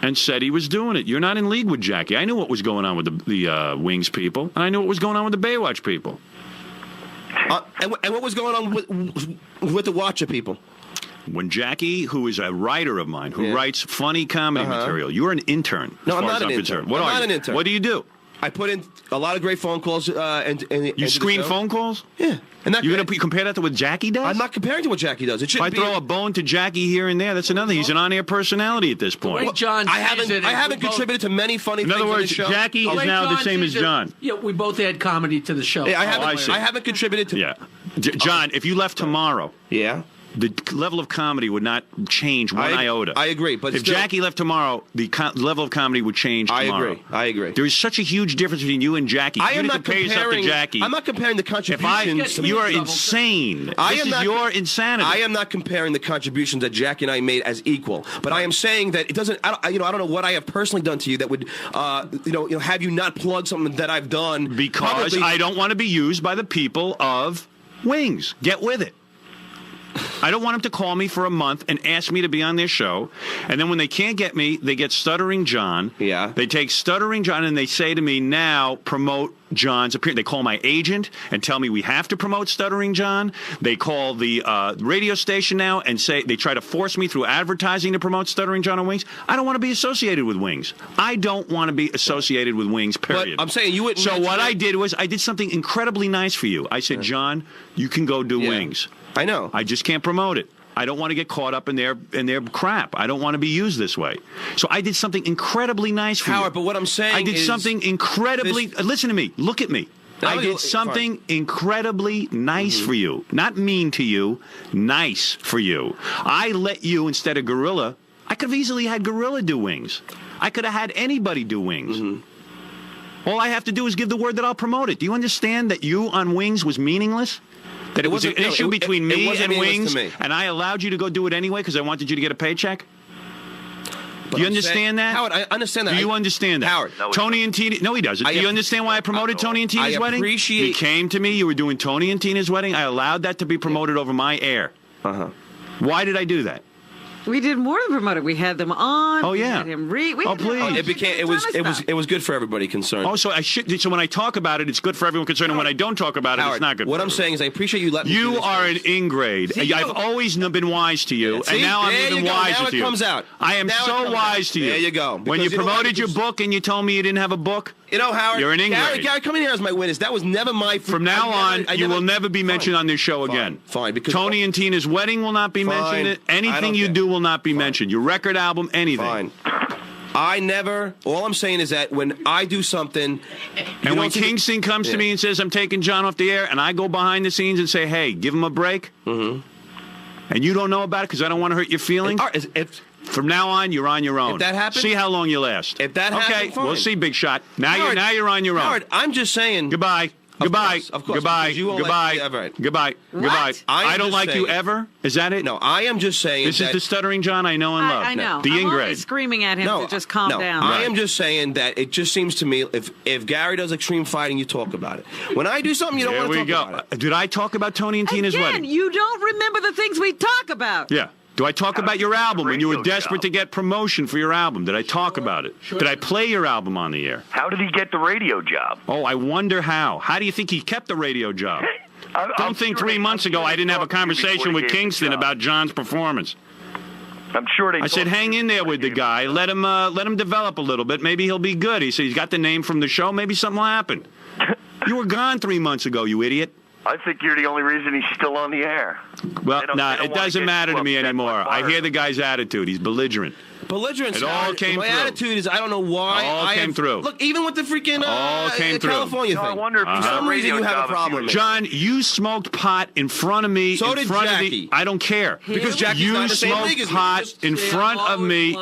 and said he was doing it. You're not in league with Jackie. I knew what was going on with the Wings people, and I knew what was going on with the Baywatch people. And what was going on with the Watcher people? When Jackie, who is a writer of mine, who writes funny comedy material, you're an intern. No, I'm not an intern. What I'm are not you? an intern. What do you do? I put in a lot of great phone calls. And you screen phone calls? Yeah. And you're going to compare that to what Jackie does? I'm not comparing to what Jackie does. It if I throw a bone to Jackie here and there, that's another. He's an on-air personality at this point. Well, John, I haven't contributed to many funny things. In other words, the show. Jackie is now the same as John. Yeah, we both add comedy to the show. Yeah, I haven't contributed to. Yeah, John, if you left tomorrow. Yeah. The level of comedy would not change one iota. I agree, but if Jackie left tomorrow, the level of comedy would change tomorrow. I agree. There is such a huge difference between you and Jackie. I am not comparing Jackie. I'm not comparing the contributions. You are insane. This is your insanity. I am not comparing the contributions that Jackie and I made as equal, but I am saying that it doesn't. I don't know what I have personally done to you that would, have you not plug something that I've done. Because I don't want to be used by the people of Wings. Get with it. I don't want them to call me for a month and ask me to be on their show. And then when they can't get me, they get Stuttering John. Yeah. They take Stuttering John and they say to me, now promote John's appearance. They call my agent and tell me we have to promote Stuttering John. They call the radio station now and say they try to force me through advertising to promote Stuttering John on Wings. I don't want to be associated with Wings. I don't want to be associated with Wings, period. But I'm saying you wouldn't. So what I did was I did something incredibly nice for you. I said, John, you can go do Wings. I know. I just can't promote it. I don't want to get caught up in their crap. I don't want to be used this way. So I did something incredibly nice for you. Howard, but what I'm saying I did something incredibly... Listen to me. Look at me. I did something incredibly nice for you. Not mean to you. Nice for you. I let you, instead of Gorilla... I could have easily had Gorilla do Wings. I could have had anybody do Wings. Mm-hmm. All I have to do is give the word that I'll promote it. Do you understand that you on Wings was meaningless? That it was an issue between me and Wings, to me. and I allowed you to go do it anyway because I wanted you to get a paycheck? Do you understand that? Howard, I understand that. Do you understand that? Howard. Tony and Tina. No, he doesn't. Do you understand why I promoted Tony and Tina's wedding? You came to me. You were doing Tony and Tina's wedding. I allowed that to be promoted over my air. Why did I do that? We did more than promote it. We had them on. Oh, yeah. We had him read. We had please. It was good for everybody concerned. Oh, so so when I talk about it, it's good for everyone concerned, and when I don't talk about it, Howard, it's not good. What I'm saying is, I appreciate you letting me do You this are first. an ingrate. I've always been wise to you, and now I'm even wiser to you. Now it comes out. I am so wise to you. There you go. When you promoted your book and you told me you didn't have a book, you know, Howard, you're an ingrate. Gary, come in here as my witness. That was never my. From now on, you will never be mentioned on this show again. Fine, because Tony and Tina's wedding will not be mentioned. Anything you do will not be mentioned. Your record album, anything. Fine. I never. All I'm saying is that when I do something, and when Kingston comes to me and says I'm taking John off the air, and I go behind the scenes and say, "Hey, give him a break," and you don't know about it because I don't want to hurt your feelings. From now on, you're on your own. If that happens, see how long you last. If that happens, we'll see, Big Shot. Now you're on your own. Howard, I'm just saying. Goodbye. Goodbye. Of course. Goodbye. Goodbye. Goodbye. Goodbye. I don't like you ever. Is that it? No, I am just saying. This is the stuttering John I know and love. I know. The I'm ingrate. always screaming at him to just calm down. I am just saying that it just seems to me if Gary does extreme fighting, you talk about it. When I do something, you don't want to talk about it. Did I talk about Tony and Tina's wedding? You don't remember the things we talk about. Yeah. Do I talk about your album when you were desperate to get promotion for your album? Did I talk about it? Did I play your album on the air? How did he get the radio job? Oh, I wonder how. How do you think he kept the radio job? Don't think 3 months ago I didn't have a conversation with Kingston about John's performance. I'm sure they. I said, hang in there with the guy. Let him develop a little bit. Maybe he'll be good. He said he's got the name from the show. Maybe something will happen. You were gone 3 months ago, you idiot. I think you're the only reason he's still on the air. Well, it doesn't matter to me anymore. I hear the guy's attitude. He's belligerent. Belligerence. It all came my through. attitude is I don't know why. All came through. Look, even with the freaking through. California thing. I wonder if for some reason you have a problem with me. John, you smoked pot in front of me. So in did front Jackie. Of the, I don't care. Because Jackie's you not in the same league as me. smoked pot in front of me.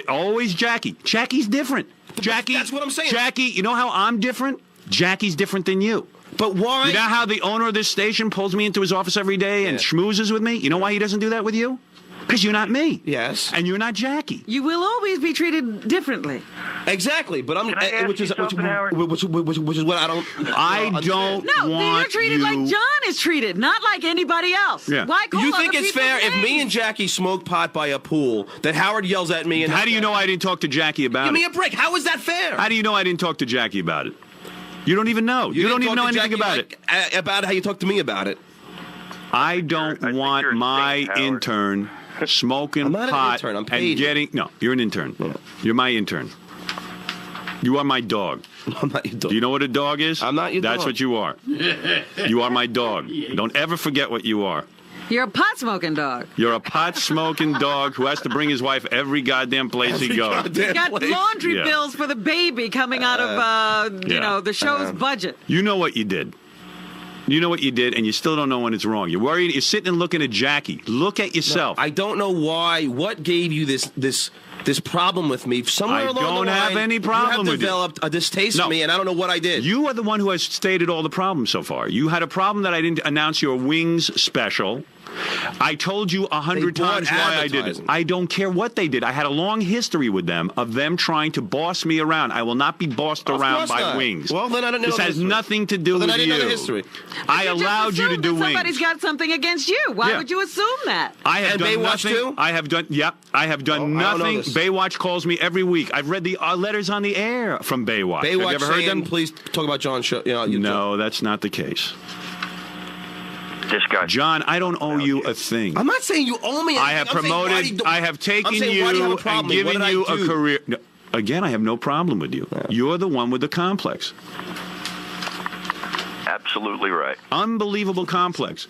Always Jackie. Jackie's different. Jackie. That's what I'm saying. Jackie, you know how I'm different? Jackie's different than you. But why? You know how the owner of this station pulls me into his office every day and schmoozes with me? You know why he doesn't do that with you? Because you're not me. Yes. And you're not Jackie. You will always be treated differently. Exactly. But I'm, which is what I don't. I don't No, want you're treated like John is treated, not like anybody else. Yeah. Why call You other think it's people's fair if names? me and Jackie smoke pot by a pool that Howard yells at me? And how do you know I didn't talk to Jackie about Give it? me a break. How is that fair? How do you know I didn't talk to Jackie about it? You don't even know. You don't even know anything about it. About how you talk to me about it. I don't want my intern smoking I'm not pot an intern. I'm and paid. getting. No, you're an intern. Yeah. You're my intern. You are my dog. I'm not your dog. Do you know what a dog is? I'm not your dog. That's what you are. You are my dog. Don't ever forget what you are. You're a pot-smoking dog. You're a pot-smoking dog who has to bring his wife every goddamn place he goes. He's got laundry bills for the baby coming out of, the show's budget. You know what you did. You know what you did, and you still don't know when it's wrong. You're worried. You're sitting and looking at Jackie. Look at yourself. No, I don't know why. What gave you this problem with me? Somewhere along the line, I don't have any problem you with have developed a distaste for me, and I don't know what I did. You are the one who has stated all the problems so far. You had a problem that I didn't announce your Wings special. I told you 100 times why I did it. I don't care what they did. I had a long history with them of them trying to boss me around. I will not be bossed around by Wings. Well, then I don't know. This has nothing to do with then I didn't you. know the history. I allowed you to do Wings. Somebody's got something against you. Why would you assume that? I have and done Baywatch nothing. too? I have done. Yep. I have done nothing. Baywatch calls me every week. I've read the letters on the air from Baywatch. Have you ever heard them? Please talk about John's show. No, that's not the case. This guy. John, I don't owe you a thing. I'm not saying you owe me anything. I have promoted. I have taken you and given you a career. No, again, I have no problem with you. You're the one with the complex. Absolutely right. Unbelievable complex.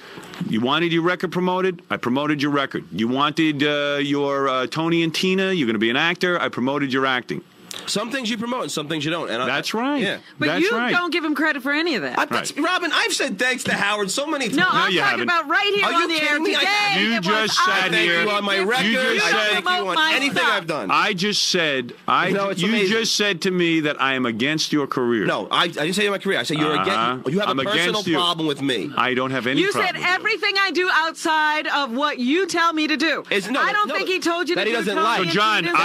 You wanted your record promoted? I promoted your record. You wanted your Tony and Tina? You're going to be an actor? I promoted your acting. Some things you promote and some things you don't. And that's right. Yeah. But you don't give him credit for any of that. Robin, I've said thanks to Howard so many times. No, I'm talking about right here on the air today. You just sat here. You on my record. You just I said thank you on anything I've done. I just said. It's you just said to me that I am against your career. No, I didn't say my career. I said you're against. You have a personal problem with me. I don't have any. You problem said everything I do outside of what you tell me to do. I don't think he told you that to he do doesn't Tony like. and So John, Tony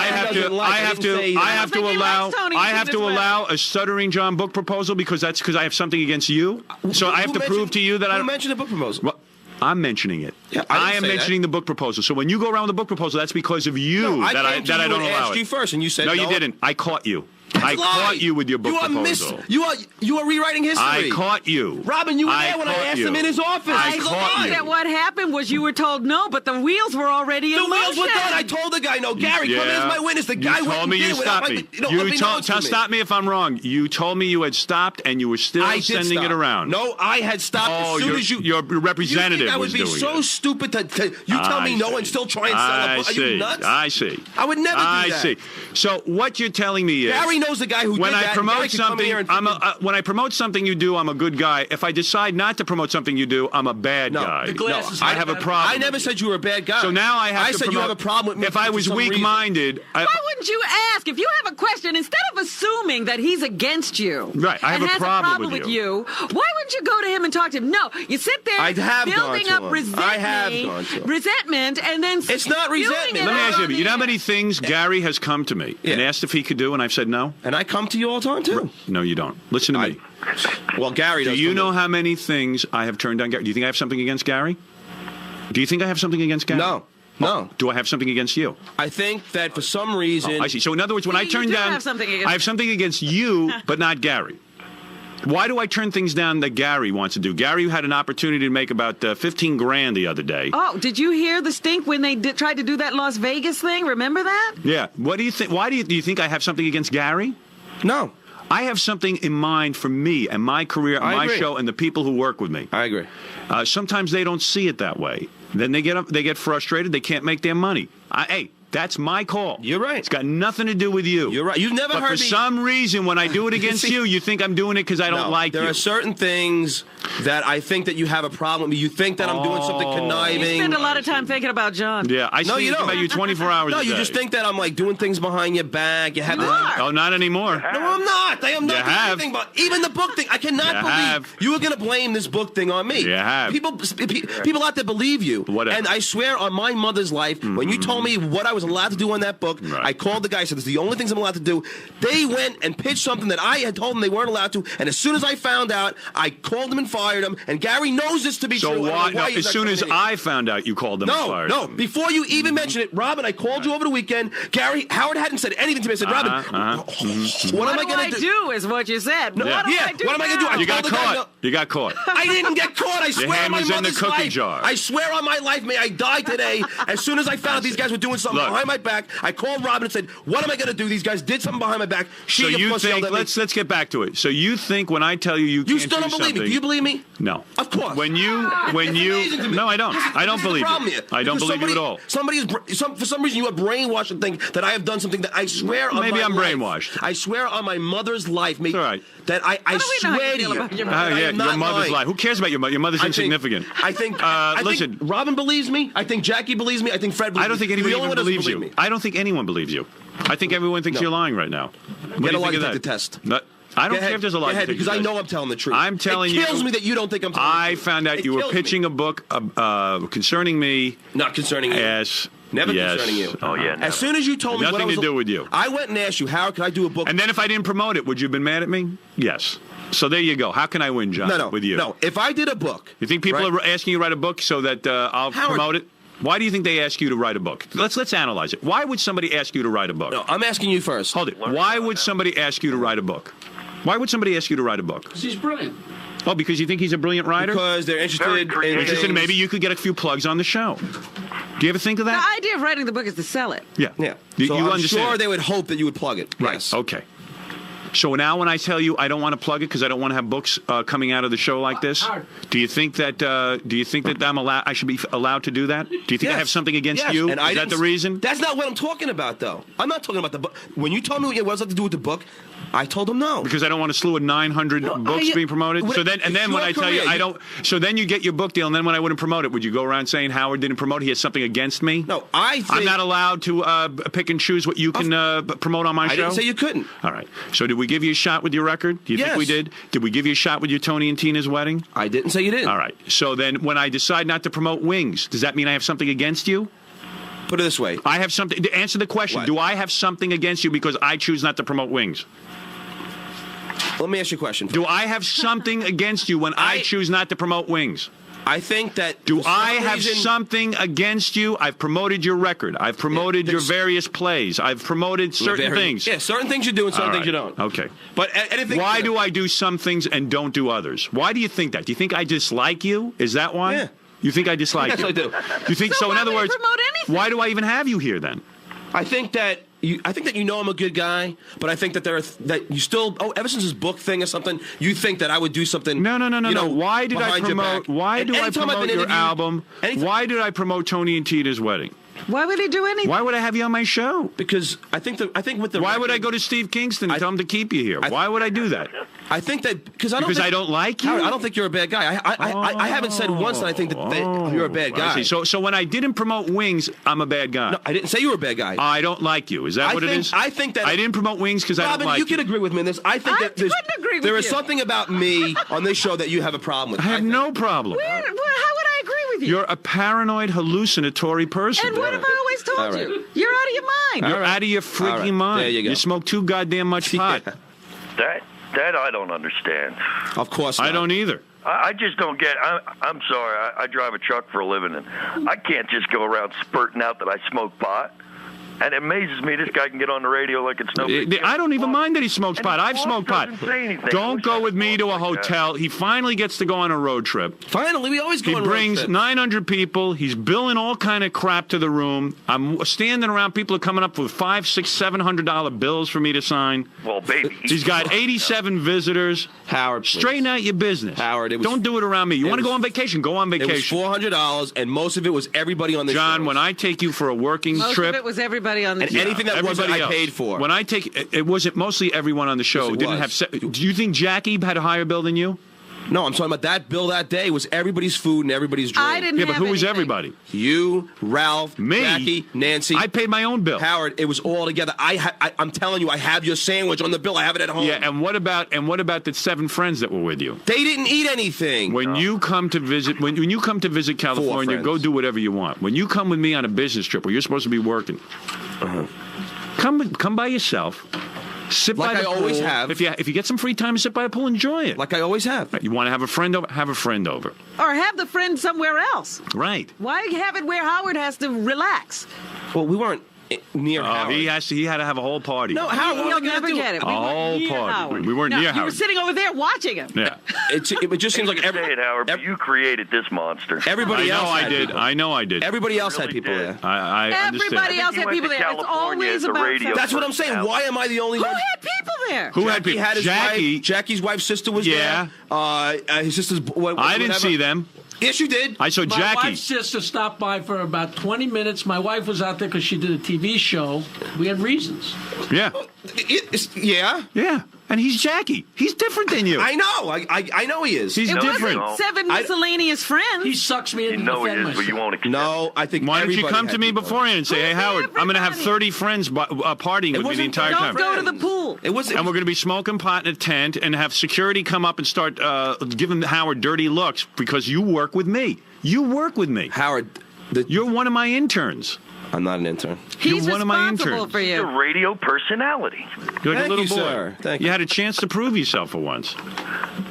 I have to allow a Stuttering John book proposal because I have something against you. So I have to prove to you that I don't mention the book proposal. Well, I'm mentioning it. Yeah, I am mentioning the book proposal. So when you go around with the book proposal, that's because of you that I don't allow asked it. you first, and you said no. You didn't. I caught you. I caught you with your book proposal. You are rewriting history. I caught you. Robin, you were there when I asked him in his office. I thought that what happened was you were told no, but the wheels were already in motion. The wheels were done. I told the guy no. Gary, come in as my witness. The guy told me you stopped me. Stop me if I'm wrong. You told me you had stopped and you were still sending it around. No, I had stopped as soon as you. Your representative was doing it. I would be so stupid to you tell me no and still try and sell a book. Are you nuts? I see. I would never do that. I see. So what you're telling me is Gary knows the guy who did that. When I promote something you do, I'm a good guy. If I decide not to promote something you do, I'm a bad guy. I have a problem. I never said you were a bad guy. So now I have to said promote. You have a problem with me. If I was weak-minded, why wouldn't you ask? If you have a question, instead of assuming that he's against you, right? I have and a has problem with you. Why wouldn't you go to him and talk to him? No, you sit there building up resentment, and then it's not resentment. Let me ask you, you know how many things Gary has come to me and asked if he could do, and I've said no. And I come to you all the time too. No, you don't. Listen to me. Well, Gary does. Do you know how many things I have turned down Gary? Do you think I have something against Gary? Do you think I have something against Gary? No. No. Do I have something against you? I think that for some reason. I see. So in other words, when I turn down, I have something against you, but not Gary. Why do I turn things down that Gary wants to do? Gary had an opportunity to make about $15,000 the other day. Oh, did you hear the stink when they tried to do that Las Vegas thing? Remember that? Yeah. What do you think? Why do you think I have something against Gary? No. I have something in mind for me and my career and my show and the people who work with me. I agree. Sometimes they don't see it that way. Then they get frustrated. They can't make their money. Hey. That's my call. You're right. It's got nothing to do with you. You're right. You've never heard me. But for some reason, when I do it against you think I'm doing it because I don't like you. There are certain things that I think that you have a problem with me. You think that I'm doing something conniving. You spend a lot of time thinking about John. Yeah, I think about you 24 hours a day. No, you just think that I'm like doing things behind your back. You have Oh, not anymore. No, I'm not. I am not doing anything but even the book thing. I cannot believe you were going to blame this book thing on me. You have. People out there believe you. Whatever. And I swear on my mother's life, when you told me what I was allowed to do on that book, I called the guy, said, this is the only things I'm allowed to do. They went and pitched something that I had told them they weren't allowed to, and as soon as I found out, I called them and fired them, and Gary knows this to be true. So as soon as I found out, you called them and fired them? No, before you even mentioned it, Robin, I called you over the weekend. Gary, Howard hadn't said anything to me. I said, Robin, what am I going to do is what you said. No, what do I do what am I going to do? You got caught. You got caught. I didn't get caught. I swear on my mother's life. Jar. I swear on my life, may I die today. As soon as I found out these guys were doing something behind my back, I called Robin and said, what am I going to do? These guys did something behind my back. So you think, let's get back to it. So you think when I tell you can't do something. You still don't believe me? Do you believe me? No. Of course. When you no, I don't. I don't believe you. I don't believe you at all. For some reason you are brainwashed and think that I have done something that I swear on Maybe my I'm life. brainwashed. I swear on my mother's life. All right. That I swear to you. Your mother's life. Who cares about your mother? Your mother's insignificant. I think listen. Robin believes me. I think Jackie believes me. I think Fred believes me. I don't think anybody even believes you. I don't think anyone believes you. I think everyone thinks you're lying right now. Get a lie detector test. I don't care if there's a lie detector because I know I'm telling the truth. I'm telling you. It kills me that you don't think I'm telling the truth. I found out you were pitching a book concerning me. Not concerning you. Yes. Never concerning you. Oh, yeah. As soon as you told me nothing to do with you. I went and asked you, Howard, can I do a book? And then if I didn't promote it, would you have been mad at me? Yes. So there you go. How can I win, John, with you? No, if I did a book. You think people are asking you to write a book so that I'll promote it? Why do you think they ask you to write a book? Let's analyze it. Why would somebody ask you to write a book? No, I'm asking you first. Hold it. Why would somebody ask you to write a book? Why would somebody ask you to write a book? Because he's brilliant. Oh, because you think he's a brilliant writer? Because they're interested in maybe you could get a few plugs on the show. Do you ever think of that? The idea of writing the book is to sell it. Yeah. Yeah. You I'm understand. sure they would hope that you would plug it. Right. Yes. Okay. So now when I tell you I don't want to plug it because I don't want to have books coming out of the show like this, do you think that I should be allowed to do that? Do you think I have something against you? And Is that the reason? That's not what I'm talking about, though. I'm not talking about the book. When you told me what it was to do with the book, I told him no. Because I don't want a slew of 900 books being promoted. So then when I tell you I don't, so then you get your book deal, and then when I wouldn't promote it, would you go around saying Howard didn't promote it? He has something against me? No, I'm not allowed to pick and choose what you can promote on my show? I didn't say you couldn't. All right. So did we give you a shot with your record? Do you think we did? Did we give you a shot with your Tony and Tina's wedding? I didn't say you did. All right. So then when I decide not to promote Wings, does that mean I have something against you? Put it this way. I have something. To answer the question. What? Do I have something against you because I choose not to promote Wings? Let me ask you a question. Do I have something against you when I choose not to promote Wings? I think that... Do I have something against you? I've promoted your record. I've promoted your various plays. I've promoted certain things. Yeah, certain things you do and certain things you don't. Okay. But anything... Why do I do some things and don't do others? Why do you think that? Do you think I dislike you? Is that why? Yeah. You think I dislike yes, you? I do. You think so? In other words, promote anything? Why do I even have you here then? I think that you know I'm a good guy, but I think that that you still ever since this book thing or something, you think that I would do something. No. Why did I promote? Why do I promote your album? Why did I promote Tony and Tina's wedding? Why would he do anything? Why would I have you on my show? Because I think with the Why would I go to Steve Kingston and tell him to keep you here? Why would I do that? I think that because I don't like you. I don't think you're a bad guy. I haven't said once that I think that you're a bad guy. I see. So when I didn't promote Wings, I'm a bad guy. No, I didn't say you were a bad guy. I don't like you. Is that what it is? I think that I didn't promote Wings because I don't like you. You can agree with me on this. I think that there is something about me on this show that you have a problem with. I have no problem. How would I agree with you? You're a paranoid, hallucinatory person. And what have I always told you? You're out of your mind. You're out of your freaking mind. There you go. You smoke too goddamn much pot. That I don't understand. Of course not. I don't either. I just don't get. I'm sorry. I drive a truck for a living, and I can't just go around spurting out that I smoke pot. And it amazes me this guy can get on the radio like it's no big deal. I don't even mind that he smokes pot. I've smoked pot. Don't go with me to a hotel. He finally gets to go on a road trip. Finally, we always go on road trips. He brings 900 people. He's billing all kind of crap to the room. I'm standing around. People are coming up with $500, $600, $700 bills for me to sign. Well, baby. He's got 87 visitors. Howard, straighten out your business. Howard, don't do it around me. You want to go on vacation? Go on vacation. It was $400, and most of it was everybody on the show. John, when I take you for a working trip. Most of it was everybody on the show. Anything that wasn't I paid for. When I take it wasn't mostly everyone on the show. Yes, didn't have. Do you think Jackie had a higher bill than you? No, I'm talking about that bill that day was everybody's food and everybody's drink. I didn't but who was everybody? You, Ralph, me, Jackie, Nancy. I paid my own bill. Howard, it was all together. I'm telling you, I have your sandwich on the bill. I have it at home. Yeah, and what about the 7 friends that were with you? They didn't eat anything. When you come to visit, when you come to visit California, go do whatever you want. When you come with me on a business trip where you're supposed to be working, come by yourself. Sit like by the I pool. always have. If you get some free time, sit by the pool, enjoy it. Like I always have. You want to have a friend over? Have a friend over. Or have the friend somewhere else. Right. Why have it where Howard has to relax? Well, we weren't near Howard. He had to have a whole party. No, Howard, he'll never get it. A whole party. We weren't near Howard. You were sitting over there watching him. Yeah. It just seems like Howard, but you created this monster. Everybody else had people. I know I did. Everybody else had people there. I Everybody else had people there. It's always about That's what I'm saying. Why am I the only one? Who had people there? Who had people? Jackie's wife's sister was there. His sister's. I didn't see them. Yes, you did. I saw Jackie. My wife's sister stopped by for about 20 minutes. My wife was out there because she did a TV show. We had reasons. Yeah. Yeah. And he's Jackie. He's different than you. I know. I know he is. He's different. Wasn't 7 miscellaneous friends. He sucks me in the he is, but you won't accept. No, I think. Why don't you come to me beforehand and say, "Hey, Howard, I'm going to have 30 friends partying with me the entire time. Don't go to the pool." And we're going to be smoking pot in a tent and have security come up and start giving Howard dirty looks because you work with me. You work with me, Howard. You're one of my interns. I'm not an intern. He's You're one of my interns. For you. He's a radio personality. You're like a little boy. Sir. Thank you. You had a chance to prove yourself for once.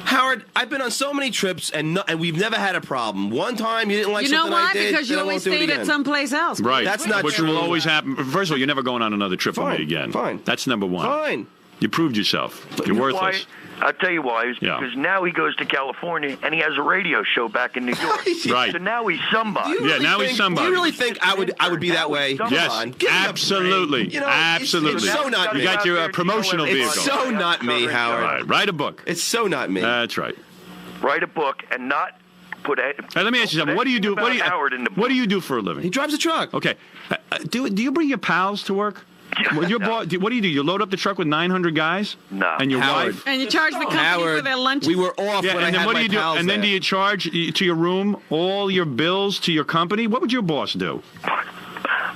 Howard, I've been on so many trips and we've never had a problem. One time you didn't like something I did. You know why? Because you always stayed at someplace else. Right. That's not Which true. will always happen. First of all, you're never going on another trip with me again. Fine. That's number one. Fine. You proved yourself. You're worthless. I'll tell you why. It's because now he goes to California and he has a radio show back in New York. Right. So now he's somebody. He's somebody. Do you really think I would be that way? Yes, absolutely. Absolutely. It's so not me. You got your promotional vehicle. It's so not me, Howard. Right. Write a book. It's so not me. That's right. Write a book and not put. Hey, let me ask you something. What do you do? What do you do for a living? He drives a truck. Okay. Do you bring your pals to work? What do you do? You load up the truck with 900 guys? No. And your Howard. wife? And you charge the company for their lunch? We were off when I had my pals And then do you charge to your room all your bills to your company? What would your boss do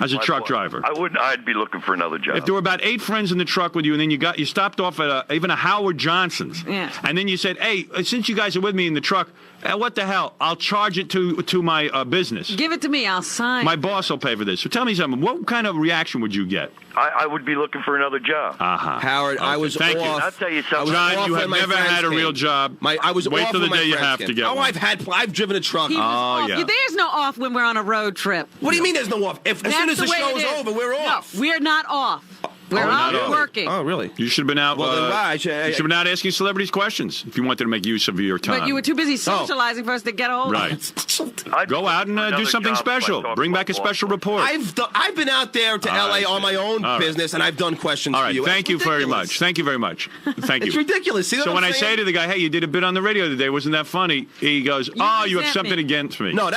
as a truck driver? I'd be looking for another job. If there were about 8 friends in the truck with you, and then you stopped off at even a Howard Johnson's, and then you said, "Hey, since you guys are with me in the truck, what the hell? I'll charge it to my business. Give it to me. I'll sign. My boss will pay for this." So tell me something. What kind of reaction would you get? I would be looking for another job. Howard, I was Thank off. You. I'll tell you something. John, you have never had a real job. I was Wait off till the when day my you friends have came. to get one. I've driven a truck. He was off. yeah. There's no off when we're on a road trip. What do you mean there's no off? As soon as the show is over, we're off. No, we're not off. We're out working. Oh, really? You should have been out. Well, then why? You should have been out asking celebrities questions if you wanted to make use of your time. But you were too busy socializing for us to get a hold of it. Right. Go out and do something special. Bring back a special report. I've been out there to L.A. on my own business, and I've done questions for you. Thank you very much. Thank you very much. Thank you. It's ridiculous. See so when I say to the guy, "Hey, you did a bit on the radio today. Wasn't that funny?" He goes, "Oh, you have something against me." No.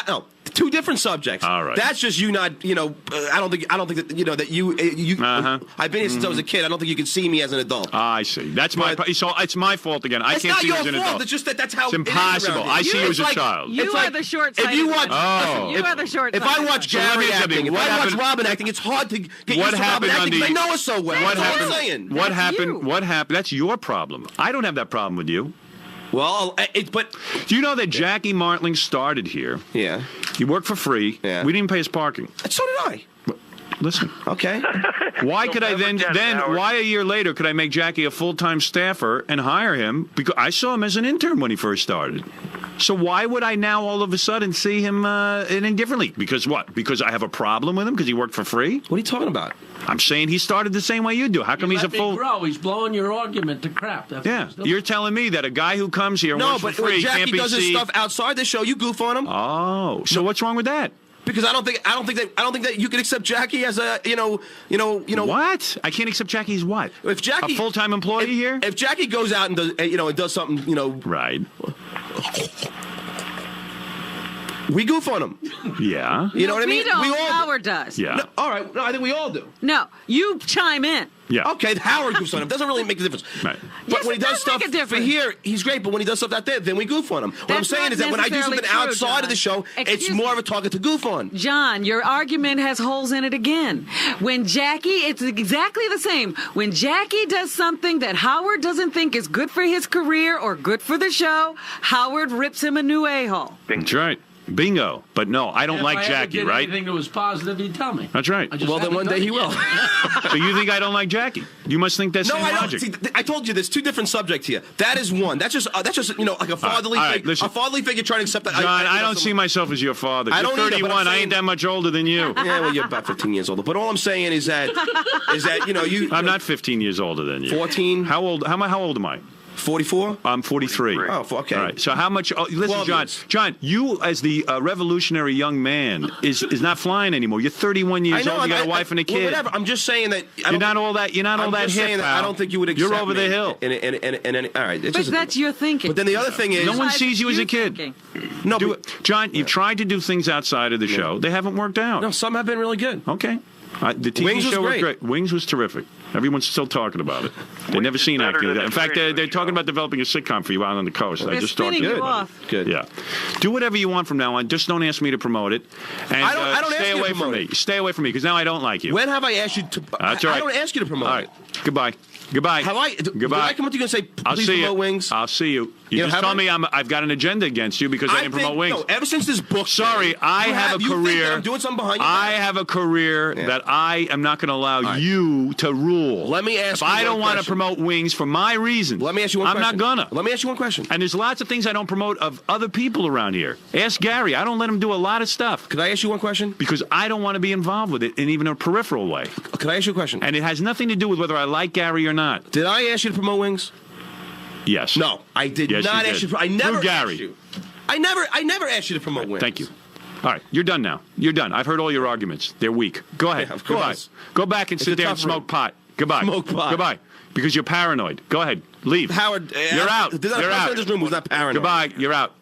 Two different subjects. All right. That's just you not, I don't think that, that you I've been here since I was a kid. I don't think you can see me as an adult. I see. That's so it's my fault again. I can't see you as an adult. It's not your fault. It's just that's how it's impossible. I see you as a child. You are the short-sighted. If you watch, you are the short-sighted. If I watch Gary acting, if I watch Robin acting, it's hard to get used to Robin acting because I know her so well. That's what I'm saying. What happened? What happened? That's your problem. I don't have that problem with you. Well, but do you know that Jackie Martling started here? Yeah. He worked for free. Yeah. We didn't pay his parking. So did I. Listen. Okay. Why could I then why a year later could I make Jackie a full-time staffer and hire him? Because I saw him as an intern when he first started. So why would I now all of a sudden see him indifferently? Because what? Because I have a problem with him because he worked for free? What are you talking about? I'm saying he started the same way you do. How come he's a full? Grow. He's blowing your argument to crap. That's you're telling me that a guy who comes here and works for free when Jackie can't be does his stuff outside the show, you goof on him. Oh, so what's wrong with that? Because I don't think that you can accept Jackie as a What? I can't accept Jackie as what? If Jackie a full-time employee here? If Jackie goes out and does and does something right. We goof on him. Yeah. You know what I mean? We all Howard does. Yeah. No, all right. No, I think we all do. No, you chime in. Yeah. Okay, Howard goofs on him. Doesn't really make a difference. Right. But when he does stuff for here, he's great. But when he does stuff out there, then we goof on him. What I'm saying is that when I do something outside of the show, it's more of a target to goof on. John, your argument has holes in it again. When Jackie, it's exactly the same. When Jackie does something that Howard doesn't think is good for his career or good for the show, Howard rips him a new a-hole. That's right. Bingo. But no, I don't like Jackie, right? Anything that was positive, you tell me. That's right. Well, then one day he will. So you think I don't like Jackie? You must think that's logic. See, I told you there's two different subjects here. That is one. That's just like a fatherly figure. A fatherly figure trying to accept that. John, I don't see myself as your father. You're 31. I ain't that much older than you. Yeah, well, you're about 15 years older. But all I'm saying is that you. I'm not 15 years older than you. 14. How old am I? 44? I'm 43. Oh, okay. All right. So how much? Listen, John. John, you as the revolutionary young man is not flying anymore. You're 31 years old. You got a wife and a kid. Well, whatever. I'm just saying that you're not all that. You're not all that hip. I don't think you would accept. You're over the hill. All right. But that's your thinking. But then the other thing is, no one sees you as a kid. No, John, you've tried to do things outside of the show. They haven't worked out. No, some have been really good. Okay. The TV show was great. Wings was terrific. Everyone's still talking about it. They've never seen acting. In fact, they're talking about developing a sitcom for you out on the coast. I just talked to you about it. Good. Yeah. Do whatever you want from now on. Just don't ask me to promote it. And I don't stay ask you away to promote from me. Stay away from me because now I don't like you. When have I asked you to? That's all right. I don't ask you to promote. All right. Goodbye. Goodbye. Have I? Goodbye. Did I come up to you and say, please promote Wings? I'll see you. You just told me I've got an agenda against you because I didn't promote wings. No, ever since this book. Sorry, I have a career. I'm doing something behind your back? I have a career that I am not going to allow you to rule. Let me ask you. If I don't want to question. promote wings for my reasons, let me ask you one I'm question. not gonna. Let me ask you one question. And there's lots of things I don't promote of other people around here. Ask Gary. I don't let him do a lot of stuff. Could I ask you one question? Because I don't want to be involved with it in even a peripheral way. Could I ask you a question? And it has nothing to do with whether I like Gary or not. Did I ask you to promote wings? Yes. No, I did yes, not ask you. I never Through Gary. asked you. I never asked you to promote wings. Thank you. All right, you're done now. You're done. I've heard all your arguments. They're weak. Go ahead. Yeah, of Goodbye. course. Go back and sit there and smoke pot. Goodbye. Smoke pot. Goodbye. Because you're paranoid. Go ahead. Leave. Howard, you're out. You're out. In this room who's not paranoid. Goodbye. You're out.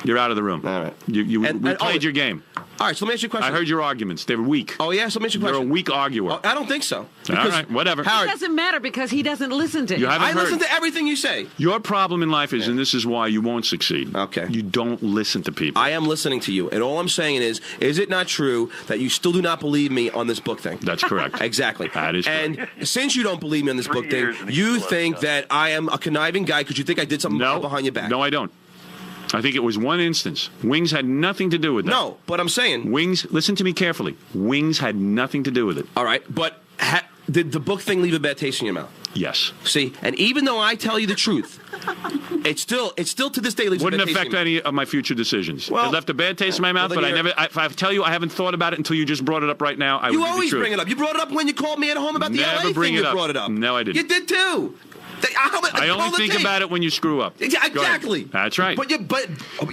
You're out of the room. All right. We played your game. All right, so let me ask you a question. I heard your arguments. They were weak. Oh, yeah? So let me ask you a question. You're a weak arguer. Oh, I don't think so. All right, whatever. It doesn't matter because he doesn't listen to you. I listen to everything you say. Your problem in life is, and this is why you won't succeed. Okay. You don't listen to people. I am listening to you. And all I'm saying is it not true that you still do not believe me on this book thing? That's correct. Exactly. That is correct. And since you don't believe me on this book thing, you think that I am a conniving guy because you think I did something behind your back. No, I don't. I think it was one instance. Wings had nothing to do with that. No, but I'm saying... Wings, listen to me carefully. Wings had nothing to do with it. All right, but did the book thing leave a bad taste in your mouth? Yes. See, and even though I tell you the truth, it still to this day leaves Wouldn't a bad taste affect any of my future decisions. Well, it left a bad taste in my mouth, but if I tell you I haven't thought about it until you just brought it up right now, I would You always bring it up. You brought it up when you called me at home about the LA thing. You brought it up. No, I didn't. You did too. I only think about it when you screw up. Exactly. That's right. But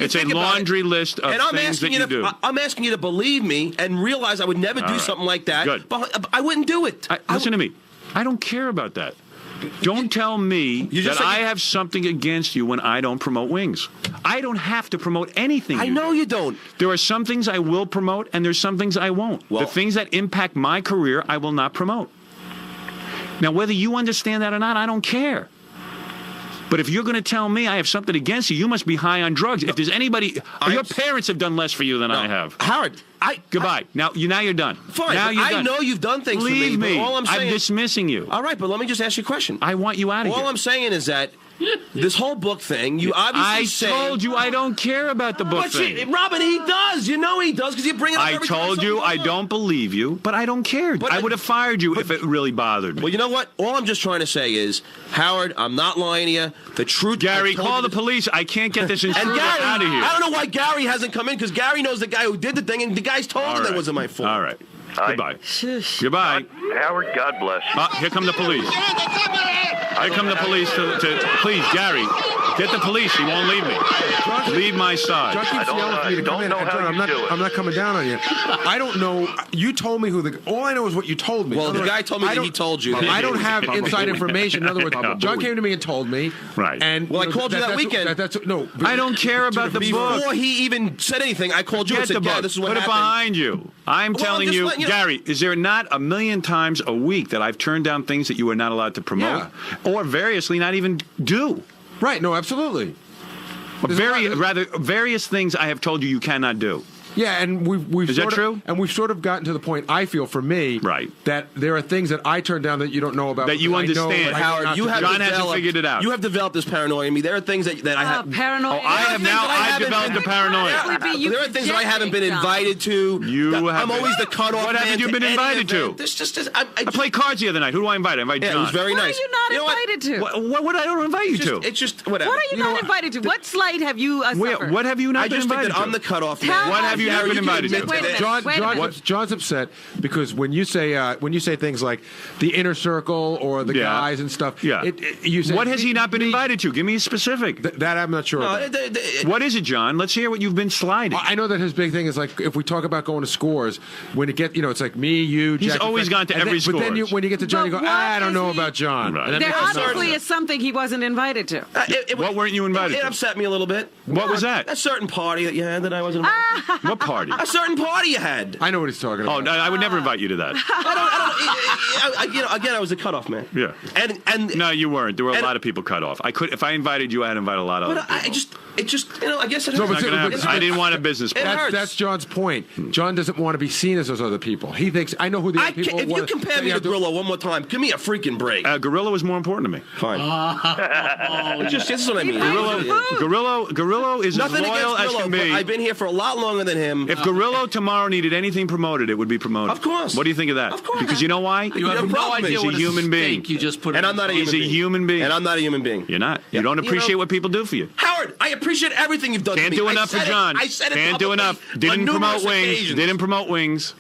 it's a laundry list of things that you do. I'm asking you to believe me and realize I would never do something like that. Good. But I wouldn't do it. Listen to me. I don't care about that. Don't tell me that I have something against you when I don't promote wings. I don't have to promote anything. I know you don't. There are some things I will promote, and there's some things I won't. The things that impact my career, I will not promote. Now, whether you understand that or not, I don't care. But if you're going to tell me I have something against you, you must be high on drugs. If there's anybody, your parents have done less for you than I have. Howard, goodbye. Now you're done. Fine. Now you're done. I know you've done things Leave for me. But all I'm saying, dismissing you. All right, but let me just ask you a question. I want you out of here. All I'm saying is that this whole book thing, you obviously I told you I don't care about the book thing. Robin, he does. You know he does because you bring it up I every time told you I don't believe you, but I don't care. I would have fired you if it really bothered me. Well, you know what? All I'm just trying to say is, Howard, I'm not lying to you. The truth. Gary, call the police. I can't get this intruder out of here. I don't know why Gary hasn't come in because Gary knows the guy who did the thing, and the guy's told him that wasn't my fault. All right. Goodbye. Goodbye. Howard, God bless you. Here come the police. Here come the police to please, Gary, get the police. He won't leave me. Leave my side. John keeps yelling for me to come in. I'm not coming down on you. I don't know. You told me all I know is what you told me. Well, the guy told me that he told you. I don't have inside information. In other words, John came to me and told me. Right. And I called you that weekend. I don't care about the book. Before he even said anything, I called you and said, yeah, this is what happened. Put it behind you. I'm telling you, Gary, is there not a million times a week that I've turned down things that you are not allowed to promote? Or variously not even do? Right, no, absolutely. Various things I have told you cannot do. Yeah, and we've is that true? And we've sort of gotten to the point, I feel, for me, that there are things that I turn down that you don't know about. That you understand. Howard, John hasn't figured it out. You have developed this paranoia in me. There are things that I have. Paranoia. I've developed a paranoia. There are things that I haven't been invited to. I'm always the cutoff. What haven't you been invited to? I played cards the other night. Who do I invite? I invite John. It was very nice. What are you not invited to? What I don't invite you to? It's just whatever. What are you not invited to? What slight have you suffered? What have you not been invited to? I just think that I'm the cutoff. What have you not been invited to? John's upset because when you say things like the inner circle or the guys and stuff, you say, what has he not been invited to? Give me a specific. That I'm not sure. What is it, John? Let's hear what you've been sliding. I know that his big thing is like if we talk about going to scores, when it gets it's like me, you, He's Jackie, always gone to every score. But then when you get to John, you go, I don't know about John. Right. There obviously is something he wasn't invited to. What weren't you invited to? It upset me a little bit. What was that? A certain party that you had that I wasn't invited to. What party? A certain party you had. I know what he's talking about. Oh, no, I would never invite you to that. Again, I was a cutoff man. Yeah. And no, you weren't. There were a lot of people cut off. If I invited you, I'd invite a lot of other people. It just, I guess it No, hurts. but I didn't want a business plan. That's John's point. John doesn't want to be seen as those other people. He thinks, I know who the other people If you compare me to Gorilla one more time, give me a freaking break. Gorilla was more important to me. Fine. This is what I mean. Gorilla is Nothing as loyal against as Gorilla, can but be. I've been here for a lot longer than him. If Gorilla tomorrow needed anything promoted, it would be promoted. Of course. What do you think of that? Of course. Because you know why? You have no idea He's what a human being. stake you just put. And I'm not a human He's being. a human being. And I'm not a human being. You're not. You don't appreciate what people do for you. Howard, I appreciate everything you've done Can't to me. do enough for John. I said it Can't do publicly enough. on Didn't promote numerous wings. occasions. Didn't promote wings.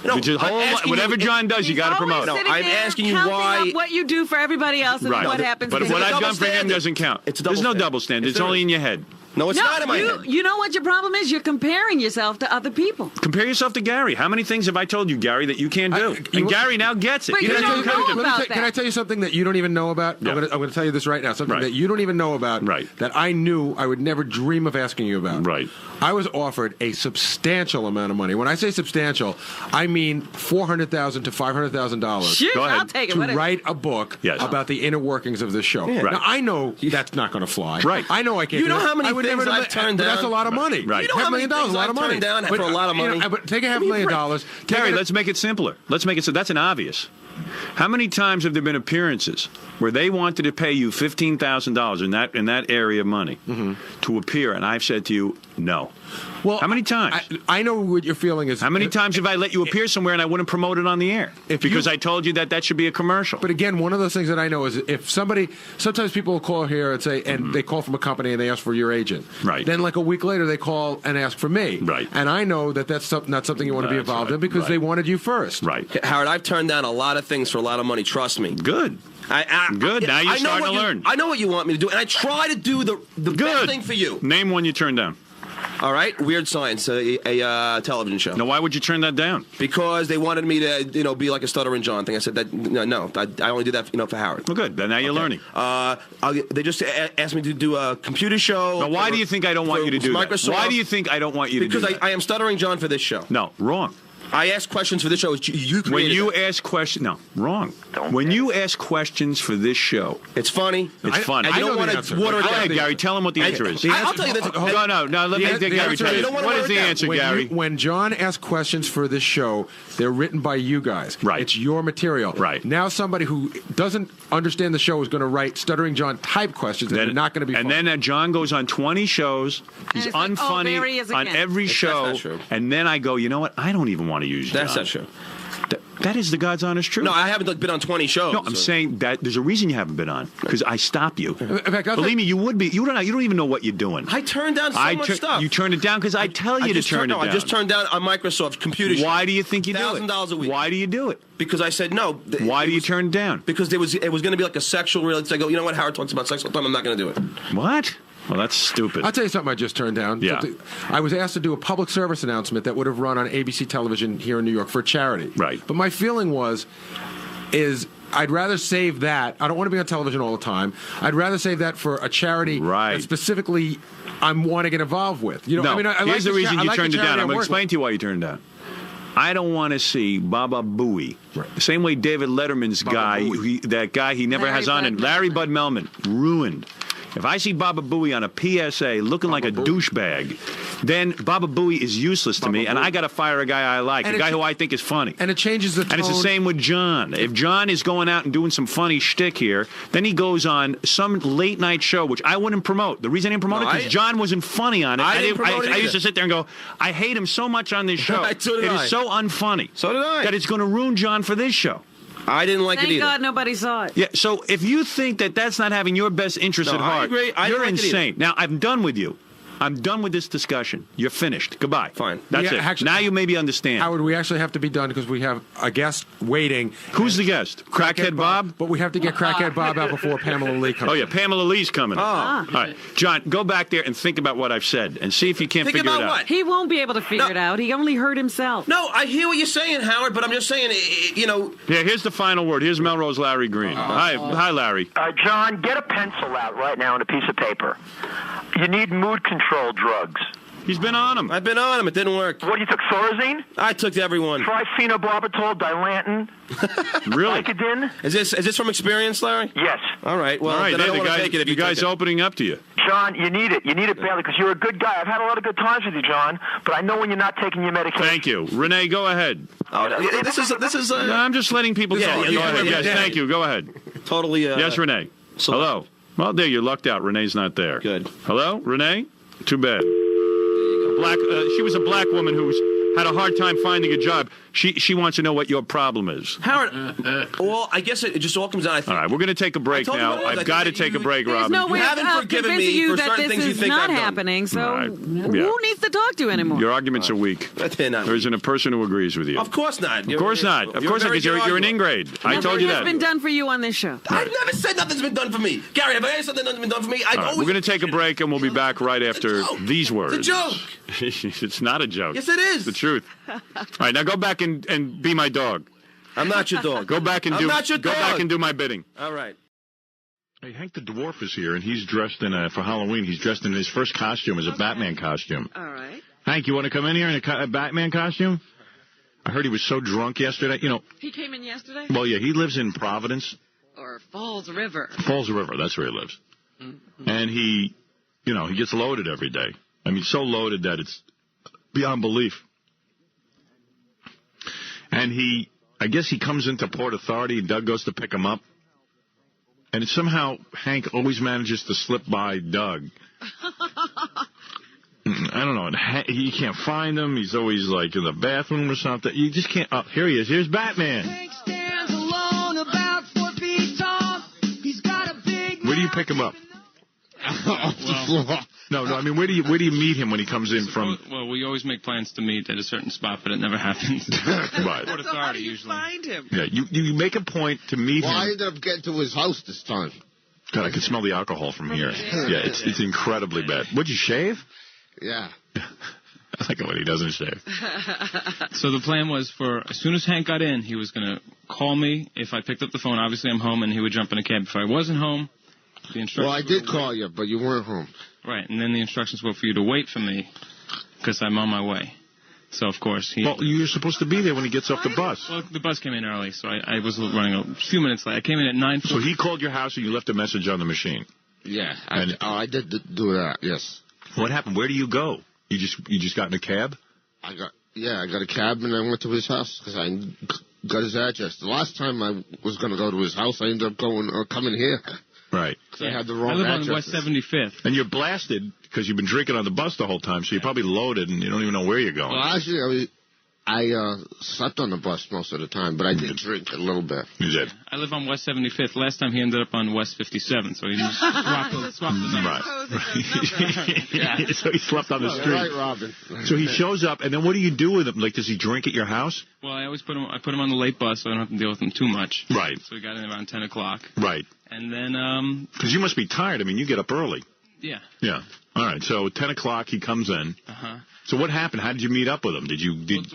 No, Which is I'm asking whatever you, John does, you got to promote. No, I'm asking you counting why. up what you do for everybody else and Right. what happens. But to what you. I've done for him doesn't count. There's no double standard. It's only in your head. No, it's not in my head. You know what your problem is? You're comparing yourself to other people. Compare yourself to Gary. How many things have I told you, Gary, that you can't do? And Gary now gets it. But you don't know about that. Can I tell you something that you don't even know about? Yeah. I'm going to tell you this right now. Something that you don't even know about. Right. That I knew I would never dream of asking you about. Right. I was offered a substantial amount of money. When I say substantial, I mean $400,000 to $500,000. Sure, I'll take it. To Whatever. write a book about the inner workings of this show. Yeah. Now Right. I know that's not going to fly. Right. I know I can't. You know do that. how many I would things never I've turned but down? That's a lot of money. Right. You know how many $500,000 is things a lot I've of money. turned down for a lot of money? But take $500,000. Gary, let's make it simpler. Let's make it so that's an obvious. How many times have there been appearances where they wanted to pay you $15,000 in that area of money to appear, and I've said to you, no. Well, how many times? I know what your feeling is. How many times have I let you appear somewhere and I wouldn't promote it on the air? Because I told you that should be a commercial. But again, one of those things that I know is if sometimes people will call here and say, and they call from a company and they ask for your agent. Right. Then like a week later they call and ask for me. Right. And I know that that's not something you want to be involved in because they wanted you first. Right. Howard, I've turned down a lot of things for a lot of money. Trust me. Good. Good. Now you're starting to learn. I know what you want me to do, and I try to do the best thing for you. Name one you turned down. All right, Weird Science, a television show. Now, why would you turn that down? Because they wanted me to, be like a Stuttering John thing. I said that no, I only do that, for Howard. Well, good. Then now you're learning. They just asked me to do a computer show. Now, why do you think I don't want you to do that? Microsoft. Why do you think I don't want you to do that? Because I am Stuttering John for this show. No, wrong. I ask questions for this show. You created when you ask questions, no, wrong. When you ask questions for this show, it's funny. It's funny. I don't want to water it down. Go ahead, Gary. Tell him what the answer is. I'll tell you this. No. Let me Gary tell you. What is the answer, Gary? When John asks questions for this show, they're written by you guys. Right. It's your material. Right. Now somebody who doesn't understand the show is going to write Stuttering John type questions that are not going to be funny. And then John goes on 20 shows. He's unfunny on every show. And then I go, you know what? I don't even want to use John. That's not true. That is the God's honest truth. No, I haven't been on 20 shows. No, I'm saying that there's a reason you haven't been on because I stop you. In fact, believe me, you would be. You don't even know what you're doing. I turned down so much stuff. You turned it down because I tell you to turn it down. I just turned down a Microsoft computer show. Why do you think you do it? $1,000 a week. Why do you do it? Because I said no. Why do you turn it down? Because it was going to be like a sexual reality. I go, you know what? Howard talks about sex all the time. I'm not going to do it. What? Well, that's stupid. I'll tell you something I just turned down. Yeah. I was asked to do a public service announcement that would have run on ABC television here in New York for a charity. Right. But my feeling is I'd rather save that. I don't want to be on television all the time. I'd rather save that for a charity that specifically I want to get involved with. You know, no, I mean, I here's like the reason you like turned it down. I'm going to working explain to you why you turned it down. I don't want to see Baba Booey. Right. The same way David Letterman's that guy he never has on, and Larry Bud Melman, ruined. If I see Baba Booey on a PSA looking like a douchebag, then Baba Booey is useless to me, and I got to fire a guy I like, a guy who I think is funny. And it changes the tone. And it's the same with John. If John is going out and doing some funny shtick here, then he goes on some late night show, which I wouldn't promote. The reason I didn't promote it is because John wasn't funny on it. I used to sit there and go, I hate him so much on this show. It is so unfunny. So did I. That it's going to ruin John for this show. I didn't like it either. Thank God nobody saw it. Yeah, so if you think that that's not having your best interest at heart, I agree. you're insane. Now, I'm done with you. I'm done with this discussion. You're finished. Goodbye. Fine. That's it. Actually, now you maybe understand. Howard, we actually have to be done because we have a guest waiting. Who's the guest? Crackhead Bob? But we have to get Crackhead Bob out before Pamela Lee comes. Oh, yeah, Pamela Lee's coming. Oh. All right. John, go back there and think about what I've said and see if you can't figure it out. He won't be able to figure it out. He only heard himself. No, I hear what you're saying, Howard, but I'm just saying, Yeah, here's the final word. Here's Melrose Larry Green. Hi, Larry. John, get a pencil out right now and a piece of paper. You need mood control drugs. He's been on them. I've been on them. It didn't work. What, you took Thorazine? I took everyone. Triphenobarbital, Dilantin. Really? Vicodin? Is this from experience, Larry? Yes. All right. Well, All right, then I don't the want to guy, take it if the you guy's took it. opening up to you. John, you need it. You need it badly because you're a good guy. I've had a lot of good times with you, John, but I know when you're not taking your medication. Thank you. Renee, go ahead. Oh, this is. No, I'm just letting people Yeah, talk. yeah, Go ahead. yeah, Yes, yeah. thank you. Go ahead. Totally. Yes, Renee. Hello. Well, there, you're lucked out. Renee's not there. Good. Hello, Renee? Too bad. She was a black woman who had a hard time finding a job. She wants to know what your problem is. Howard, well, I guess it just all comes down. I think. All right, we're going to take a break told you now. what it was. I've got to take a break, There's Robin. no way You haven't of forgiven convincing me you for that certain this things you is think not I've done. happening, so All right. who needs to talk to you anymore? Your arguments are weak. They're not There isn't a person who agrees with you. Of course not. Of course not. Of course not, because you're an ingrate. I told you Nothing has that. been done for you on this show. I've never said nothing's been done for me. Gary, have I ever said that nothing's been done for me? All right, we're going to take a break, and we'll be back right after these words. It's a joke. It's not a joke. Yes, it is. It's the truth. All right, now go back and be my dog. I'm not your dog. Go back and I'm not your go dog. back and do my bidding. All right. Hey, Hank the Dwarf is here, and he's dressed in for Halloween. He's dressed in his first costume as a Batman costume. All right. Hank, you want to come in here in a Batman costume? I heard he was so drunk yesterday. You know, He came in yesterday? well, yeah, he lives in Providence. Or Falls River. Falls River, that's where he lives. Mm-hmm. And he gets loaded every day. I mean, so loaded that it's beyond belief. And I guess he comes into Port Authority, and Doug goes to pick him up. And somehow Hank always manages to slip by Doug. I don't know. You can't find him. He's always like in the bathroom or something. You just can't. Oh, here he is. Here's Batman. Where do you pick him up? No, I mean, where do you meet him when he comes in from? Well, we always make plans to meet at a certain spot, but it never happens. Right. Port Authority usually. Find him. Yeah, you make a point to meet him. Well, I ended up getting to his house this time. God, I can smell the alcohol from here. Yeah, it's incredibly bad. Would you shave? Yeah. I like it when he doesn't shave. So the plan was as soon as Hank got in, he was going to call me. If I picked up the phone, obviously I'm home, and he would jump in a cab. If I wasn't home, the instructions Well, I did call you, but you weren't home. Right, and then the instructions were for you to wait for me because I'm on my way. So, of course, Well, you're supposed to be there when he gets off the bus. Well, the bus came in early, so I was running a few minutes late. I came in at 9:40. So he called your house and you left a message on the machine. Yeah, I did do that, yes. What happened? Where do you go? You just got in a cab? I got a cab and I went to his house because I got his address. The last time I was going to go to his house, I ended up coming here. Right. Because I had the wrong I live address. on West 75th. And you're blasted because you've been drinking on the bus the whole time, so you're probably loaded and you don't even know where you're going. Well, actually, I slept on the bus most of the time, but I did drink a little bit. You did? I live on West 75th. Last time he ended up on West 57, so he just swapped the numbers. Right. So he slept on the street. Right, Robin. So he shows up, and then what do you do with him? Like, does he drink at your house? Well, I always put him on the late bus, so I don't have to deal with him too much. Right. So we got in around 10 o'clock. Right. And then, because you must be tired. I mean, you get up early. Yeah. Yeah. All right. So 10 o'clock, he comes in. Uh-huh. So what happened? How did you meet up with him?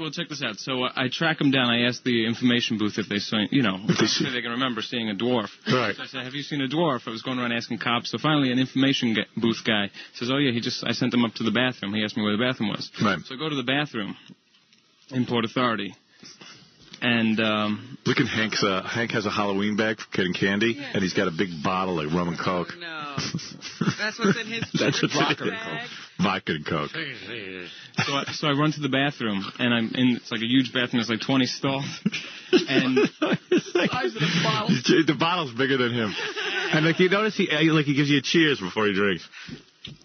Well, check this out. So I track him down. I asked the information booth if they saw, if they can remember seeing a dwarf. Right. So I said, have you seen a dwarf? I was going around asking cops. So finally, an information booth guy says, oh, yeah, I sent him up to the bathroom. He asked me where the bathroom was. Right. So I go to the bathroom in Port Authority. And look at Hank has a Halloween bag for getting candy, and he's got a big bottle of rum and coke. No. That's what's in his That's what's vodka in bag. Vodka and coke. So I run to the bathroom, and I'm in. It's like a huge bathroom. There's like 20 stalls, and the bottle's bigger than him. And like you notice, he gives you a cheers before he drinks.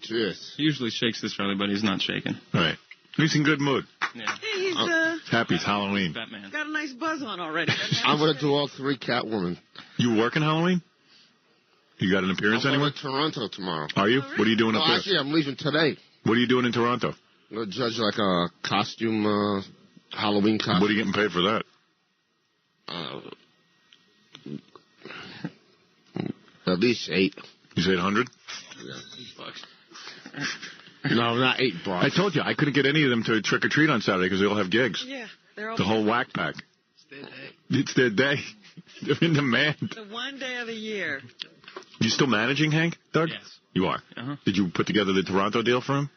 Cheers. He usually shakes this early, but he's not shaking. Right. He's in good mood. Yeah. Hey, he's Happy it's Halloween. Batman. got a nice buzz on already. I'm going to do all three Catwoman. You working Halloween? You got an appearance I'm anywhere? going to Toronto tomorrow. Are you? What are you doing up there? Actually, I'm leaving today. What are you doing in Toronto? I'm going to judge like a costume, Halloween costume. What are you getting paid for that? At least 8. You say 800? Yeah. No, not $8. I told you, I couldn't get any of them to trick-or-treat on Saturday because they all have gigs. Yeah, they're all the whole whack pack. It's their day. They're in demand. the one day of the year. You still managing, Hank, Doug? Yes. You are? Uh-huh. Did you put together the Toronto deal for him?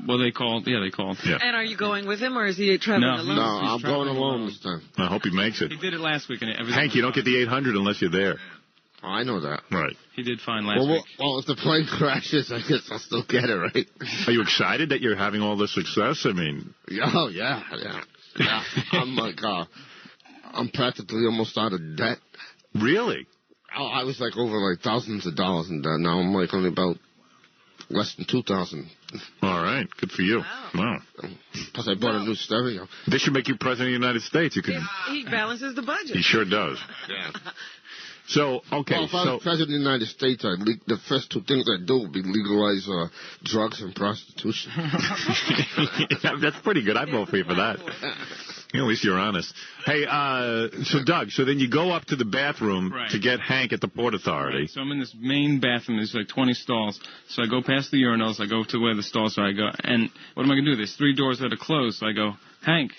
Well, they called. Yeah, they called. Yeah. And are you going with him, or is he traveling alone? No, I'm going alone this time. I hope he makes it. He did it last week. And Hank, you don't get the 800 unless you're there. Oh, I know that. Right. He did fine last week. Well, if the plane crashes, I guess I'll still get it, right? Are you excited that you're having all this success? I mean... Oh, yeah. I'm like, I'm practically almost out of debt. Really? Oh, I was like over like thousands of dollars in debt. Now I'm like only about less than 2,000. All right. Good for you. Wow. Plus I bought a new stereo. This should make you president of the United States. You could. He balances the budget. He sure does. Yeah. So, okay. Well, if I was president of the United States, the first two things I'd do would be legalize drugs and prostitution. Yeah, that's pretty good. I'd vote for you for that. At least you're honest. Hey, so Doug, so then you go up to the bathroom to get Hank at the Port Authority. Right. So I'm in this main bathroom. There's like 20 stalls. So I go past the urinals. I go to where the stalls are. I go, and what am I going to do? There's 3 doors that are closed. So I go, Hank.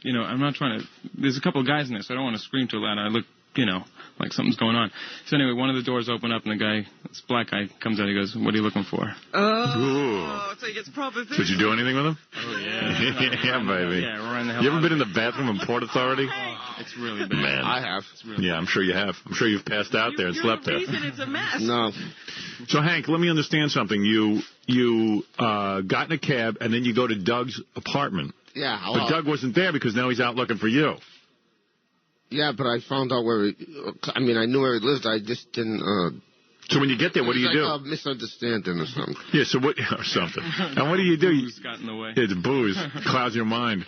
You know, I'm not trying to. There's a couple of guys in there, so I don't want to scream too loud. I look, you know, like something's going on. So anyway, one of the doors open up, and the guy, this black guy, comes out. He goes, "What are you looking for?" Oh, so he gets proposition. Did you do anything with him? Oh, yeah. Yeah, baby. Yeah, we're in the hell You ever out been of in the bathroom in Port Authority? It's really bad. Man. I have. Yeah, I'm sure you have. I'm sure you've passed out there and slept there. It's a mess. No. So, Hank, let me understand something. You got in a cab, and then you go to Doug's apartment. Yeah. But Doug wasn't there because now he's out looking for you. Yeah, but I found out where I knew where he lived. I just didn't... So when you get there, what do you do? A misunderstanding or something. Yeah, so what... Or something. And what do you do? Booze got in the way. Yeah, the booze clouds your mind.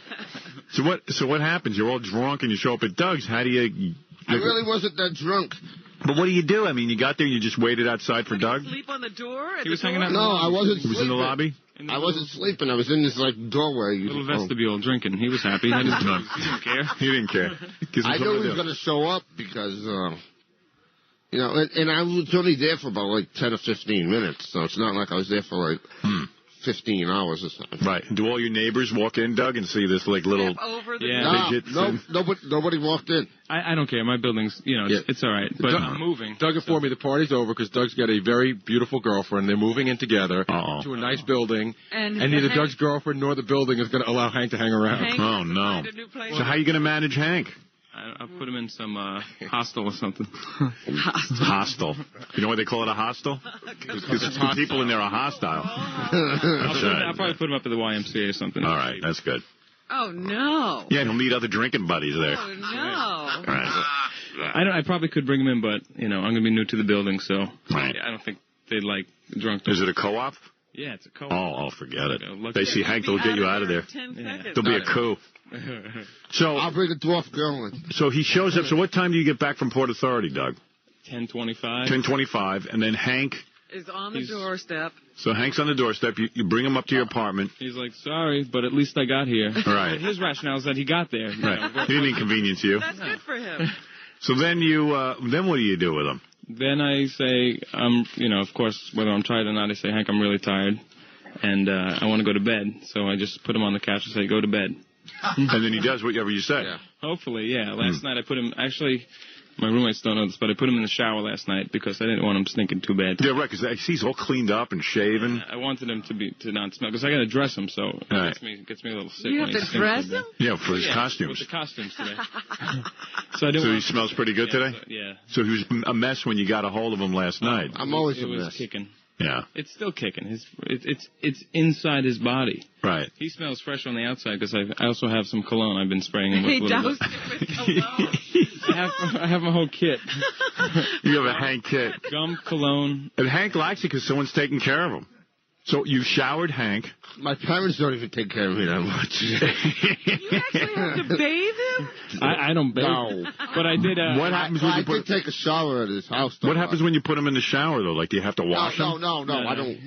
So what happens? You're all drunk and you show up at Doug's. How do you... I really wasn't that drunk. But what do you do? I mean, you got there and you just waited outside for Doug? Sleep on the door? He was hanging out. No, I wasn't He was sleeping. in the lobby? I wasn't sleeping. I was in this, doorway. Little vestibule drinking. He was happy. He didn't care. He didn't care. I knew he was going to show up because, and I was only there for about 10 or 15 minutes, so it's not like I was there for 15 hours or something. Right. Do all your neighbors walk in, Doug, and see this little midget? Nobody walked in. I don't care. My building's, it's all right. But I'm moving. Doug informed me the party's over because Doug's got a very beautiful girlfriend. They're moving in together to a nice building. And neither Doug's girlfriend nor the building is going to allow Hank to hang around. Oh, no. So how are you going to manage Hank? I'll put him in some hostel or something. Hostel. You know why they call it a hostel? Because the people in there are hostile. I'll probably put him up at the YMCA or something. All right, that's good. Oh, no. Yeah, and he'll meet other drinking buddies there. Oh, no. All right. I probably could bring him in, but, I'm going to be new to the building, so right. I don't think they'd like drunk. Is it a co-op? Yeah, it's a co-op. Oh, forget it. They see Hank, they'll get you out of there. There'll be a coup. So I'll bring a dwarf girl in. So he shows up. So what time do you get back from Port Authority, Doug? 10:25. 10:25, and then Hank is on the doorstep. So Hank's on the doorstep. You bring him up to your apartment. He's like, sorry, but at least I got here. Right. His rationale is that he got there. Right. He didn't inconvenience you. That's good for him. So then then what do you do with him? Then I say, of course, whether I'm tired or not, I say, Hank, I'm really tired, and I want to go to bed. So I just put him on the couch and say, go to bed. And then he does whatever you say. Yeah. Hopefully, yeah. Last night I put him, actually, my roommates don't know this, but I put him in the shower last night because I didn't want him stinking too bad. Yeah, right, because he's all cleaned up and shaven. I wanted him to not smell, because I got to dress him, so it gets me a little sick. You have to dress him? Yeah, for his costumes. With the costumes today. So he smells pretty good today? Yeah. So he was a mess when you got a hold of him last night. I'm always a mess. It was kicking. Yeah. It's still kicking. It's inside his body. Right. He smells fresh on the outside because I also have some cologne I've been spraying him with. He doused it with cologne. I have my whole kit. You have a Hank kit. Gum, cologne. And Hank likes it because someone's taking care of him. So you showered Hank. My parents don't even take care of me that much. You actually have to bathe him? I don't bathe. No. But I did. What happens when you did take a shower at his house. What happens when you put him in the shower, though? Like, do you have to wash him? No, I don't.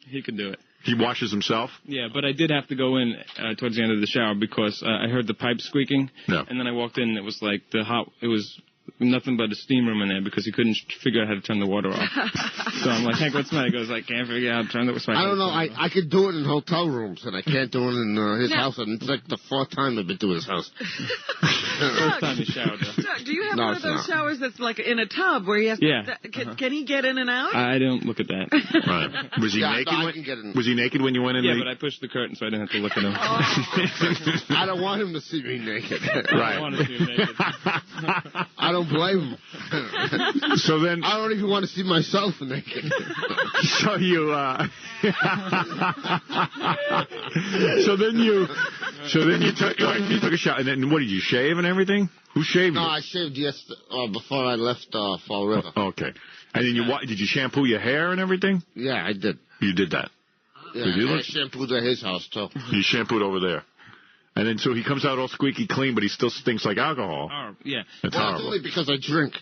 He can do it. He washes himself? Yeah, but I did have to go in towards the end of the shower because I heard the pipe squeaking. Yeah. And then I walked in and it was like it was nothing but a steam room in there because he couldn't figure out how to turn the water off. So I'm like, Hank, what's the matter? He goes, I can't figure out how to turn the water off. I don't know. I could do it in hotel rooms, and I can't do it in his house. And it's like the 4th time I've been to his house. First time he showered, though. Doug, do you have No, one of it's those not. showers that's like in a tub where he has Yeah. Can he get in and out? I don't look at that. Right. Was he Yeah, naked? no, I when, can get in. was he naked when you went in? Yeah, but I pushed the curtain so I didn't have to look at him. I don't want him to see me naked. I want to see him naked. I don't blame him. So then, I don't even want to see myself naked. so you, so then you took a shot, and then what did you shave and everything? Who shaved No, you? I shaved before I left Fall River. Okay, and then did you shampoo your hair and everything? Yeah, I did. You did that. Yeah, Did you I look- shampooed at his house too. You shampooed over there, and then so he comes out all squeaky clean, but he still stinks like alcohol. Yeah. That's Well, it's horrible. only because I drink.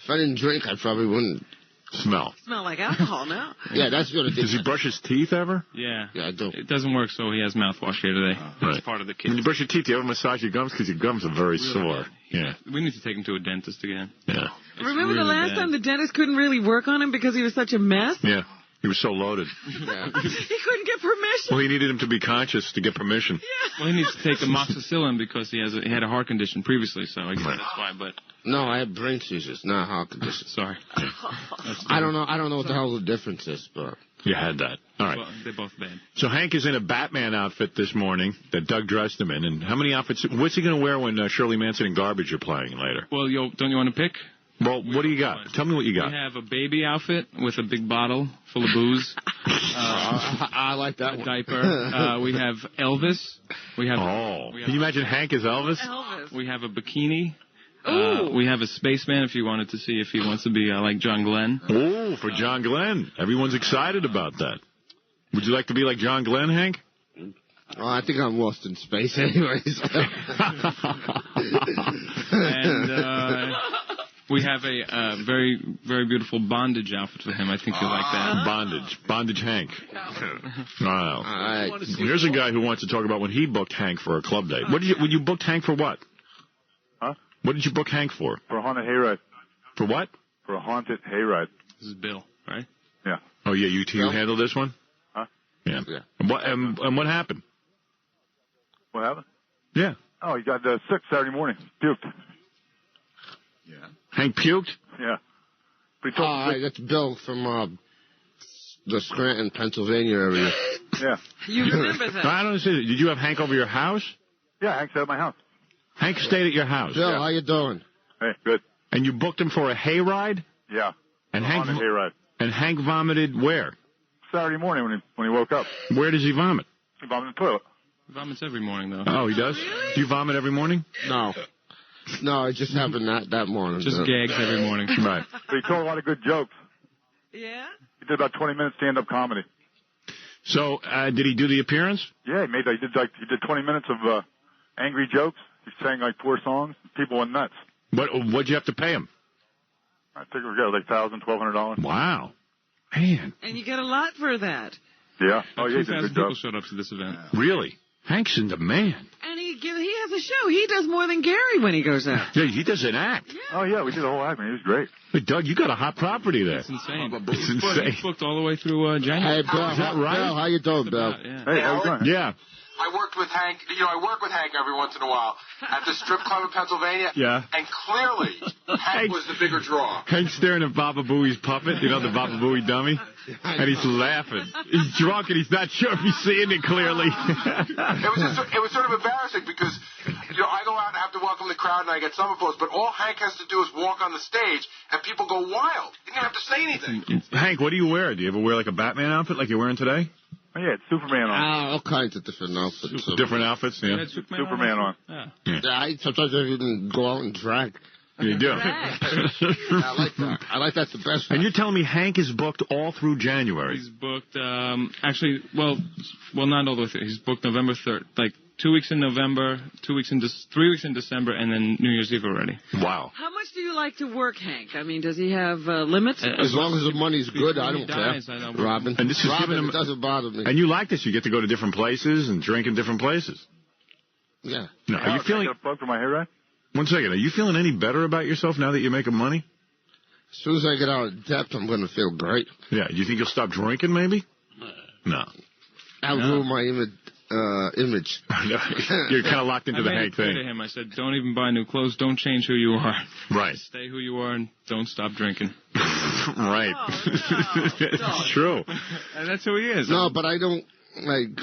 If I didn't drink, I probably wouldn't Smell. Smell like alcohol now. Yeah, that's good. Does he brush his teeth ever? Yeah. Yeah, I do. It doesn't work, so he has mouthwash here today. That's Right. part of the kit. When you brush your teeth, you ever massage your gums because your gums are very sore. Yeah. We need to take him to a dentist again. Yeah. Remember the really last bad. time the dentist couldn't really work on him because he was such a mess? Yeah. He was so loaded. He couldn't get permission. Well, he needed him to be conscious to get permission. Well, he needs to take amoxicillin because he had a heart condition previously, so I guess that's why. But No, I have brain seizures, not heart condition. sorry. I don't know what the hell the difference is, but You had that. All right. Well, they're both bad. So Hank is in a Batman outfit this morning that Doug dressed him in. And how many outfits? What's he going to wear when Shirley Manson and Garbage are playing later? Well, don't you want to pick? Well, what do you got? Tell me what you got. We have a baby outfit with a big bottle full of booze. I like that a one. diaper. We have Elvis. We have. Can you imagine Hank as Elvis? Elvis. We have a bikini. Ooh. We have a spaceman if you wanted to see if he wants to be like John Glenn. Oh, for John Glenn. Everyone's excited about that. Would you like to be like John Glenn, Hank? Oh, I think I'm lost in space anyways. And we have a very, very beautiful bondage outfit for him. I think you'll like that. Bondage Hank. Wow. Here's a guy who wants to talk about when he booked Hank for a club date. When you booked Hank for what? Huh? What did you book Hank for? For a haunted hayride. For what? For a haunted hayride. This is Bill, right? Yeah. Oh, yeah, you handle this one? Huh? Yeah. And what happened? What happened? Yeah. Oh, he got sick Saturday morning. Puked. Yeah. Hank puked? Yeah. But he told that's Bill from the Scranton, Pennsylvania area. Yeah. You remember that? I don't understand. Did you have Hank over your house? Yeah, Hank stayed at my house. Hank stayed at your house? Bill, how you doing? Hey, good. And you booked him for a hayride? Yeah. And On a hayride. And Hank vomited where? Saturday morning when he woke up. Where does he vomit? He vomited in the toilet. He vomits every morning, though. Oh, he does? Do you vomit every morning? No. No, it just happened that morning. Just gags every morning. Right. But he told a lot of good jokes. Yeah? He did about 20 minutes stand-up comedy. So, did he do the appearance? Yeah, he did 20 minutes of angry jokes. He sang like 4 songs. People went nuts. What'd you have to pay him? I think we got like $1,000, $1,200. Wow. Man. And you get a lot for that. Yeah. Oh, yeah, he did a 2,000 good people job. showed up to this event. Really? Hank's in demand. And he has a show. He does more than Gary when he goes out. Yeah, he does an act. Oh, yeah, we did a whole act, man. He was great. Hey, Doug, you got a hot property there. It's insane. It's insane. He's booked all the way through January. Hey, Bill, Is that right? Bill, how you doing, Bill? Hey, how you doing? Yeah. I worked with Hank. I work with Hank every once in a while at the strip club in Pennsylvania. Yeah. And clearly, Hank was the bigger draw. Hank's staring at Baba Booey's puppet, the Baba Booey dummy, and he's laughing. He's drunk and he's not sure if he's seeing it clearly. It was sort of embarrassing because, I go out and have to welcome the crowd and I get some applause, but all Hank has to do is walk on the stage and people go wild. He didn't have to say anything. Hank, what do you wear? Do you ever wear like a Batman outfit like you're wearing today? Oh, yeah, it's Superman on. All kinds of different outfits. Different outfits, yeah. Superman on. Yeah, sometimes I even go out and drag. You do. I like that. I like that's the best. And you're telling me Hank is booked all through January? He's booked, actually, well, not all the way through. He's booked November 3rd, like 2 weeks in November, 3 weeks in December, and then New Year's Eve already. Wow. How much do you like to work, Hank? I mean, does he have limits? As long as the money's good, I don't I care. don't Robin. And this is Robin, giving him, it doesn't bother me. and you like this. You get to go to different places and drink in different places. Yeah. No, are you feeling... I got a plug for my hayride? One second. Are you feeling any better about yourself now that you're making money? As soon as I get out of debt, I'm going to feel great. Yeah. Do you think you'll stop drinking, maybe? No. I'll ruin my image. image. You're kind of locked into the I made Hank it clear thing. to him. I said, don't even buy new clothes. Don't change who you are. Right. Stay who you are and don't stop drinking. Right. It's true. And that's who he is. No, but I don't, like,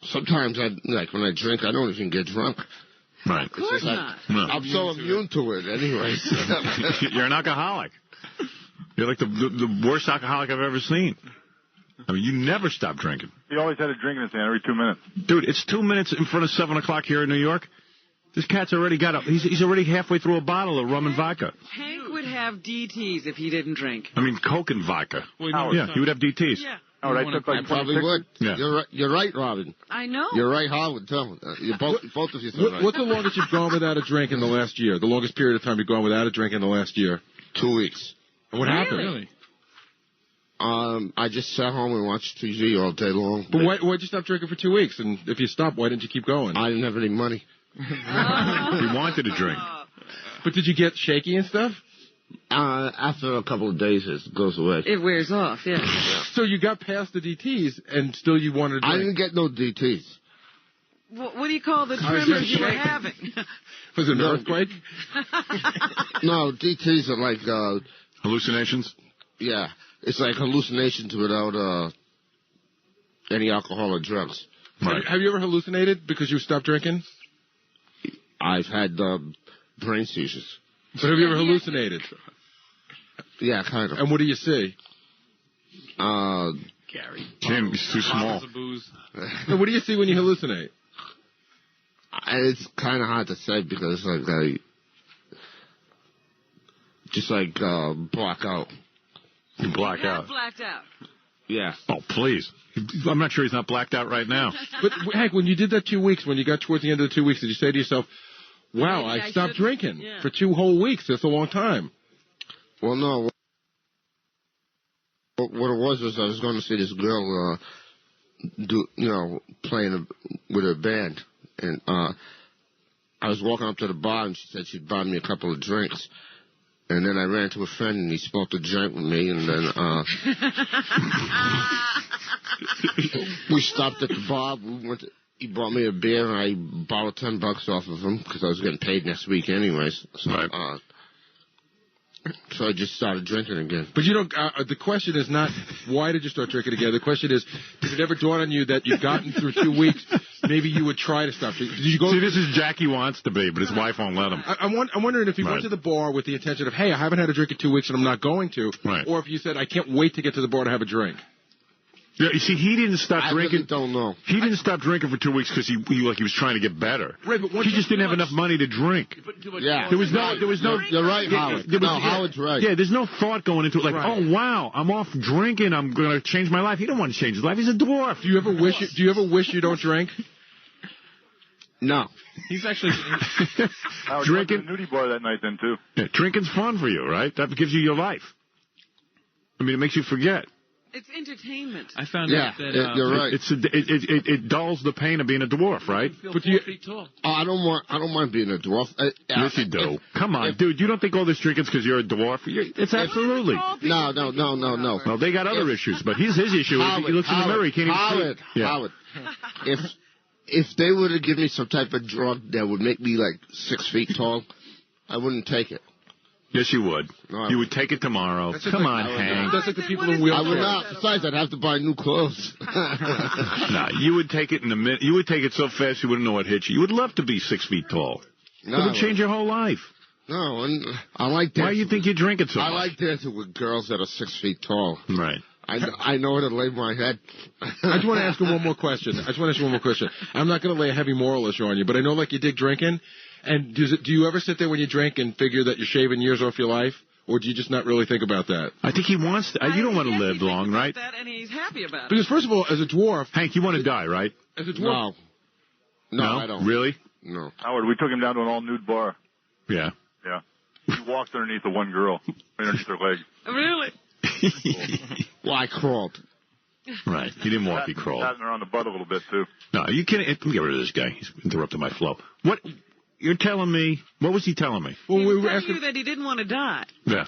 sometimes when I drink, I don't even get drunk. Right. Of course not. I'm so immune to it anyways. You're an alcoholic. You're like the worst alcoholic I've ever seen. I mean, you never stop drinking. He always had a drink in his hand every 2 minutes. Dude, it's 2 minutes in front of 7 o'clock here in New York. This cat's already got he's already halfway through a bottle of rum and vodka. Hank would have DTs if he didn't drink. I mean, Coke and vodka. Well, Yeah, he would have DTs. Yeah. I probably would. Yeah. You're right, Robin. I know. You're right, Howard. Tell you both of you. Right. What's the longest you've gone without a drink in the last year? The longest period of time you've gone without a drink in the last year? 2 weeks. And what happened? Really? I just sat home and watched TV all day long. But why'd you stop drinking for 2 weeks? And if you stopped, why didn't you keep going? I didn't have any money. He wanted to drink. But did you get shaky and stuff? After a couple of days, it goes away. It wears off, yeah. So you got past the DTs, and still you wanted to drink? I didn't get no DTs. What do you call the tremors you were having? Was it an earthquake? No, DTs are like... hallucinations? Yeah. It's like hallucinations without any alcohol or drugs. Right. Have you ever hallucinated because you stopped drinking? I've had brain seizures. But have you ever hallucinated? Yeah, kind of. And what do you see? Gary. Tim, he's too small. And what do you see when you hallucinate? It's kind of hard to say because I just black out. You black out. Blacked out. Yeah. Oh, please. I'm not sure he's not blacked out right now. But, Hank, when you did that 2 weeks, when you got towards the end of the 2 weeks, did you say to yourself, wow, I stopped drinking for 2 whole weeks? That's a long time. Well, no. What it was I was going to see this girl playing with her band. And I was walking up to the bar, and she said she'd buy me a couple of drinks. And then I ran to a friend, and he smoked a joint with me, and then we stopped at the bar. He bought me a beer, and I borrowed $10 off of him because I was getting paid next week anyways. So, right. So I just started drinking again. But you don't. The question is not why did you start drinking again. The question is, did it ever dawn on you that you've gotten through 2 weeks? Maybe you would try to stop drinking. Did you go? See, this is Jackie wants to be, but his wife won't let him. I'm wondering if he went to the bar with the intention of, hey, I haven't had a drink in 2 weeks and I'm not going to, right. Or if you said, I can't wait to get to the bar to have a drink. Yeah, you see, he didn't stop drinking. I really don't know. He didn't stop drinking for 2 weeks because he was trying to get better. Right, but he just didn't have enough money to drink. Yeah, there was no. You're right, Howard. Howard's right. Yeah, there's no thought going into it. Like, oh wow, I'm off drinking. I'm going to change my life. He don't want to change his life. He's a dwarf. Do you ever wish you don't drink? No. He's actually drinking. Nudie bar that night then too. Yeah, drinking's fun for you, right? That gives you your life. I mean, it makes you forget. It's entertainment. I found out that you're right. It dulls the pain of being a dwarf, right? But 4 feet tall. I don't mind being a dwarf. Yes, you do. Come on, dude. You don't think all this drinking's because you're a dwarf? It's absolutely. No. Well, they got other issues, but his issue is he looks in the mirror, he can't even see. Howard, if they were to give me some type of drug that would make me like 6 feet tall, I wouldn't take it. Yes, you would. No, you would take it tomorrow. Come on, Hank. That's like the people in wheelchairs. I would not. Besides, I'd have to buy new clothes. No, you would take it in a minute. You would take it so fast you wouldn't know what hit you. You would love to be 6 feet tall. No, it would change your whole life. No, and I like dancing. Why do you think you drink it so much? I like dancing with girls that are 6 feet tall. Right. I know where to lay my head. I just want to ask you one more question. I'm not going to lay a heavy moral issue on you, but I know like you dig drinking. And do you ever sit there when you drink and figure that you're shaving years off your life? Or do you just not really think about that? I think he wants to. You don't want to live long, right? That and he's happy about it. Because first of all, as a dwarf... Hank, you want to die, right? As a dwarf... No, I don't. Really? No. Howard, we took him down to an all-nude bar. Yeah. Yeah. He walked underneath the one girl, underneath her leg. Really? Well, I crawled. Right. He didn't walk, he crawled. Patting her on the butt a little bit, too. No, you can't. Let me get rid of this guy. He's interrupting my flow. What... You're telling me... What was he telling me? Well, he was telling you that he didn't want to die. Yeah.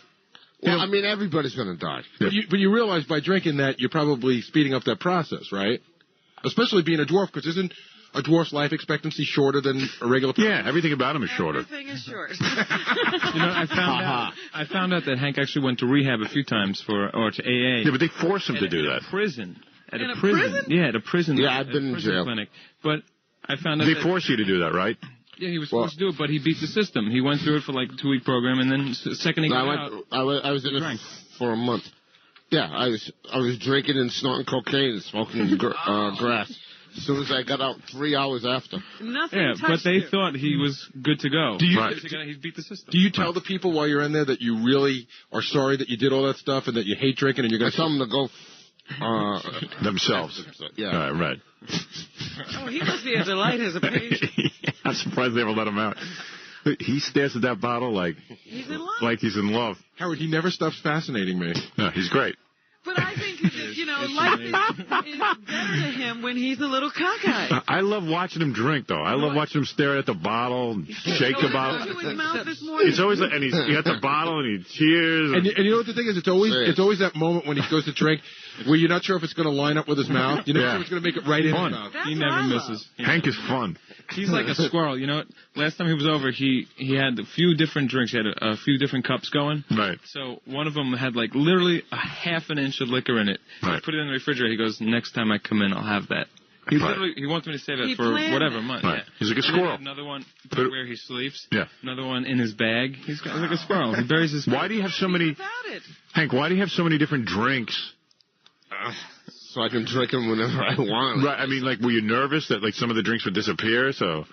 Well, I mean, everybody's going to die. But you realize by drinking that, you're probably speeding up that process, right? especially being a dwarf, because isn't a dwarf's life expectancy shorter than a regular person? Yeah, everything about him is shorter. Everything is short. I found out that Hank actually went to rehab a few times or to AA. Yeah, but they force him to do that. At a prison. In a prison? Yeah, at a prison. Yeah, I've been in jail. Clinic. But I found out They force you to do that, right? Yeah, he was supposed to do it, but he beat the system. He went through it for like a 2-week program, and then the second he got out... I was in it for a month. Yeah, I was drinking and snorting cocaine and smoking grass. As soon as I got out, 3 hours after. Nothing but they thought he was good to go. He beat the system. Do you tell the people while you're in there that you really are sorry that you did all that stuff and that you hate drinking and you're going to tell them to go themselves? Yeah. Right. Oh, he must be a delight as a patient. I'm surprised they ever let him out. He stares at that bottle like he's in love. Like he's in love. Howard, he never stops fascinating me. No, he's great. But I think, life is better to him when he's a little cockeyed. I love watching him drink, though. I love watching him stare at the bottle and shake the bottle. It's always, and he got the bottle and he cheers. And you know what the thing is? It's always that moment when he goes to drink where you're not sure if it's going to line up with his mouth. You're not sure if it's going to make it right in his mouth. He never misses. Hank is fun. He's like a squirrel. You know what? Last time he was over, he had a few different drinks. He had a few different cups going. Right. So one of them had like literally a half an inch of liquor in it. Right. He put it in the refrigerator. He goes, next time I come in, I'll have that. He literally he wants me to save it for whatever month. Right. Yeah. He's like a squirrel. Another one where he sleeps. Yeah. Another one in his bag. He's like a squirrel. He buries his. Why do you have so many? Hank, why do you have so many different drinks? So I can drink them whenever I want. Right. I mean, like, were you nervous that like some of the drinks would disappear? So.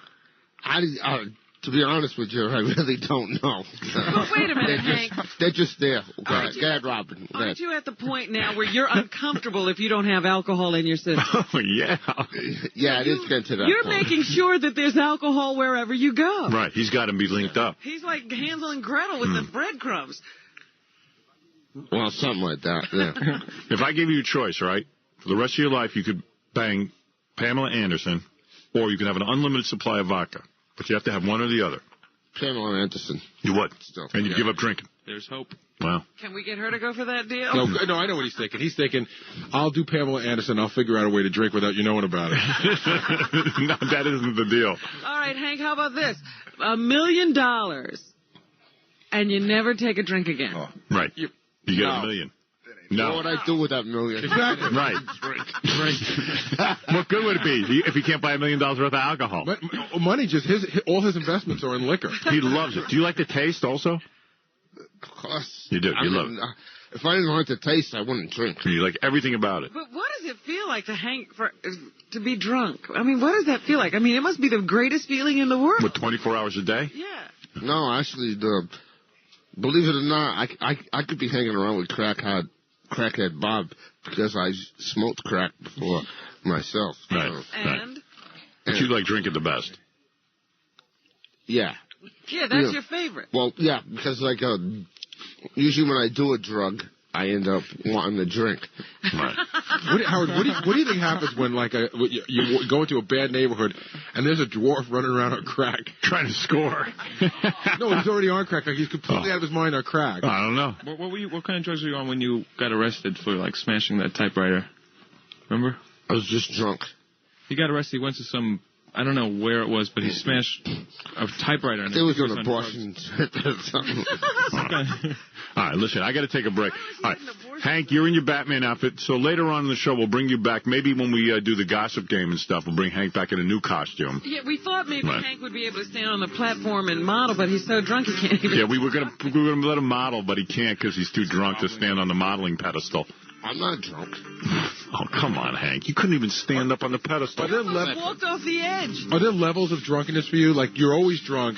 To be honest with you, I really don't know. But wait a minute, Hank. They're just there. Go ahead, Robin. Aren't you at the point now where you're uncomfortable if you don't have alcohol in your system? Oh, yeah. Yeah, it is getting to that You're point. making sure that there's alcohol wherever you go. Right. He's got to be linked up. He's like Hansel and Gretel with the breadcrumbs. Well, something like that, yeah. If I gave you a choice, right, for the rest of your life, you could bang Pamela Anderson, or you can have an unlimited supply of vodka. But you have to have one or the other. Pamela Anderson. You would. And you give up drinking. There's hope. Wow. Can we get her to go for that deal? No, I know what he's thinking. He's thinking, I'll do Pamela Anderson. I'll figure out a way to drink without you knowing about it. No, that isn't the deal. All right, Hank, how about this? $1 million, and you never take a drink again. Oh, right. You get $1 million. No. What would I do with that $1 million? Exactly. Right. What good would it be if he can't buy $1 million worth of alcohol? But money, all his investments are in liquor. He loves it. Do you like the taste also? Of course. You do. You love it. If I didn't like the taste, I wouldn't drink. You like everything about it. But what does it feel like to be drunk? I mean, what does that feel like? I mean, it must be the greatest feeling in the world. What, 24 hours a day? Yeah. No, actually, believe it or not, I could be hanging around with crackhead Bob because I smoked crack before myself. Right. And? But you like drinking the best. Yeah. Yeah, that's your favorite. Well, yeah, because usually when I do a drug, I end up wanting to drink. Right. Howard, what do you think happens when you go into a bad neighborhood and there's a dwarf running around on crack trying to score? No, he's already on crack. Like he's completely out of his mind on crack. I don't know. What kind of drugs were you on when you got arrested for like smashing that typewriter? Remember? I was just drunk. He got arrested. He went to some. I don't know where it was, but he smashed a typewriter. It was an abortion or something. All right, listen, I got to take a break. All right, Hank, you're in your Batman outfit, so later on in the show we'll bring you back. Maybe when we do the gossip game and stuff, we'll bring Hank back in a new costume. Yeah, we thought maybe Hank would be able to stand on the platform and model, but he's so drunk he can't even. Yeah, we were gonna let him model, but he can't because he's too drunk to stand on the modeling pedestal. I'm not drunk. Oh, come on, Hank. You couldn't even stand up on the pedestal. Walked off the edge. Are there levels of drunkenness for you? Like, you're always drunk,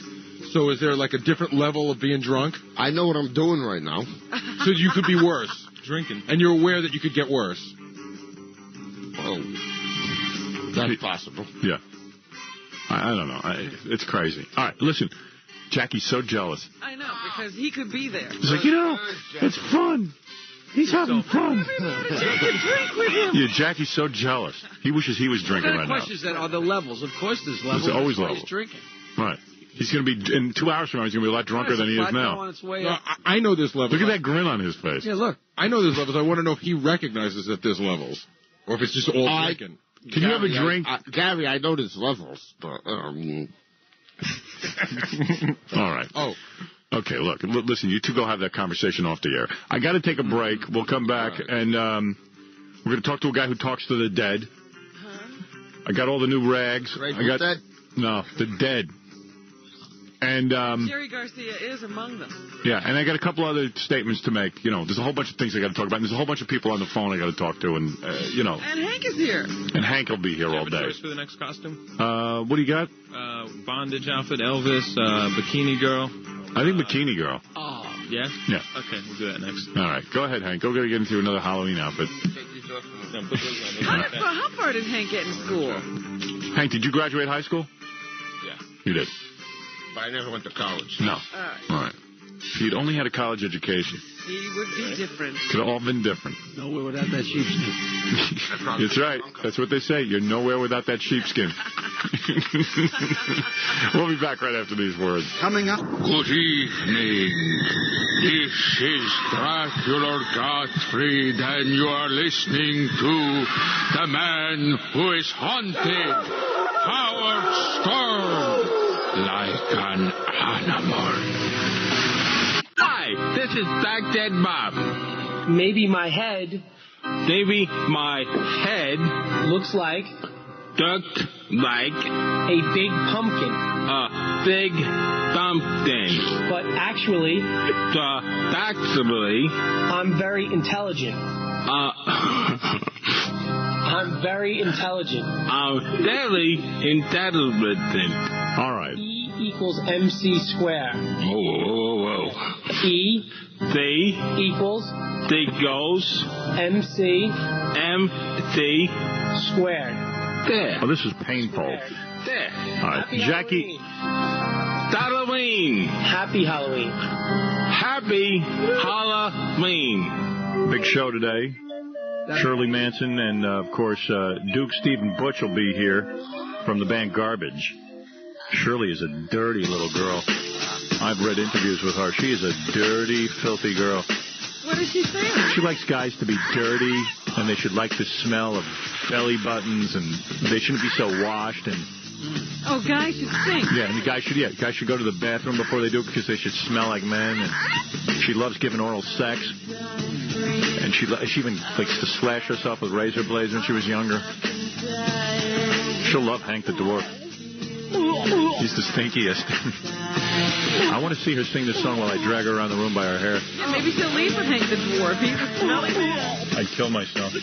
so is there, like, a different level of being drunk? I know what I'm doing right now. So you could be worse. Drinking. And you're aware that you could get worse. Oh, that's possible. Yeah. I don't know. It's crazy. All right, listen. Jackie's so jealous. I know, because he could be there. He's like, it's fun. He's having fun. Drink with him. Yeah, Jackie's so jealous. He wishes he was drinking right now. The question is that are the levels. Of course there's levels. There's always levels. He's drinking. Right. He's going to be, in 2 hours from now, he's going to be a lot drunker than he is now. On its way No, up. I know there's levels. Look at that grin on his face. Yeah, look. I know there's levels. I want to know if he recognizes that there's levels. Or if it's just all drinking. Can you have a drink? Gary, I know there's levels, but... All right. Oh. Okay, look, listen, you two go have that conversation off the air. I got to take a break. We'll come back, and we're going to talk to a guy who talks to the dead. I got all the new rags. Dead? No, the dead. And Jerry Garcia is among them. yeah, and I got a couple other statements to make. You know, there's a whole bunch of things I got to talk about. And there's a whole bunch of people on the phone I got to talk to, and you know. And Hank is here. And Hank will be here all day. Choice for the next costume? What do you got? Bondage outfit, Elvis, Bikini Girl. I think Bikini Girl. Oh, yeah? Yeah. Okay, we'll do that next. All right, go ahead, Hank. Go get into another Halloween outfit. How far did Hank get in school? Hank, did you graduate high school? Yeah. You did. But I never went to college. No. All right. If you'd only had a college education, He would be different. could have all been different. Nowhere without that sheepskin. That's right. That's what they say. You're nowhere without that sheepskin. We'll be back right after these words. Coming up. Good evening. This is Gilbert Gottfried, and you are listening to the man who is haunted, Howard Stern, like an animal. Hi, this is Baghdad Bob. Maybe my head looks like a big pumpkin. Big pumpkin. But actually, I'm very intelligent. I'm very intelligent. Very intelligent. All right. E equals MC square. Whoa. E equals MC squared. There. Oh, this is painful. There. All right, Jackie. Halloween. Happy Halloween. Happy Halloween. Big show today. Shirley Manson and, of course, Duke Stephen Butch will be here from the band Garbage. Shirley is a dirty little girl. I've read interviews with her. She is a dirty, filthy girl. What does she say? She likes guys to be dirty, and they should like the smell of belly buttons, and they shouldn't be so washed. And Oh, guys should stink. yeah, and guys should go to the bathroom before they do it because they should smell like men. And she loves giving oral sex, and she even likes to slash herself with razor blades when she was younger. She'll love Hank the Dwarf. He's the stinkiest. I want to see her sing this song while I drag her around the room by her hair. Yeah, maybe she'll leave with Hank the Dwarf. He's a smelly man. I'd kill myself.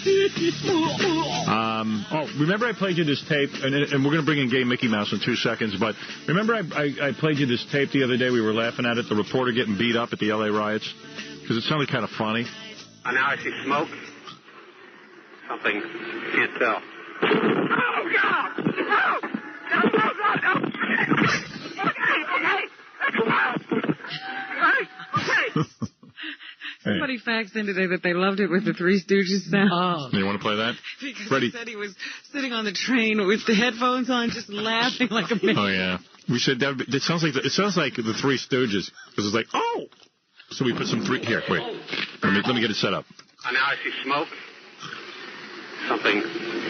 Remember I played you this tape, and we're going to bring in Gay Mickey Mouse in 2 seconds, but remember I played you this tape the other day? We were laughing at it, the reporter getting beat up at the L.A. riots, because it sounded kind of funny. And now I see smoke. Something. Can't tell. Oh, God! No! No! Somebody faxed in today that they loved it with the Three Stooges sound. Oh. You want to play that? Because Freddie. he said he was sitting on the train with the headphones on, just laughing like a man. Oh yeah, we said that. It sounds like the Three Stooges because it's like oh. So we put some three here. Wait, let me get it set up. And now I see smoke. Something.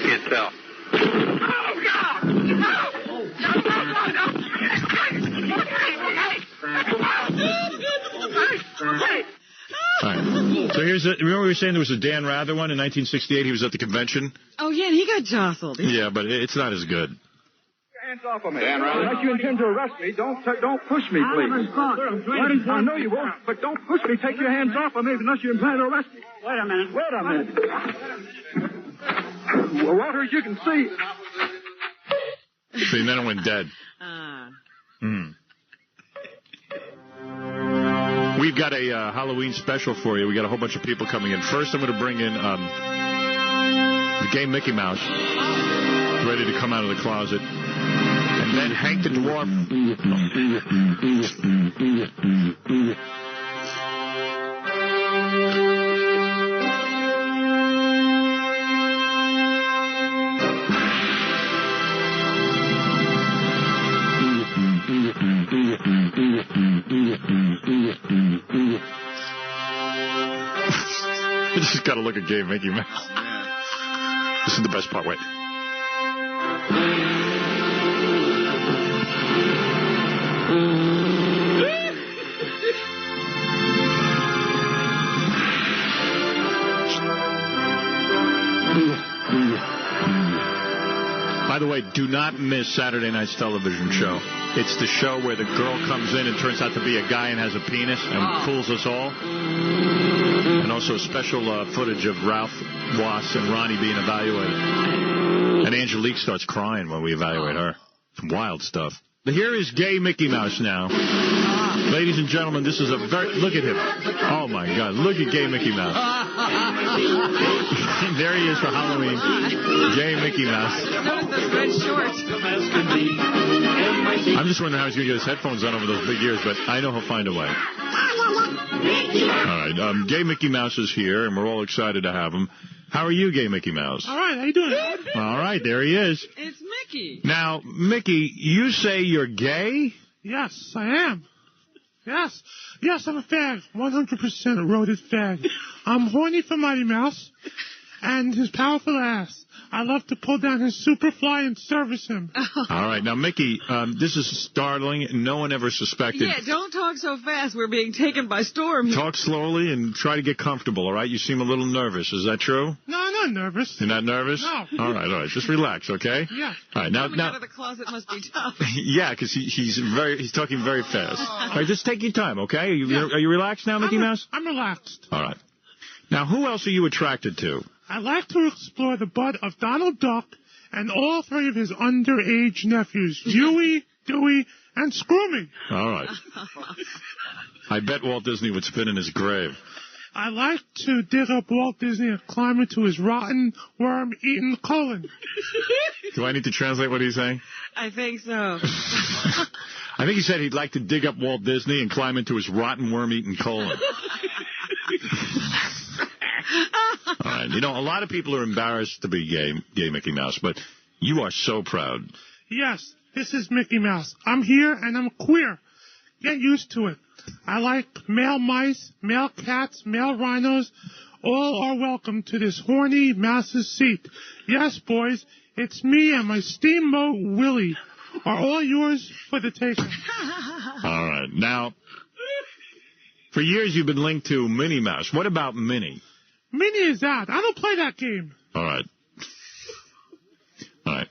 Can't tell. Oh, God! All right. So remember we were saying there was a Dan Rather one in 1968? He was at the convention. Oh, yeah, and he got jostled. Yeah, but it's not as good. Hands off of me. Unless you intend to arrest me, don't push me, please. I know you won't, but don't push me. Take your hands off of me unless you intend to arrest me. Wait a minute. Well, Walter, as you can see. See, then it went dead. We've got a Halloween special for you. We got a whole bunch of people coming in. First, I'm going to bring in the gay Mickey Mouse, ready to come out of the closet. And then Hank the Dwarf. I just got to look at gay Mickey Mouse. This is the best part. Wait. do not miss Saturday night's television show. It's the show where the girl comes in and turns out to be a guy and has a penis and fools us all. And also special footage of Ralph Wass and Ronnie being evaluated. And Angelique starts crying when we evaluate her. Some wild stuff. But here is gay Mickey Mouse now. Ladies and gentlemen, this is a very... Look at him. Oh, my God. Look at gay Mickey Mouse. There he is for Halloween. Gay Mickey Mouse. Those red shorts. I'm just wondering how he's going to get his headphones on over those big ears, but I know he'll find a way. All right. Gay Mickey Mouse is here, and we're all excited to have him. How are you, gay Mickey Mouse? All right. How you doing? All right. There he is. It's Mickey. Now, Mickey, you say you're gay? Yes, I am. Yes. Yes, I'm a fag. 100% a roaded fag. I'm horny for Mighty Mouse and his powerful ass. I love to pull down his Superfly and service him. All right. Now, Mickey, this is startling. No one ever suspected. Yeah, don't talk so fast. We're being taken by storm here. Talk slowly and try to get comfortable, all right? You seem a little nervous. Is that true? No, I'm not nervous. You're not nervous? No. All right. Just relax, okay? Yeah. All right. Coming out of the closet must be tough. Yeah, because he's talking very fast. All right, just take your time, okay? Are you relaxed now, Mickey Mouse? I'm relaxed. All right. Now, who else are you attracted to? I like to explore the butt of Donald Duck and all three of his underage nephews, Huey, Dewey, and Scroomy. All right. I bet Walt Disney would spin in his grave. I like to dig up Walt Disney and climb into his rotten, worm-eaten colon. Do I need to translate what he's saying? I think so. I think he said he'd like to dig up Walt Disney and climb into his rotten, worm-eaten colon. All right. You know, a lot of people are embarrassed to be gay Mickey Mouse, but you are so proud. Yes, this is Mickey Mouse. I'm here and I'm queer. Get used to it. I like male mice, male cats, male rhinos. All are welcome to this horny mouse's seat. Yes, boys, it's me and my steamboat Willie. Are all yours for the taking. All right. Now, for years you've been linked to Minnie Mouse. What about Minnie? Minnie is out. I don't play that game. All right. All right.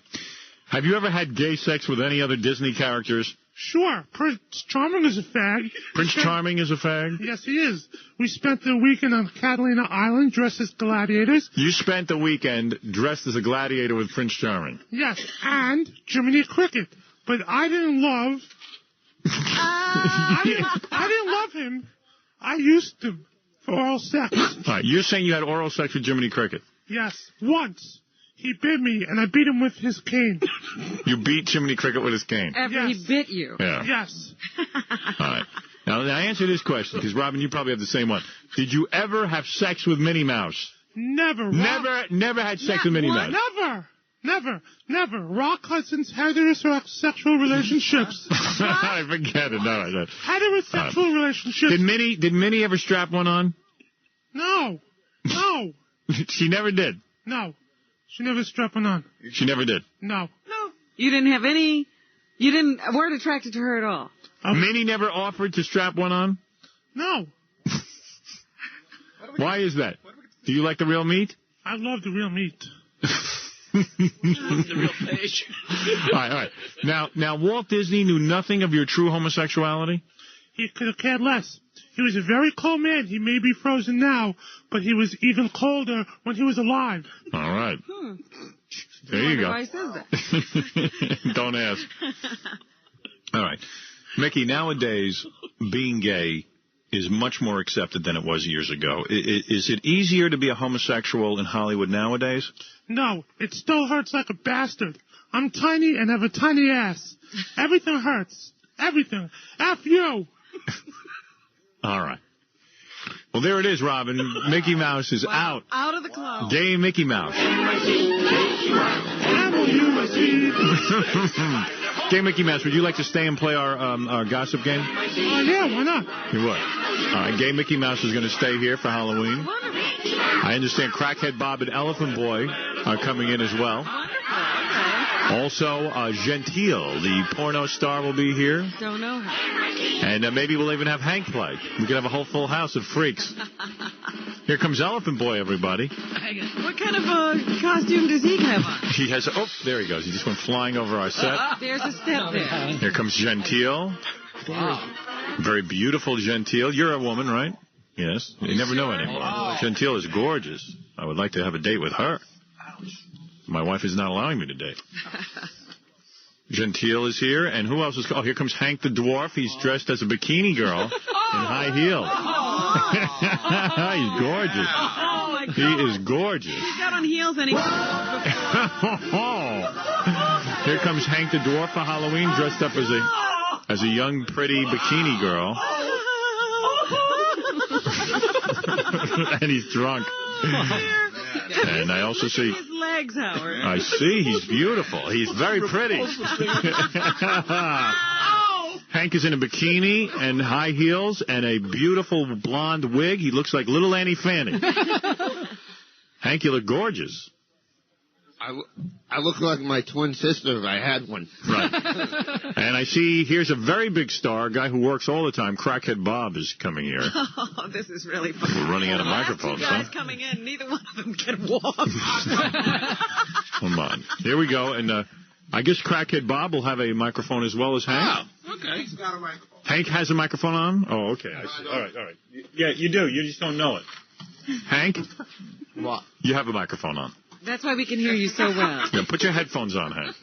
Have you ever had gay sex with any other Disney characters? Sure. Prince Charming is a fag. Prince Charming is a fag? Yes, he is. We spent the weekend on Catalina Island dressed as gladiators. You spent the weekend dressed as a gladiator with Prince Charming? Yes, and Jiminy Cricket. But I didn't love... I didn't love him. I used him. Oral sex. All right, you're saying you had oral sex with Jiminy Cricket? Yes, once. He bit me, and I beat him with his cane. You beat Jiminy Cricket with his cane? After he bit you? Yeah. Yes. All right. Now answer this question, because, Robin, you probably have the same one. Did you ever have sex with Minnie Mouse? Never. Never had sex with Minnie Mouse? Never. Rock Hudson's heterosexual relationships. I forget it. No. Heterosexual relationships. Did Minnie ever strap one on? No. She never did? No. She never strapped one on. She never did? No. You didn't have any... weren't attracted to her at all? Minnie never offered to strap one on? No. Why is that? Do you like the real meat? I love the real meat. The real page. All right. Now, Walt Disney knew nothing of your true homosexuality? He could have cared less. He was a very cold man. He may be frozen now, but he was even colder when he was alive. All right. There you go. Why says that? Don't ask. All right. Mickey, nowadays, being gay is much more accepted than it was years ago. Is it easier to be a homosexual in Hollywood nowadays? No, it still hurts like a bastard. I'm tiny and have a tiny ass. Everything hurts. Everything. F you. All right. Well, there it is, Robin. Mickey Mouse is out. Out of the club. Gay Mickey Mouse. Gay Mickey Mouse, would you like to stay and play our gossip game? Yeah, why not? You would. All right, Gay Mickey Mouse is going to stay here for Halloween. I understand Crackhead Bob and Elephant Boy are coming in as well. Also, Gentile, the porno star, will be here. Don't know her. And maybe we'll even have Hank play. We could have a whole full house of freaks. Here comes Elephant Boy, everybody. What kind of costume does he have on? He has... Oh, there he goes. He just went flying over our set. There's a step there. Here comes Gentile. Very beautiful Gentile. You're a woman, right? Yes. You never know anymore. Gentile is gorgeous. I would like to have a date with her. My wife is not allowing me to date. Gentile is here, and who else is... Oh, here comes Hank the Dwarf. He's dressed as a bikini girl in high heels. He's gorgeous. Oh, my God. He is gorgeous. He's got on heels and he... Here comes Hank the Dwarf for Halloween, dressed up as a young, pretty bikini girl. And he's drunk. And I also see... His legs, Howard. I see. He's beautiful. He's very pretty. Hank is in a bikini and high heels and a beautiful blonde wig. He looks like little Annie Fanning. Hank, you look gorgeous. I look like my twin sister if I had one. Right. And I see here's a very big star, a guy who works all the time. Crackhead Bob is coming here. Oh, this is really fun. We're running out of microphones, two guys coming in, neither one of them can walk. Come on. Here we go. And I guess Crackhead Bob will have a microphone as well as Hank. Oh, okay. He's got a microphone. Hank has a microphone on? Oh, okay. I see. All right. Yeah, you do. You just don't know it. Hank? What? You have a microphone on. That's why we can hear you so well. Yeah, put your headphones on, Hank.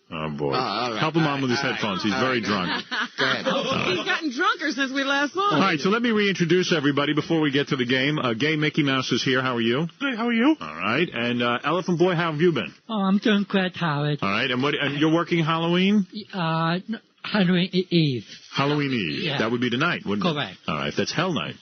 Oh, boy. All right. Help him on with his headphones. He's very drunk. Go ahead. He's gotten drunker since we last saw him. All right, so let me reintroduce everybody before we get to the game. Gay Mickey Mouse is here. How are you? Good, how are you? All right. And Elephant Boy, how have you been? Oh, I'm doing great, Howard. All right. And you're working Halloween? No, Halloween Eve. Halloween Eve. Yeah. That would be tonight, wouldn't it? Correct. All right. That's Hell Night.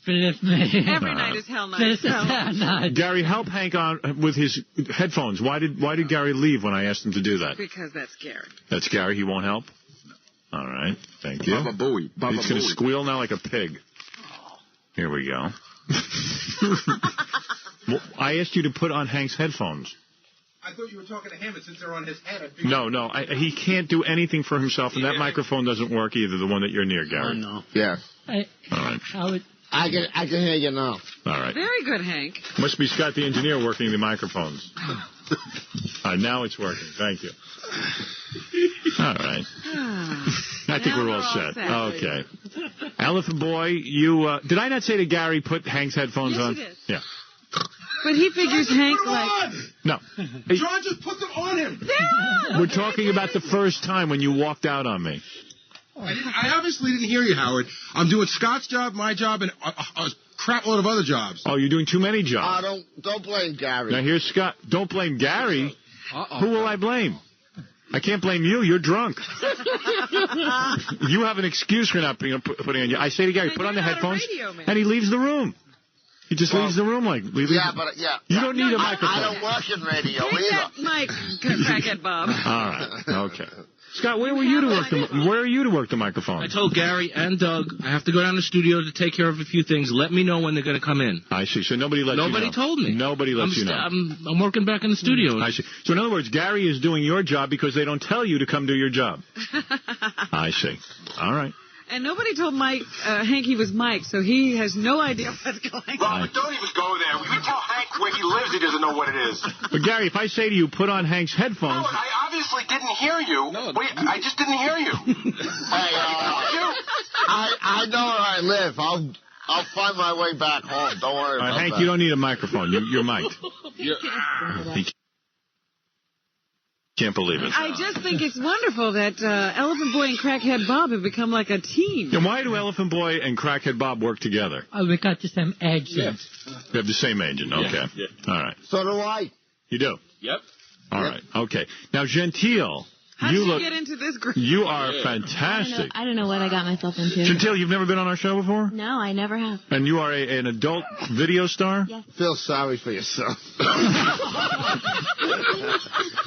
Believe me. Every night is hell night. This is hell night. Gary, help Hank on with his headphones. Why did Gary leave when I asked him to do that? Because that's Gary. That's Gary. He won't help? All right. Thank you. Baba Booey. Baba He's going to Booey. squeal now like a pig. Here we go. Well, I asked you to put on Hank's headphones. I thought you were talking to him, and since they're on his head, I figured... No, he can't do anything for himself, and that microphone doesn't work either, the one that you're near, Gary. No. Yeah. All right. Howard. I can hear you now. All right. Very good, Hank. Must be Scott the engineer working the microphones. All right, now it's working. Thank you. All right. I think we're all set. Okay. Elephant Boy, you... did I not say to Gary, put Hank's headphones on? Yes, you did. Yeah. But he figures Hank like... No. John just put them on him. We're talking about the first time when you walked out on me. I obviously didn't hear you, Howard. I'm doing Scott's job, my job, and a crap load of other jobs. Oh, you're doing too many jobs. Don't blame Gary. Now, here's Scott. Don't blame Gary. Who will I blame? I can't blame you. You're drunk. You have an excuse for not putting on you. I say to Gary, put on the headphones, and he leaves the room. He just leaves the room like... Yeah. You don't need a microphone. I don't work in radio Take either. that mic, crackhead Bob. All right. Okay. Scott, where are you to work the microphone? I told Gary and Doug I have to go down to the studio to take care of a few things. Let me know when they're going to come in. I see. So nobody lets you know. Nobody told me. Nobody lets you know. I'm working back in the studio. I see. So in other words, Gary is doing your job because they don't tell you to come do your job. I see. All right. And nobody told Hank he was Mike, so he has no idea what's going on. Robert, don't even go there. When you tell Hank where he lives, he doesn't know what it is. But Gary, if I say to you, put on Hank's headphones... No, I obviously didn't hear you. Wait, I just didn't hear you. Hey, I know where I live. I'll find my way back home. Don't worry about Hank, that. you don't need a microphone. You're mic'd. Can't believe it. I just think it's wonderful that Elephant Boy and Crackhead Bob have become like a team. And why do Elephant Boy and Crackhead Bob work together? Oh, we got the same agent. They have the same agent. Okay. Yeah. All right. So do I. You do? Yep. All right. Okay. Now, Gentile, How did you get into this group? You are fantastic. I don't know what I got myself into. Gentile, you've never been on our show before? No, I never have. And you are an adult video star? Yes. Feel sorry for yourself.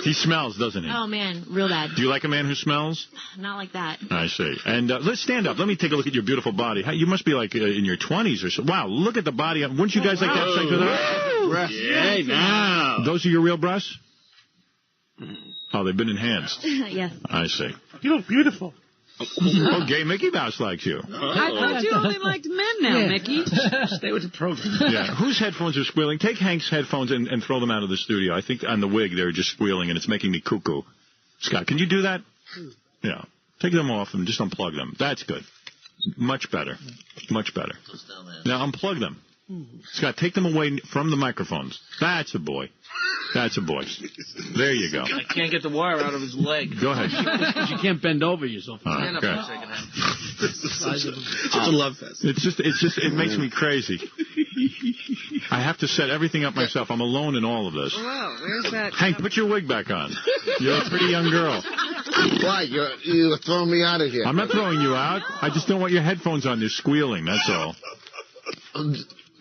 He smells, doesn't he? Oh, man, real bad. Do you like a man who smells? Not like that. I see. And let's stand up. Let me take a look at your beautiful body. You must be like in your 20s or so. Wow, look at the body. Wouldn't you guys like to have sex with her? Yeah, now. Those are your real breasts? Oh, they've been enhanced. Yes. I see. You look beautiful. Oh, gay Mickey Mouse likes you. I thought you only liked men now, Mickey. Stay with the program. Yeah. Whose headphones are squealing? Take Hank's headphones and throw them out of the studio. I think on the wig they're just squealing and it's making me cuckoo. Scott, can you do that? Yeah. Take them off and just unplug them. That's good. Much better. Much better. Now unplug them. Scott, take them away from the microphones. That's a boy. That's a boy. There you go. I can't get the wire out of his leg. Go ahead. You can't bend over yourself. Stand up for a second. Such a love fest. It makes me crazy. I have to set everything up myself. I'm alone in all of this. Whoa, where's that? Hank, put your wig back on. You're a pretty young girl. Why? You're throwing me out of here. I'm not throwing you out. I just don't want your headphones on. They're squealing, that's all.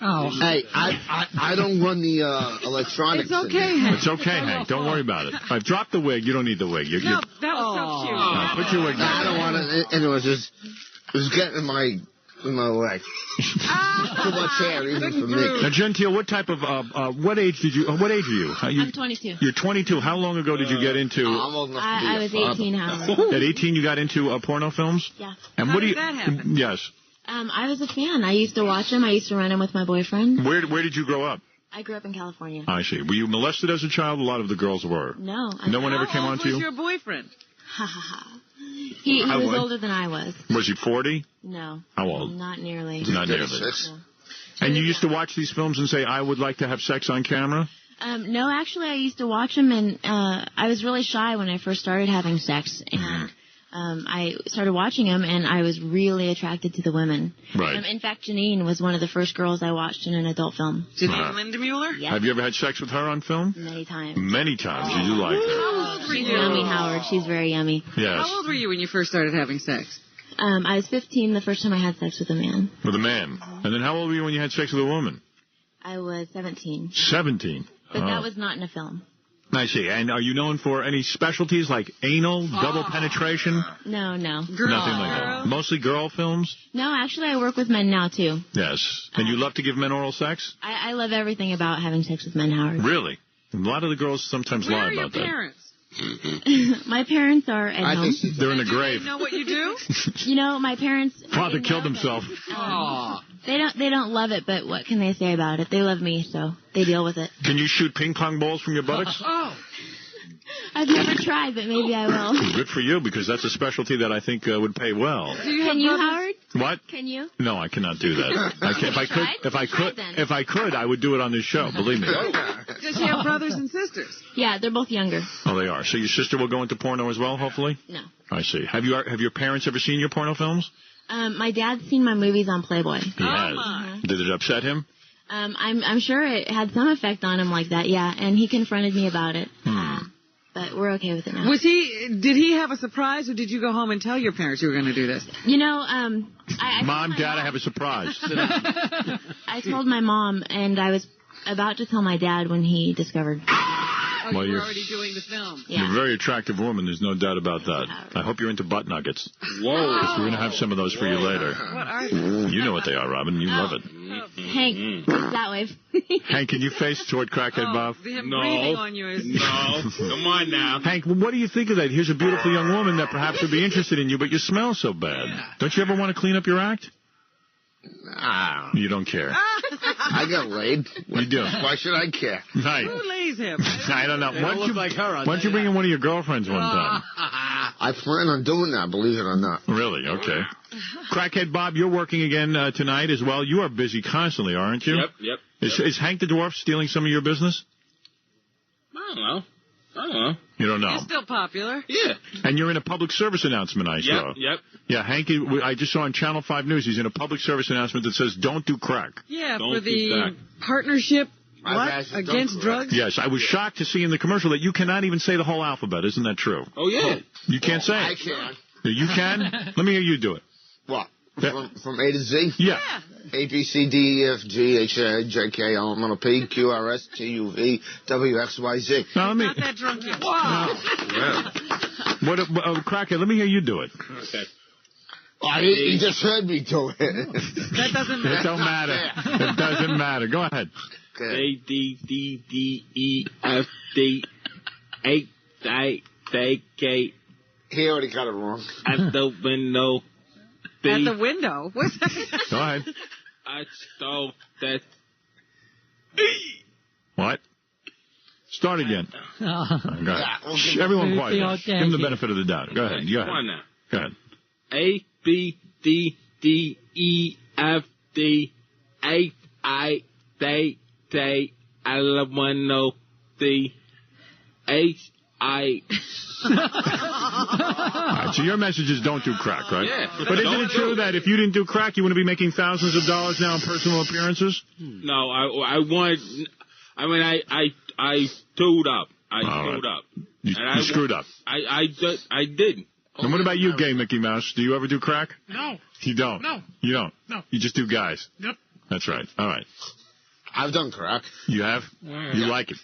Oh. Hey, I don't run the electronics. It's okay, Hank. It's okay, Hank. Don't worry about it. I've dropped the wig. You don't need the wig. No, that was so cute. No, put your wig back. I don't want it. And it was getting in my leg. Too much hair, even for me. Now, Gentile, what type of what age are you? I'm 22. You're 22. How long ago did you get into? I'm old enough to be I was 18, Howard. At 18, you got into porno films? Yeah. And How what do did you? that happen? Yes. I was a fan. I used to watch them. I used to run them with my boyfriend. Where did you grow up? I grew up in California. I see. Were you molested as a child? A lot of the girls were. No. No one ever came on to you? How old was your boyfriend? Ha ha ha. He was older than I was. Was he 40? No. How old? Not nearly. Not nearly. No. And you used to watch these films and say, I would like to have sex on camera? No, actually, I used to watch them, and I was really shy when I first started having sex. And I started watching them, and I was really attracted to the women. Right. In fact, Janine was one of the first girls I watched in an adult film. Janine Lindemuller? Yes. Have you ever had sex with her on film? Many times. Many times. You do like her. How old were She's you? yummy, Howard. She's very yummy. Yes. How old were you when you first started having sex? I was 15 the first time I had sex with a man. With a man. And then how old were you when you had sex with a woman? I was 17. 17. But that was not in a film. I see. And are you known for any specialties like anal, double penetration? No. Nothing like that. Mostly girl films? No, actually, I work with men now, too. Yes. And you love to give men oral sex? I love everything about having sex with men, Howard. Really? A lot of the girls sometimes lie about that. Where are your parents? My parents are at home. They're in the grave. Do they know what you do? You know, my parents... Father killed himself. They don't love it, but what can they say about it? They love me, so they deal with it. Can you shoot ping pong balls from your buttocks? I've never tried, but maybe I will. Good for you, because that's a specialty that I think would pay well. Can you, Howard? What? Can you? No, I cannot do that. If I could, I would do it on this show. Believe me. Does she have brothers and sisters? Yeah, they're both younger. Oh, they are. So your sister will go into porno as well, hopefully? No. I see. Have your parents ever seen your porno films? My dad's seen my movies on Playboy. He has. Did it upset him? I'm sure it had some effect on him like that, yeah, and he confronted me about it. But we're okay with it now. Did he have a surprise, or did you go home and tell your parents you were going to do this? You know, Mom, Dad, I have a surprise. I told my mom, and I was about to tell my dad when he discovered. Oh, well, you were already doing the film. Yeah. You're a very attractive woman. There's no doubt about that. I hope you're into butt nuggets. Whoa. Because we're going to have some of those for you later. What are they? You know what they are, Robin. You love it. Hank, that way. Hank, can you face toward Crackhead Bob? Him breathing on you is... No. Come on now. Hank, what do you think of that? Here's a beautiful young woman that perhaps would be interested in you, but you smell so bad. Don't you ever want to clean up your act? Nah. You don't care. I got laid. You do. Why should I care? Right. Who lays him? I don't know. They don't look like her, Why don't you bring in one of your girlfriends one time? I plan on doing that, believe it or not. Really? Okay. Crackhead Bob, you're working again tonight as well. You are busy constantly, aren't you? Yep. Is Hank the Dwarf stealing some of your business? I don't know. You don't know? He's still popular. Yeah. And you're in a public service announcement, I saw. Yep. Yeah, Hank, I just saw on Channel 5 News, he's in a public service announcement that says, don't do crack. Yeah, Don't for do the crack. partnership, I've against drugs? Yes, I was shocked to see in the commercial that you cannot even say the whole alphabet. Isn't that true? Oh, yeah. You can't say I it. can. You can? Let me hear you do it. What? From A to Z? Yeah. A, B, C, D, E, F, G, H, I, J, K, L, M, N, O, P, Q, R, S, T, U, V, W, X, Y, Z. Now, let me... Not that drunk yet. Wow. Crackhead, let me hear you do it. Okay. Oh, he just heard me do it. That doesn't matter. It don't matter. It doesn't matter. Go ahead. A, D, D, D, E, F, D, H, I, J, K, He already got it wrong. At the window. At the window? What's that? Go ahead. I stole that. What? Start again. Go ahead. Shh, everyone quiet. Now. Give him the benefit of the doubt. Go ahead. Go Come on ahead. now. Go ahead. A, B, D, D, E, F, D, H, I, J, J, L, window, D, H, I. All right, so your message is don't do crack, right? Yeah. But isn't it true that if you didn't do crack, you wouldn't be making thousands of dollars now in personal appearances? No, I wanted. I mean, I screwed up. I screwed up. You screwed up. I did. And what about you, gay Mickey Mouse? Do you ever do crack? No. You don't? No. You don't? No. You just do guys? Yep. That's right. All right. I've done crack. You have? You like it?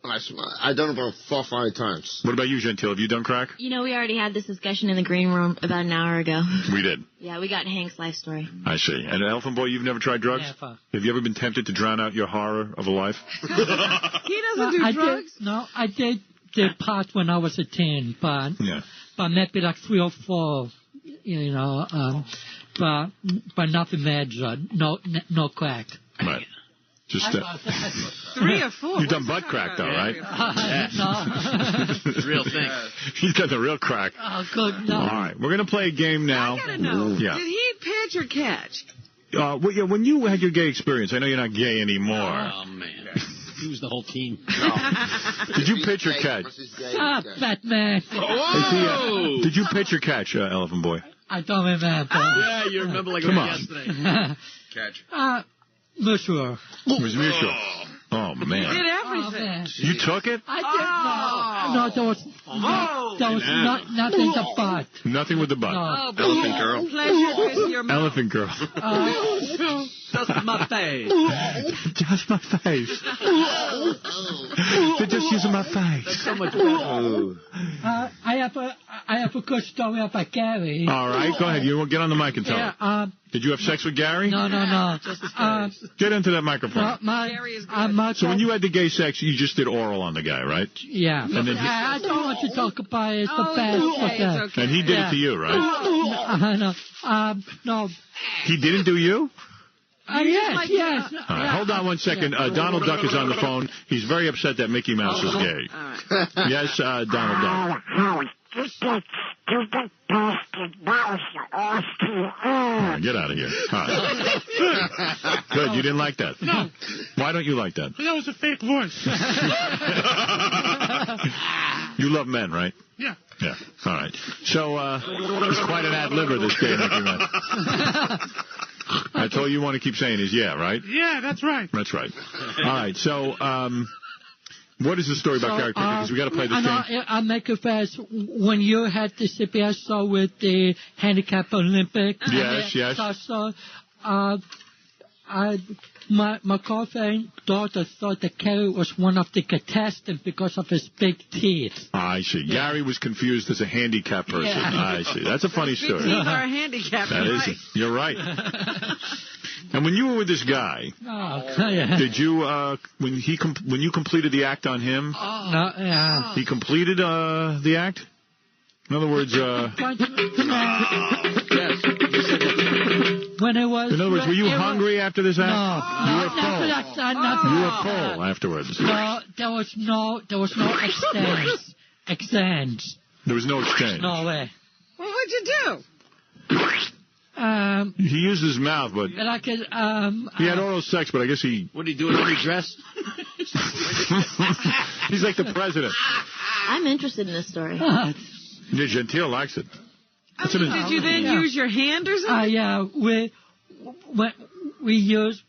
I've done it about 4 or 5 times. What about you, Gentile? Have you done crack? You know, we already had this discussion in the green room about an hour ago. We did. Yeah, we got Hank's life story. I see. And Elephant Boy, you've never tried drugs? Never. Have you ever been tempted to drown out your horror of a life? He doesn't do drugs? I did pot when I was a teen, but maybe like 3 or 4, you know, but nothing major, no crack. Right. Just 3 or 4. You've done butt crack, though, right? No. Real thing. He's got the real crack. Oh, good. No. All right. We're going to play a game now. I gotta know. Yeah. Did he pitch or catch? Well, yeah, when you had your gay experience, I know you're not gay anymore. Oh, man. He was the whole team. Did you pitch or catch? Stop that, man. Whoa! Did you pitch or catch, Elephant Boy? I don't remember. Yeah, you remember like it was yesterday. Catch. Monsieur. It was mutual. Oh, He did man. everything. You took it? I did no, there was nothing but butt. Nothing with the butt. No. Elephant girl. Pleasure with your mouth. Elephant girl. Just my face. Just my face. They're just using my face. So much better. I have a good story about Gary. All right, go ahead. You get on the mic and tell it. Did you have sex with Gary? No. Get into that microphone. So when you had the gay sex, you just did oral on the guy, right? Yeah. And then I don't want to talk about it. It's the best. It's okay. And he did it to you, right? No. He didn't do you? Yes. All right, hold on one second. Donald Duck is on the phone. He's very upset that Mickey Mouse is gay. Yes, Donald Duck. Get out of here. Good, you didn't like that? No. Why don't you like that? That was a fake voice. You love men, right? Yeah. Yeah. All right. So, he's quite an ad-libber, this gay Mickey Mouse. That's all you want to keep saying is yeah, right? Yeah, that's right. That's right. All right. So, what is the story about Gary? Because we got to play this game. I'll make it fast. When you had the CBS show with the handicap Olympics. Yes. So, my girlfriend daughter thought that Gary was one of the contestants because of his big teeth. I see. Yeah. Gary was confused as a handicapped person. Yeah. I see. That's a funny story. Big teeth are a handicap. That is. You're right. And when you were with this guy, did you when you completed the act on him? He completed the act. In other words, when it was. In other words, were you hungry after this act? No. You were full. You were full afterwards. No, there was no exchange. There was no exchange. No way. Well, what'd you do? He used his mouth, but like he had oral sex, but I guess he... What did he do in every dress? He's like the president. I'm interested in this story. Yeah, Gentile likes it. Did you then use your hand or something? Yeah, we use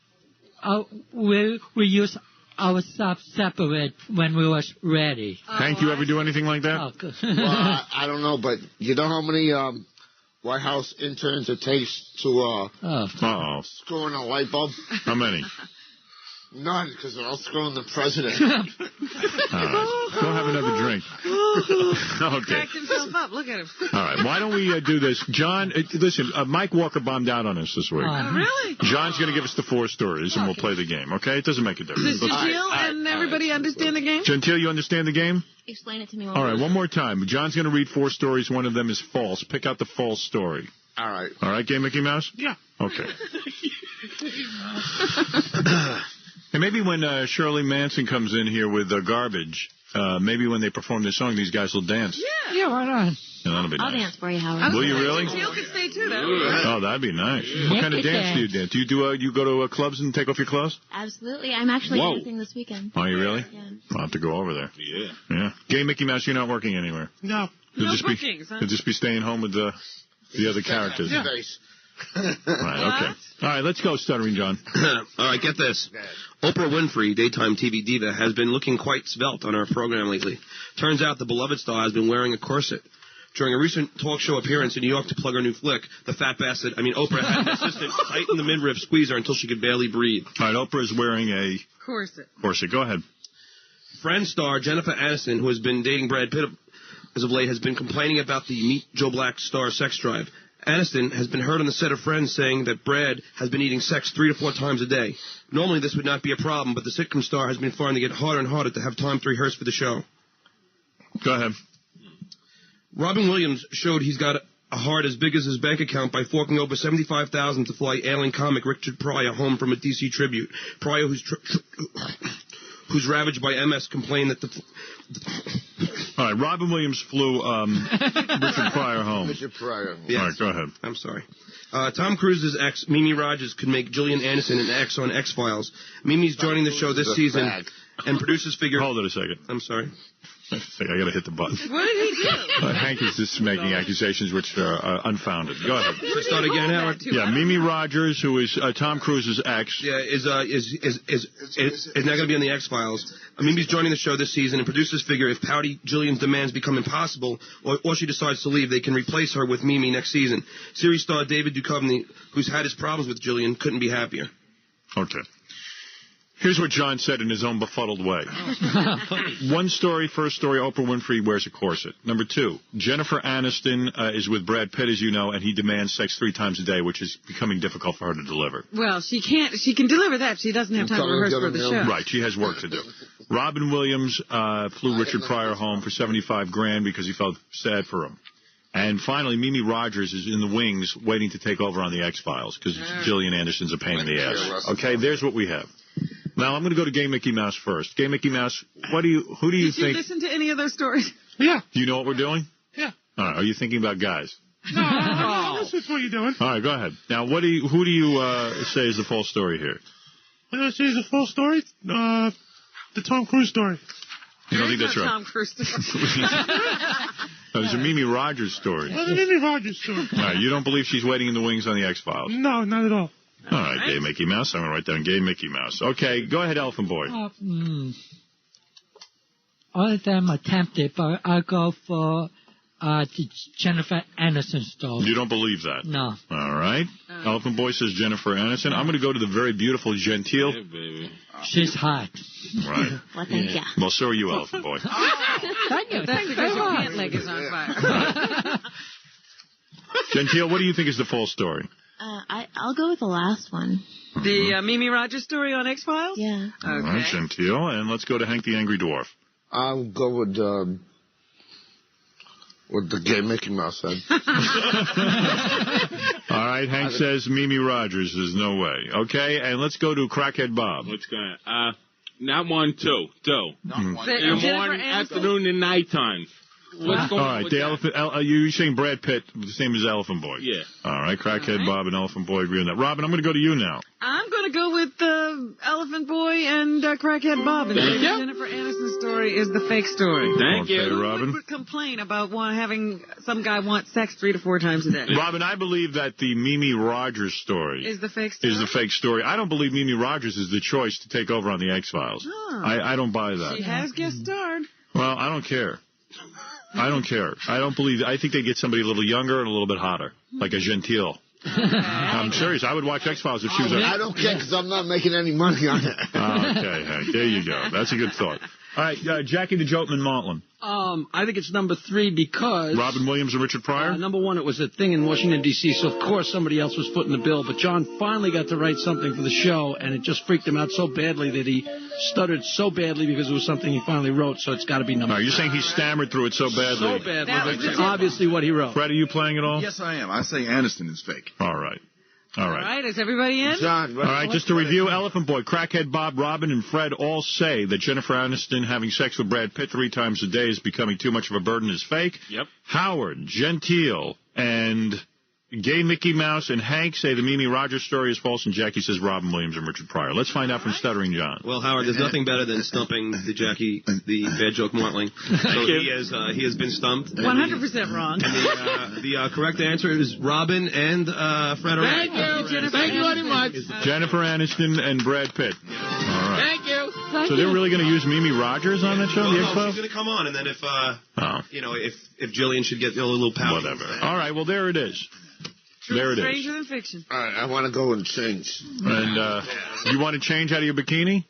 ourselves separate when we was ready. Hank, you ever do anything like that? Oh, good. Well, I don't know, but you know how many White House interns it takes to screw in a light bulb? How many? None, because they're all screwing the president. All right. Go have another drink. Okay. Cracked himself up. Look at him. All right. Why don't we do this? John, listen, Mike Walker bombed out on us this week. Oh, really? John's going to give us the 4 stories, and we'll play the game, okay? It doesn't make a difference. Does Gentile and everybody understand the game? Gentile, you understand the game? Explain it to me. All right, one more time. John's going to read 4 stories. One of them is false. Pick out the false story. All right. All right, Gay Mickey Mouse? Yeah. Okay. And maybe when Shirley Manson comes in here with garbage, maybe when they perform this song, these guys will dance. Yeah, why not? Yeah, that'll be I'll nice. dance for you, Howard. Will you really? Gentile could stay too. Oh, that'd be nice. What kind of dance do you dance? Do you you go to clubs and take off your clothes? Absolutely. I'm actually dancing this weekend. Are you really? Yeah. I'll have to go over there. Yeah. Yeah. Gay Mickey Mouse, you're not working anywhere. No. You'll No just bookings, huh? You'll just be staying home with the other characters. Yeah. Right, okay. All right, let's go, Stuttering John. All right, get this. Oprah Winfrey, daytime TV diva, has been looking quite svelte on our program lately. Turns out the beloved star has been wearing a corset. During a recent talk show appearance in New York to plug her new flick, Oprah had an assistant tighten the midriff squeezer until she could barely breathe. All right, Oprah is wearing a corset. Go ahead. Friends star Jennifer Aniston, who has been dating Brad Pitt as of late, has been complaining about the Meet Joe Black star sex drive. Aniston has been heard on the set of Friends saying that Brad has been eating sex 3 to 4 times a day. Normally this would not be a problem, but the sitcom star has been finding it harder and harder to have time to rehearse for the show. Go ahead. Robin Williams showed he's got a heart as big as his bank account by forking over $75,000 to fly ailing comic Richard Pryor home from a DC tribute. Pryor, who's ravaged by MS, complained that All right, Robin Williams flew Richard Pryor home. Richard Pryor. Yes. All right, go ahead. I'm sorry. Tom Cruise's ex, Mimi Rogers, could make Gillian Anderson an ex on X-Files. Mimi's joining the show this season, and producers figure... Hold it a second. I'm sorry. I got to hit the button. What did he do? Hank is just making accusations which are unfounded. Go ahead. Should I start again, Howard? Yeah, Mimi Rogers, who is Tom Cruise's ex. Yeah, is now going to be on the X-Files. Mimi's joining the show this season, and producers figure if pouty Gillian's demands become impossible, or she decides to leave, they can replace her with Mimi next season. Series star David Duchovny, who's had his problems with Gillian, couldn't be happier. Okay. Here's what John said in his own befuddled way. First story, Oprah Winfrey wears a corset. Number 2, Jennifer Aniston is with Brad Pitt, as you know, and he demands sex 3 times a day, which is becoming difficult for her to deliver. Well, she can deliver that. She doesn't have time to rehearse for the show. Right, she has work to do. Robin Williams flew Richard Pryor home for $75,000 because he felt sad for him. And finally, Mimi Rogers is in the wings waiting to take over on the X-Files because Gillian Anderson's a pain in the ass. Okay, there's what we have. Now, I'm going to go to Gay Mickey Mouse first. Gay Mickey Mouse, who do you think... Did you listen to any of those stories? Yeah. Do you know what we're doing? Yeah. All right, are you thinking about guys? No, this is what you're doing. All right, go ahead. Now, who do you say is the false story here? What do I say is the full story? The Tom Cruise story. You don't think that's right? Tom Cruise story. No, there's a Mimi Rogers story. Well, the Mimi Rogers story. All right, you don't believe she's waiting in the wings on the X-Files? No, not at all. All right, Gay Mickey Mouse. I'm going to write down Gay Mickey Mouse. Okay, go ahead, Elephant Boy. All of them attempted, but I'll go for the Jennifer Aniston story. You don't believe that? No. All right. Elephant Boy says Jennifer Aniston. I'm going to go to the very beautiful Gentile. Yeah, baby. She's hot. Right. Well, thank you. Well, so are you, Elephant Boy. Thank you. That's because your pant leg is on fire. Gentile, what do you think is the false story? I'll go with the last one. The Mimi Rogers story on X-Files? Yeah. Okay. All right, Gentile. And let's go to Hank the Angry Dwarf. I'll go with the Gay Mickey Mouse said. All right, Hank says Mimi Rogers. There's no way. Okay, and let's go to Crackhead Bob. What's going on? Not 1, 2. Not one. In the morning, afternoon, and nighttime. What's going all on right, with the that? Elephant. You're saying Brad Pitt, the same as Elephant Boy. Yeah. All right, Crackhead Bob and Elephant Boy agree on that. Robin, I'm going to go to you now. I'm going to go with Elephant Boy and Crackhead Bob. And Thank you. Jennifer Aniston's story is the fake story. Thank you. Okay, Robin. Who would complain about having some guy want sex 3 to 4 times a day? Robin, I believe that the Mimi Rogers story Is the fake story? is the fake story. I don't believe Mimi Rogers is the choice to take over on the X-Files. Oh. I don't buy that. She has guest starred. Well, I don't care. I don't care. I don't believe. I think they get somebody a little younger and a little bit hotter, like a Gentile. I'm serious. I would watch X-Files if she was. I don't care because I'm not making any money on it. Okay, Hank. There you go. That's a good thought. All right, Jackie the Jokeman Martland. I think it's number 3 because... Robin Williams and Richard Pryor? Number 1, it was a thing in Washington, D.C., so of course somebody else was footing the bill. But John finally got to write something for the show, and it just freaked him out so badly that he stuttered so badly because it was something he finally wrote, so it's got to be number 1. You're saying he stammered through it so badly? So badly. That's obviously what he wrote. Fred, are you playing at all? Yes, I am. I say Aniston is fake. All right. All right. Is everybody in? John, all right, just to review, Elephant Boy, Crackhead Bob, Robin, and Fred all say that Jennifer Aniston having sex with Brad Pitt 3 times a day is becoming too much of a burden is fake. Yep. Howard, Gentile, and Gay Mickey Mouse and Hank say the Mimi Rogers story is false, and Jackie says Robin Williams and Richard Pryor. Let's find out from Stuttering John. Well, Howard, there's nothing better than stumping the bad joke Martling. So he has been stumped. 100% wrong. And the correct answer is Robin and Fred. Thank you. Thank you very much. Jennifer Aniston and Brad Pitt. All right. Thank you. So they're really going to use Mimi Rogers on that show, the No, X-Files? she's going to come on, and then if Jillian should get a little power. Whatever. All right, well, there it is. There it is. Stranger than fiction. All right, I want to go and change. And you want to change out of your bikini?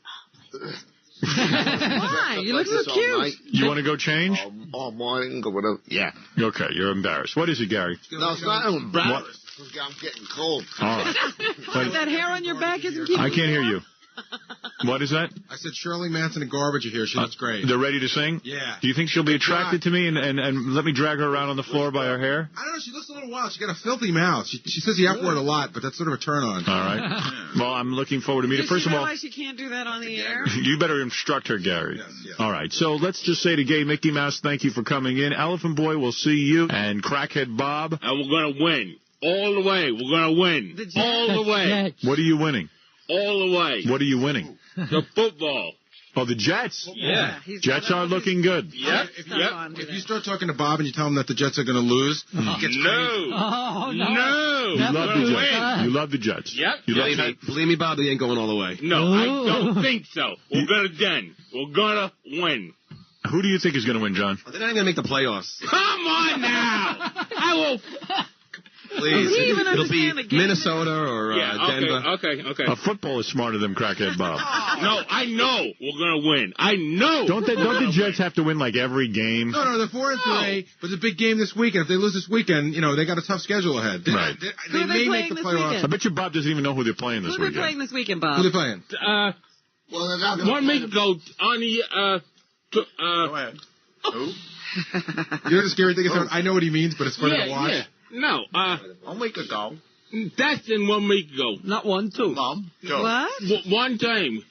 Why? You look so cute. You want to go change? All morning or whatever. Yeah. Okay, you're embarrassed. What is it, Gary? No, it's not embarrassed. I'm getting cold. All right. That hair on your back isn't keeping I can't hear you. What is that? I said Shirley Manson and Garbage are here. She looks great. They're ready to sing? Yeah. Do you think she'll be attracted to me and let me drag her around on the floor by her hair? I don't know. She looks a little wild. She got a filthy mouth. She says the F word a lot, but that's sort of a turn on. All right. Well, I'm looking forward to meeting her. First of all, realize she can't do that on the air? you better instruct her, Gary. Yes. All right. So let's just say to Gay Mickey Mouse, thank you for coming in. Elephant Boy, we'll see you. And Crackhead Bob. And we're going to win. All the way. We're going to win. All the way. What are you winning? All the way. What are you winning? The football. Oh, the Jets? Yeah. Jets are looking good. Yep. If you start talking to Bob and you tell him that the Jets are going to lose, he gets crazy. No. You love the Jets. You love the Jets. Yep. Believe me, Bob, they ain't going all the way. No, I don't think so. We're going to win. Who do you think is going to win, John? They're not even going to make the playoffs. Come on now. I will. Please. It'll be Minnesota or Denver. Okay. Football is smarter than Crackhead Bob. No, I know we're going to win. I know. Don't the Jets have to win like every game? No, they're 4-3, but it's a big game this weekend. If they lose this weekend, they got a tough schedule ahead. They may make the playoffs. I bet you Bob doesn't even know who they're playing this weekend. Who are they playing this weekend, Bob? Who are they playing? 1 week ago on the... Go ahead. Who? You know the scary thing is, I know what he means, but it's funny to watch. Yeah. No, 1 week ago. That's in 1 week ago. Not 1, 2. Mom. What? One time.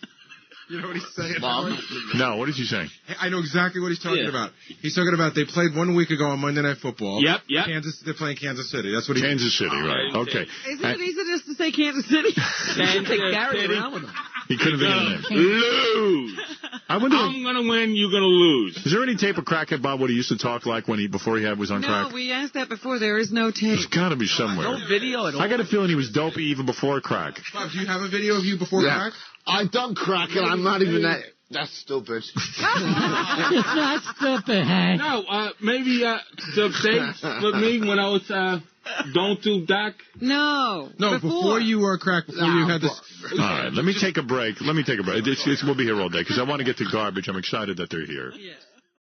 You know what he's saying? Mom. No, what is he saying? I know exactly what he's talking about. He's talking about they played 1 week ago on Monday Night Football. Yep. They're playing Kansas City. That's what Kansas City, right. Okay. Isn't it easy just to say Kansas City? Take Gary around with him. He couldn't think of the name. Lose. I'm going to win, you're going to lose. Is there any tape of Crackhead Bob what he used to talk like before he was on crack? No, we asked that before. There is no tape. There's got to be somewhere. No video at all. I got a feeling he was dopey even before crack. Bob, do you have a video of you before crack? I done crack and I'm not even that. That's stupid. It's not stupid, Hank. No, maybe the tapes with me when I was don't do that. No. Before you were crack, before you had this. All right, let me take a break. We'll be here all day because I want to get to garbage. I'm excited that they're here. Yeah.